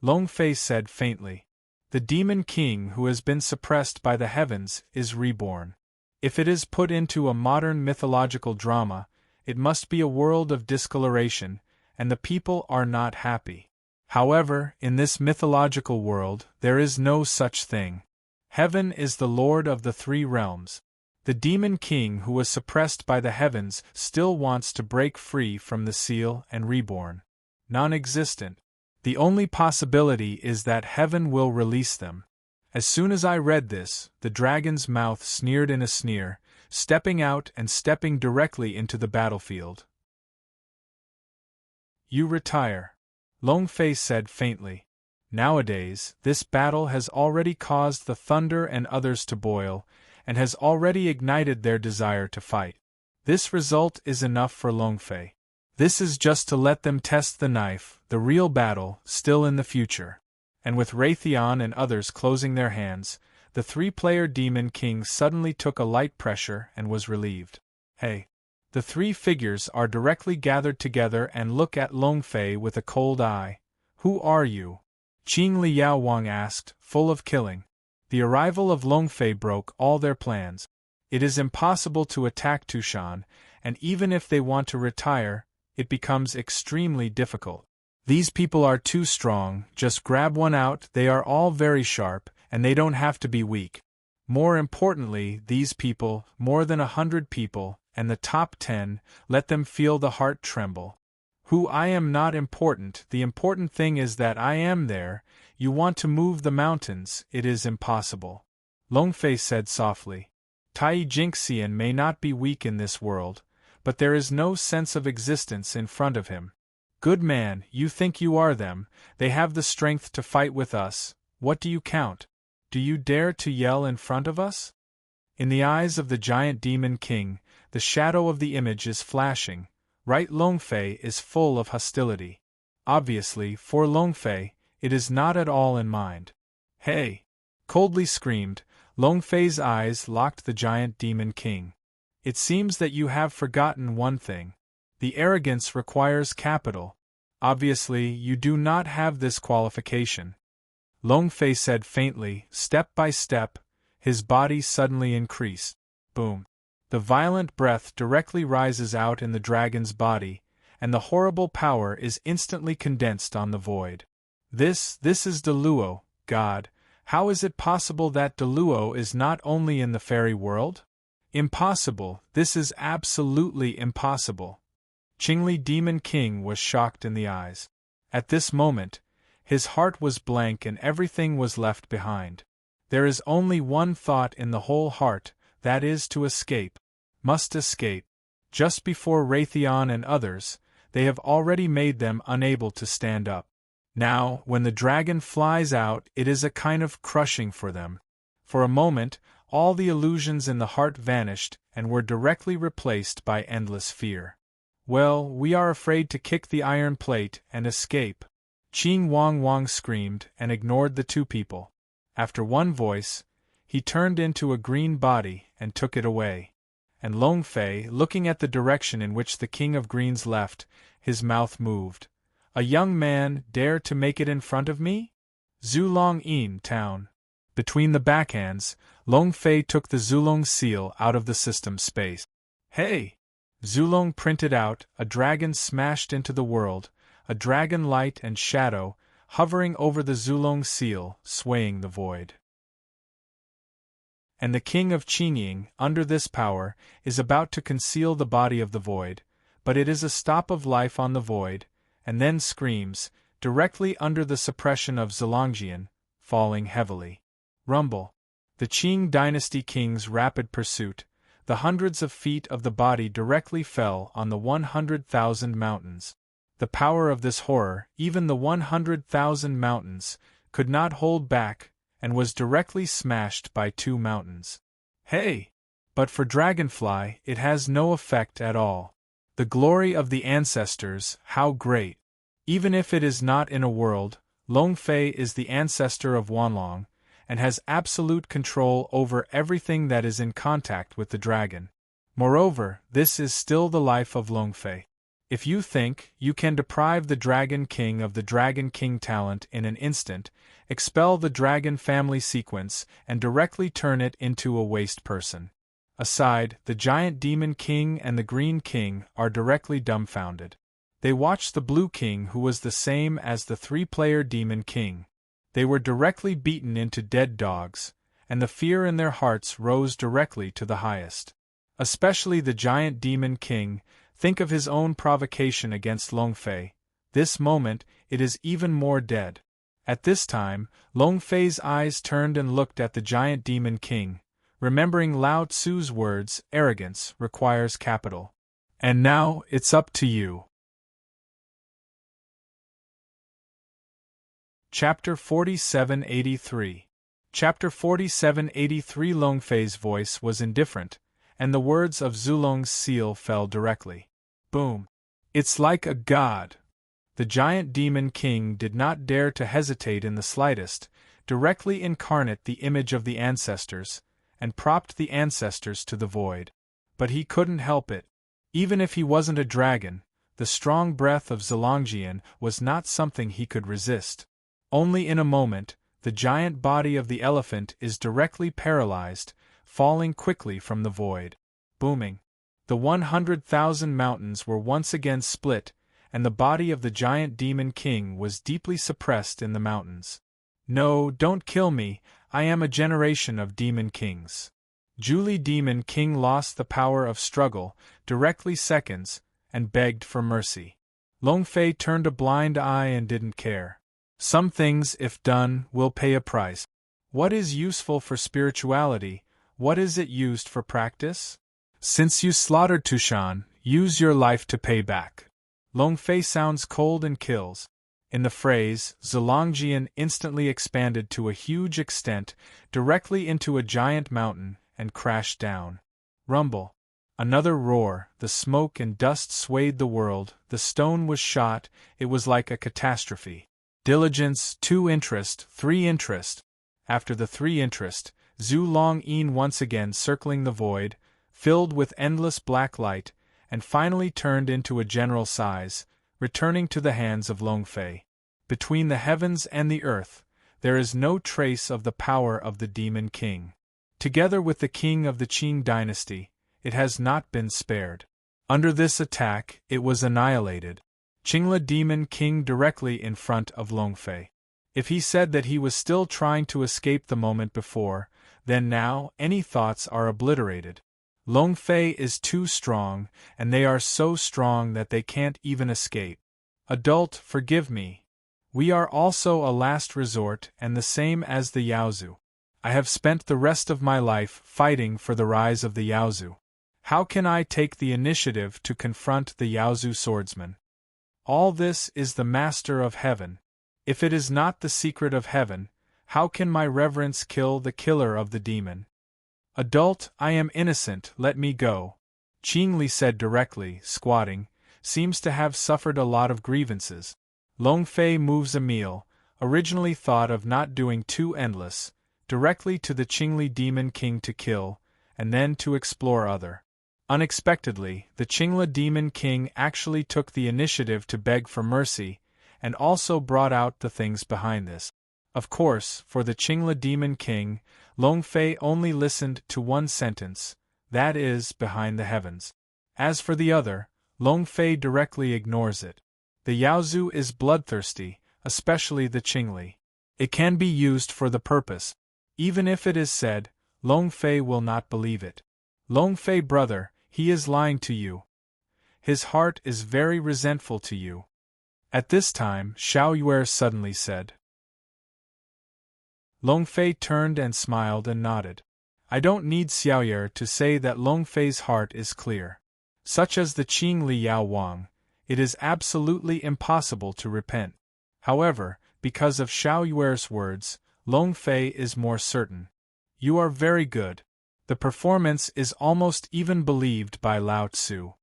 Longfei said faintly. The demon king who has been suppressed by the heavens is reborn. If it is put into a modern mythological drama, it must be a world of discoloration, and the people are not happy. However, in this mythological world, there is no such thing. Heaven is the lord of the three realms. The demon king who was suppressed by the heavens still wants to break free from the seal and reborn. Non-existent. The only possibility is that heaven will release them. As soon as I read this, the dragon's mouth sneered in a sneer, stepping out and stepping directly into the battlefield. You retire. Longfei said faintly. Nowadays, this battle has already caused the thunder and others to boil, and has already ignited their desire to fight. This result is enough for Longfei. This is just to let them test the knife, the real battle, still in the future. And with Raytheon and others closing their hands, the three-player demon king suddenly took a light pressure and was relieved. Hey! The three figures are directly gathered together and look at Longfei with a cold eye. Who are you? Qing Li Yao Wang asked, full of killing. The arrival of Longfei broke all their plans. It is impossible to attack Tushan, and even if they want to retire, it becomes extremely difficult. These people are too strong, just grab one out, they are all very sharp, and they don't have to be weak. More importantly, these people, more than 100 people, and the top 10, let them feel the heart tremble. Who I am not important, the important thing is that I am there. You want to move the mountains, it is impossible. Longfei said softly. Tai Jingxian may not be weak in this world, but there is no sense of existence in front of him. Good man, you think you are them, they have the strength to fight with us, what do you count? Do you dare to yell in front of us? In the eyes of the giant demon king, the shadow of the image is flashing, right? Longfei is full of hostility. Obviously, for Longfei, it is not at all in mind. Hey! coldly screamed. Long Fei's eyes locked the giant demon king. It seems that you have forgotten one thing. The arrogance requires capital. Obviously, you do not have this qualification. Long Fei said faintly, step by step, his body suddenly increased. Boom. The violent breath directly rises out in the dragon's body, and the horrible power is instantly condensed on the void. This is Deluo, God. How is it possible that Deluo is not only in the fairy world? Impossible, this is absolutely impossible. Qingli Demon King was shocked in the eyes. At this moment, his heart was blank and everything was left behind. There is only one thought in the whole heart, that is to escape. Must escape. Just before Raytheon and others, they have already made them unable to stand up. Now, when the dragon flies out, it is a kind of crushing for them. For a moment, all the illusions in the heart vanished and were directly replaced by endless fear. Well, we are afraid to kick the iron plate and escape. Qing Wang screamed and ignored the two people. After one voice, he turned into a green body and took it away. And Long Fei, looking at the direction in which the King of Greens left, his mouth moved. A young man dare to make it in front of me? Zulong-in town. Between the backhands, Long Fei took the Zulong seal out of the system space. Hey! Zulong printed out, a dragon smashed into the world, a dragon light and shadow, hovering over the Zulong seal, swaying the void. And the king of Qingying, under this power, is about to conceal the body of the void, but it is a stop of life on the void, and then screams, directly under the suppression of Zilongjian, falling heavily. Rumble. The Qing dynasty king's rapid pursuit, the hundreds of feet of the body directly fell on the 100,000 mountains. The power of this horror, even the 100,000 mountains, could not hold back, and was directly smashed by 2 mountains. Hey! But for Dragonfly, it has no effect at all. The glory of the ancestors, how great! Even if it is not in a world, Long Fei is the ancestor of Wanlong, and has absolute control over everything that is in contact with the dragon. Moreover, this is still the life of Long Fei. If you think you can deprive the Dragon King of the Dragon King talent in an instant, expel the Dragon family sequence and directly turn it into a waste person. Aside, the Giant Demon King and the Green King are directly dumbfounded. They watch the Blue King, who was the same as the 3-player Demon King. They were directly beaten into dead dogs, and the fear in their hearts rose directly to the highest. Especially the Giant Demon King, think of his own provocation against Long Fei. This moment, it is even more dead. At this time, Long Fei's eyes turned and looked at the Giant Demon King, remembering Lao Tzu's words, arrogance requires capital. And now, it's up to you. Chapter 4783. Chapter 4783. Long Fei's voice was indifferent, and the words of Zulong's seal fell directly. Boom. It's like a god. The Giant Demon King did not dare to hesitate in the slightest, directly incarnate the image of the ancestors, and propped the ancestors to the void. But he couldn't help it. Even if he wasn't a dragon, the strong breath of Zilongjian was not something he could resist. Only in a moment, the giant body of the elephant is directly paralyzed, falling quickly from the void. Booming. The 100,000 mountains were once again split, and the body of the Giant Demon King was deeply suppressed in the mountains. No, don't kill me, I am a generation of Demon Kings. Julie Demon King lost the power of struggle, directly seconds, and begged for mercy. Long Fei turned a blind eye and didn't care. Some things, if done, will pay a price. What is useful for spirituality, what is it used for practice? Since you slaughtered Tushan, use your life to pay back. Long Fei sounds cold and kills. In the phrase, Zilongjian instantly expanded to a huge extent, directly into a giant mountain, and crashed down. Rumble. Another roar, the smoke and dust swayed the world, the stone was shot, it was like a catastrophe. Diligence, 2 interest, 3 interest. after the three interest, Zhu Long Yin once again circling the void, filled with endless black light, and finally turned into a general size, returning to the hands of Long Fei. Between the heavens and the earth, there is no trace of the power of the Demon King. Together with the king of the Qing dynasty, it has not been spared. Under this attack, it was annihilated. Qingla Demon King directly in front of Long Fei. If he said that he was still trying to escape the moment before, then now any thoughts are obliterated. Long Fei is too strong, and they are so strong that they can't even escape. Adult, forgive me. We are also a last resort and the same as the Yaozu. I have spent the rest of my life fighting for the rise of the Yaozu. How can I take the initiative to confront the Yaozu swordsman? All this is the master of heaven. If it is not the secret of heaven, how can my reverence kill the killer of the demon? Adult, I am innocent, let me go. Qing Li said directly, squatting, seems to have suffered a lot of grievances. Long Fei moves Emil, originally thought of not doing too endless, directly to the Qingli Demon King to kill, and then to explore other. Unexpectedly, the Qingla Demon King actually took the initiative to beg for mercy, and also brought out the things behind this. Of course, for the Qingla Demon King, Long Fei only listened to one sentence, that is, behind the heavens. As for the other, Long Fei directly ignores it. The Yaozu is bloodthirsty, especially the Qingli. It can be used for the purpose. Even if it is said, Long Fei will not believe it. Long Fei brother, he is lying to you. His heart is very resentful to you. At this time, Xiao Yuer suddenly said. Long Fei turned and smiled and nodded. I don't need Xiao Yuer to say that Long Fei's heart is clear. Such as the Qing Li Yao Wang, it is absolutely impossible to repent. However, because of Xiao Yuer's words, Long Fei is more certain. You are very good. The performance is almost even believed by Lao Tzu.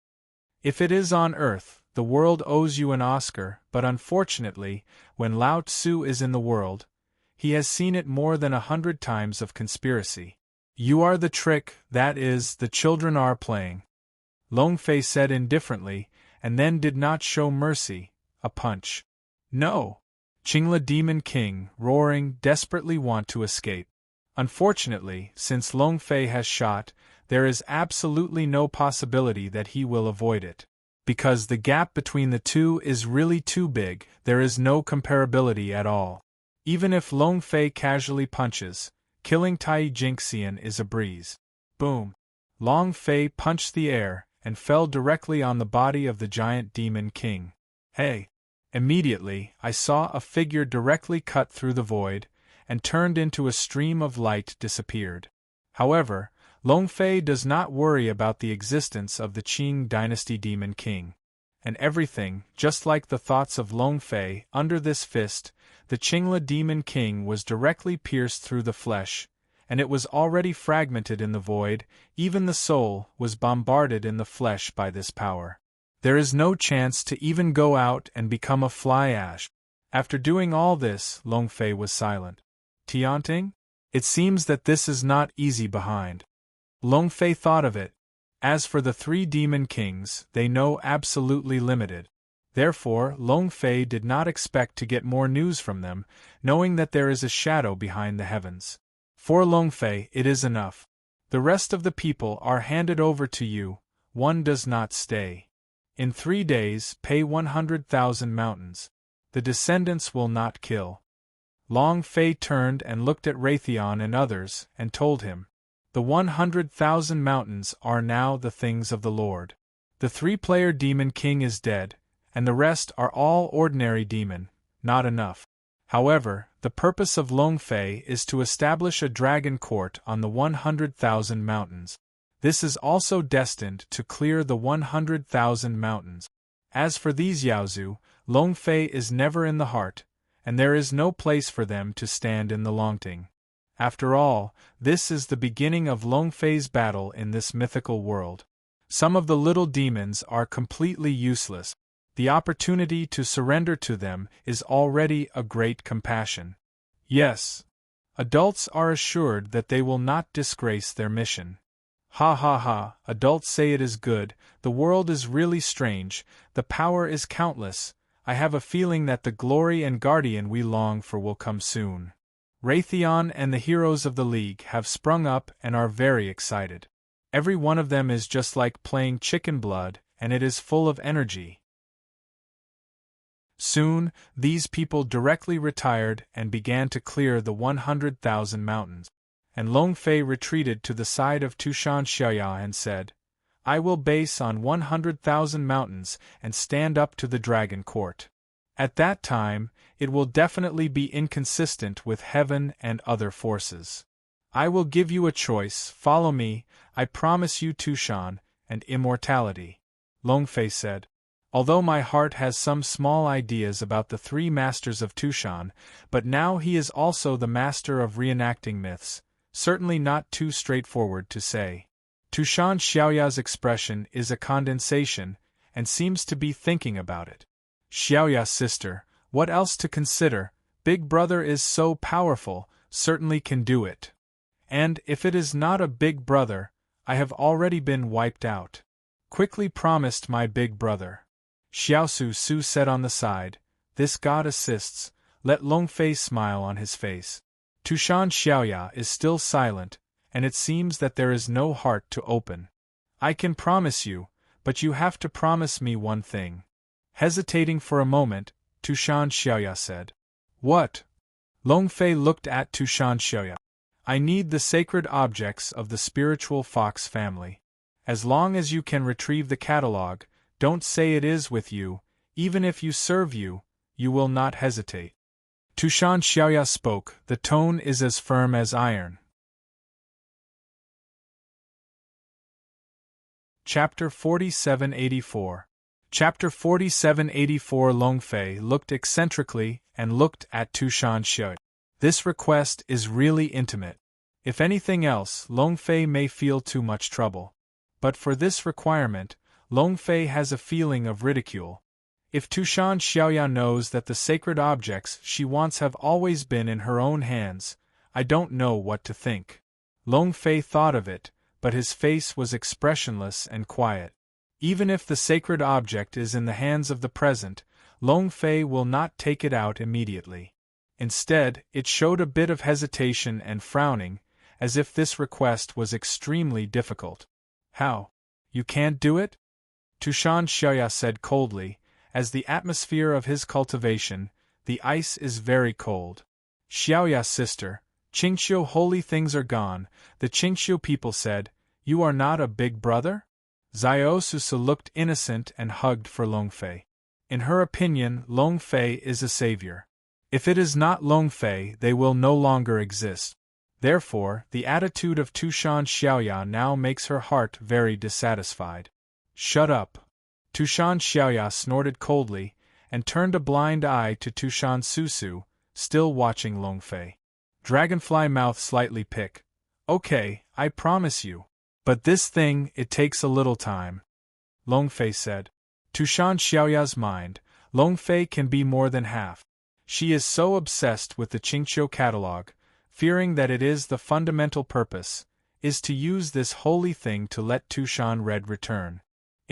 If it is on earth, the world owes you an Oscar, but unfortunately, when Lao Tzu is in the world, he has seen it more than 100 times of conspiracy. You are the trick, that is, the children are playing. Long Fei said indifferently, and then did not show mercy, a punch. No! Qingla Demon King, roaring, desperately want to escape. Unfortunately, since Long Fei has shot, there is absolutely no possibility that he will avoid it. Because the gap between the two is really too big, there is no comparability at all. Even if Long Fei casually punches, killing Tai Jingxian is a breeze. Boom! Long Fei punched the air, and fell directly on the body of the giant Demon King. Hey! Immediately, I saw a figure directly cut through the void, and turned into a stream of light disappeared. However, Long Fei does not worry about the existence of the Qing dynasty Demon King. And everything, just like the thoughts of Long Fei, under this fist, the Qingla Demon King was directly pierced through the flesh, and it was already fragmented in the void, even the soul was bombarded in the flesh by this power. There is no chance to even go out and become a fly ash. After doing all this, Long Fei was silent. Tianting? It seems that this is not easy behind. Long Fei thought of it. As for the three Demon Kings, they know absolutely limited. Therefore, Long Fei did not expect to get more news from them, knowing that there is a shadow behind the heavens. For Long Fei, it is enough. The rest of the people are handed over to you, one does not stay. In 3 days, pay 100,000 mountains. The descendants will not kill. Long Fei turned and looked at Raytheon and others, and told him, the 100,000 mountains are now the things of the Lord. The 3-player Demon King is dead, and the rest are all ordinary demon, not enough. However, the purpose of Long Fei is to establish a dragon court on the 100,000 mountains. This is also destined to clear the 100,000 mountains. As for these Yaozu, Long Fei is never in the heart, and there is no place for them to stand in the Longting. After all, this is the beginning of Long Fei's battle in this mythical world. Some of the little demons are completely useless. The opportunity to surrender to them is already a great compassion. Yes. Adults are assured that they will not disgrace their mission. Ha ha ha, adults say it is good, the world is really strange, the power is countless, I have a feeling that the glory and guardian we long for will come soon. Raytheon and the heroes of the League have sprung up and are very excited. Every one of them is just like playing chicken blood, and it is full of energy. Soon, these people directly retired and began to clear the 100,000 mountains. And Long Fei retreated to the side of Tushan Xiaoya and said, I will base on 100,000 mountains and stand up to the Dragon Court. At that time, it will definitely be inconsistent with heaven and other forces. I will give you a choice, follow me, I promise you Tushan, and immortality. Long Fei said, although my heart has some small ideas about the three masters of Tushan, but now he is also the master of reenacting myths, certainly not too straightforward to say. Tushan Xiaoya's expression is a condensation, and seems to be thinking about it. Xiaoya sister, what else to consider? Big brother is so powerful, certainly can do it. And if it is not a big brother, I have already been wiped out. Quickly promised my big brother. Xiaosu Su said on the side, this god assists, let Long Fei smile on his face. Tushan Xiaoya is still silent, and it seems that there is no heart to open. I can promise you, but you have to promise me one thing. Hesitating for a moment, Tushan Xiaoya said. What? Long Fei looked at Tushan Xiaoya. I need the sacred objects of the spiritual fox family. As long as you can retrieve the catalogue, don't say it is with you, even if you serve you, you will not hesitate. Tushan Xiaoya spoke, the tone is as firm as iron. Chapter 4784. Chapter 4784. Long Fei looked eccentrically and looked at Tushan Xiaoya. This request is really intimate. If anything else, Long Fei may feel too much trouble. But for this requirement, Long Fei has a feeling of ridicule. If Tushan Xiaoya knows that the sacred objects she wants have always been in her own hands, I don't know what to think. Long Fei thought of it, but his face was expressionless and quiet. Even if the sacred object is in the hands of the present, Long Fei will not take it out immediately. Instead, it showed a bit of hesitation and frowning, as if this request was extremely difficult. How? You can't do it? Tushan Xiaoya said coldly, as the atmosphere of his cultivation, the ice is very cold. Xiaoya sister, Qingqiu holy things are gone, the Qingqiu people said, you are not a big brother? Ziosusa looked innocent and hugged for Long Fei. In her opinion, Long Fei is a savior. If it is not Long Fei, they will no longer exist. Therefore, the attitude of Tushan Xiaoya now makes her heart very dissatisfied. Shut up. Tushan Xiaoya snorted coldly, and turned a blind eye to Tushan Susu, still watching Long Fei. Dragonfly mouth slightly pick. Okay, I promise you. But this thing, it takes a little time. Long Fei said. Tushan Xiaoya's mind, Long Fei can be more than half. She is so obsessed with the Qingqiu catalogue, fearing that it is the fundamental purpose, is to use this holy thing to let Tushan Red return.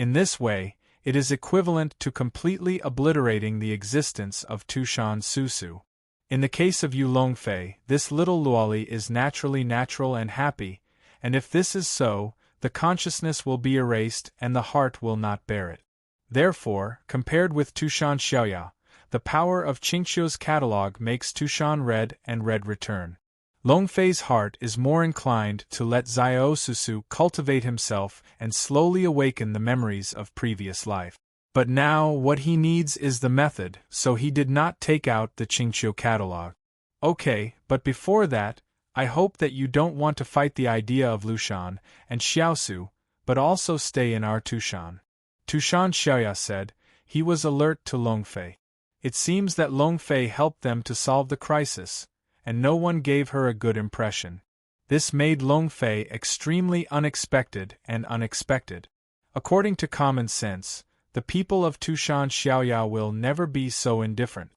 In this way, it is equivalent to completely obliterating the existence of Tushan Susu. In the case of Yu Long Fei, this little Luoli is naturally natural and happy, and if this is so, the consciousness will be erased and the heart will not bear it. Therefore, compared with Tushan Xiaoya, the power of Qingqiu's catalogue makes Tushan Red and Red return. Long Fei's heart is more inclined to let Ziosusu cultivate himself and slowly awaken the memories of previous life. But now what he needs is the method, so he did not take out the Qingqiu catalogue. Okay, but before that, I hope that you don't want to fight the idea of Lushan and Xiaosu, but also stay in our Tushan. Tushan Xiaoya said. He was alert to Long Fei. It seems that Long Fei helped them to solve the crisis, and no one gave her a good impression. This made Long Fei extremely unexpected and unexpected. According to common sense, the people of Tushan Xiaoya will never be so indifferent.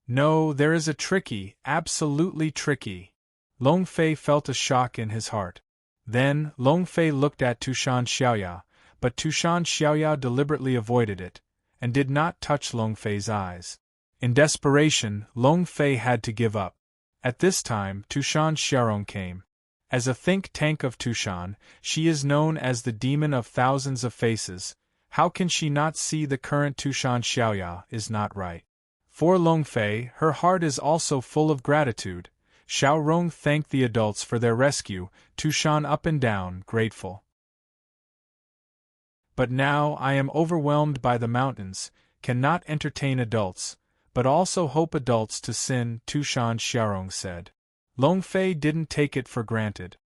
No, there is a tricky, absolutely tricky. Long Fei felt a shock in his heart. Then, Long Fei looked at Tushan Xiaoya, but Tushan Xiaoya deliberately avoided it, and did not touch Long Fei's eyes. In desperation, Long Fei had to give up. At this time, Tushan Xiaorong came. As a think tank of Tushan, she is known as the demon of thousands of faces. How can she not see the current Tushan Xiaoya is not right? For Long Fei, her heart is also full of gratitude. Xiaorong thanked the adults for their rescue, Tushan up and down, grateful. But now I am overwhelmed by the mountains, cannot entertain adults, but also hope adults to sin, Tushan Xiaorong said. Long Fei didn't take it for granted.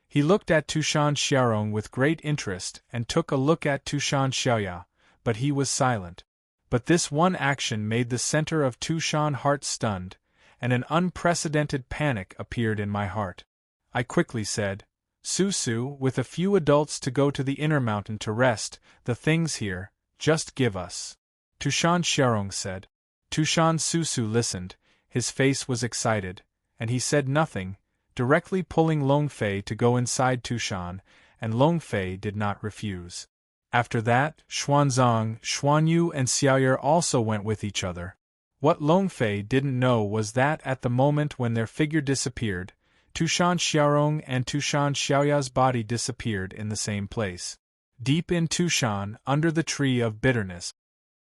He looked at Tushan Xiaorong with great interest and took a look at Tushan Xiaoya, but he was silent. But this one action made the center of Tushan heart stunned, and an unprecedented panic appeared in my heart. I quickly said, Su, with a few adults to go to the inner mountain to rest, the things here, just give us. Tushan Xiaorong said. Tushan Su listened, his face was excited, and he said nothing, directly pulling Long Fei to go inside Tushan, and Long Fei did not refuse. After that, Xuanzang, Xuanyu and Xiaoyer also went with each other. What Long Fei didn't know was that at the moment when their figure disappeared, Tushan Xiaorong and Tushan Xiaoya's body disappeared in the same place. Deep in Tushan, under the tree of bitterness.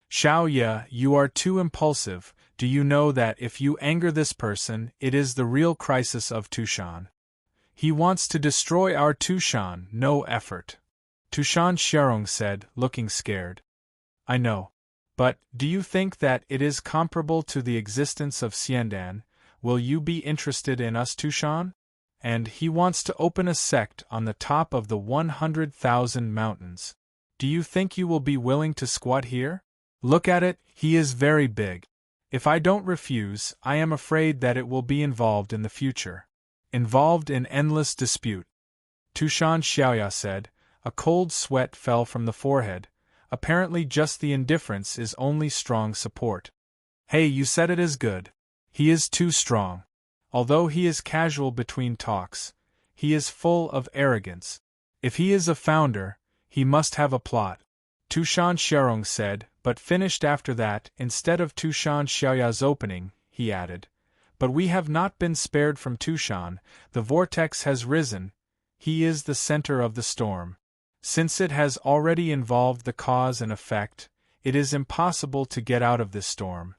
Xiaoya, you are too impulsive. Do you know that if you anger this person, it is the real crisis of Tushan? He wants to destroy our Tushan, no effort. Tushan Xiaorong said, looking scared. I know. But, do you think that it is comparable to the existence of Xiandan? Will you be interested in us, Tushan? And he wants to open a sect on the top of the 100,000 mountains. Do you think you will be willing to squat here? Look at it, he is very big. If I don't refuse, I am afraid that it will be involved in the future. Involved in endless dispute. Tushan Xiaoya said. A cold sweat fell from the forehead. Apparently just the indifference is only strong support. Hey, you said it is good. He is too strong. Although he is casual between talks, he is full of arrogance. If he is a founder, he must have a plot. Tushan Xiaorong said, but finished after that. Instead of Tushan Xiaoya's opening, he added. But we have not been spared from Tushan, the vortex has risen, he is the center of the storm. Since it has already involved the cause and effect, it is impossible to get out of this storm.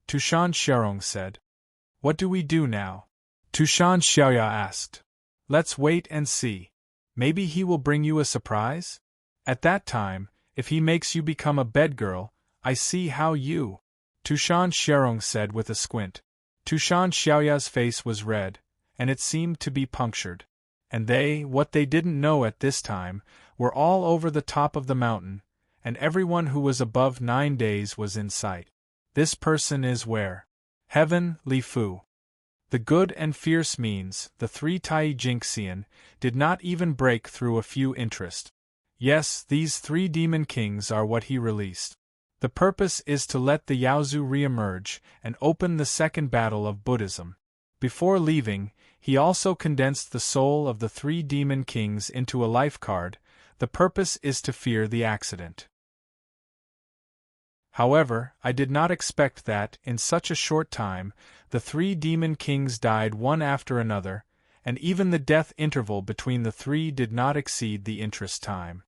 Tushan Xiaorong said. What do we do now? Tushan Xiaoya asked. Let's wait and see. Maybe he will bring you a surprise? At that time, if he makes you become a bedgirl, I see how you. Tushan Xiaorong said with a squint. Tushan Xiaoya's face was red, and it seemed to be punctured. And what they didn't know at this time, were all over the top of the mountain, and everyone who was above 9 days was in sight. This person is where? Heaven, Li Fu. The good and fierce means, the 3 Tai Jinxian, did not even break through a few interest. Yes, these 3 demon kings are what he released. The purpose is to let the Yaozu re-emerge and open the second battle of Buddhism. Before leaving, he also condensed the soul of the 3 demon kings into a life card. The purpose is to fear the accident. However, I did not expect that, in such a short time, the 3 demon kings died one after another, and even the death interval between the 3 did not exceed the interest time.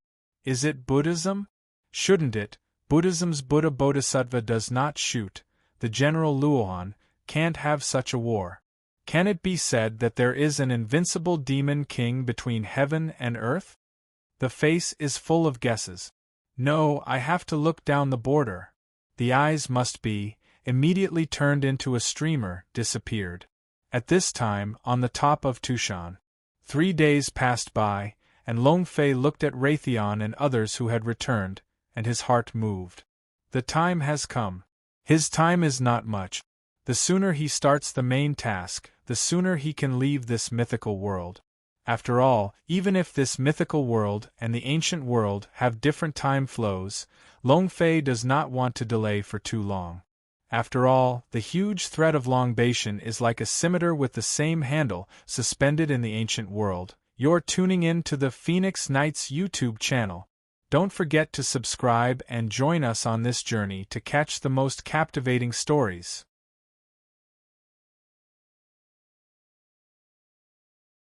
Is it Buddhism? Shouldn't it? Buddhism's Buddha Bodhisattva does not shoot. The General Luohan can't have such a war. Can it be said that there is an invincible demon king between heaven and earth? The face is full of guesses. No, I have to look down the border. The eyes must be, immediately turned into a streamer, disappeared. At this time, on the top of Tushan. 3 days passed by, and Long Fei looked at Raytheon and others who had returned, and his heart moved. The time has come. His time is not much. The sooner he starts the main task, the sooner he can leave this mythical world. After all, even if this mythical world and the ancient world have different time flows, Long Fei does not want to delay for too long. After all, the huge thread of longation is like a scimitar with the same handle, suspended in the ancient world. You're tuning in to the Phoenix Knights YouTube channel. Don't forget to subscribe and join us on this journey to catch the most captivating stories.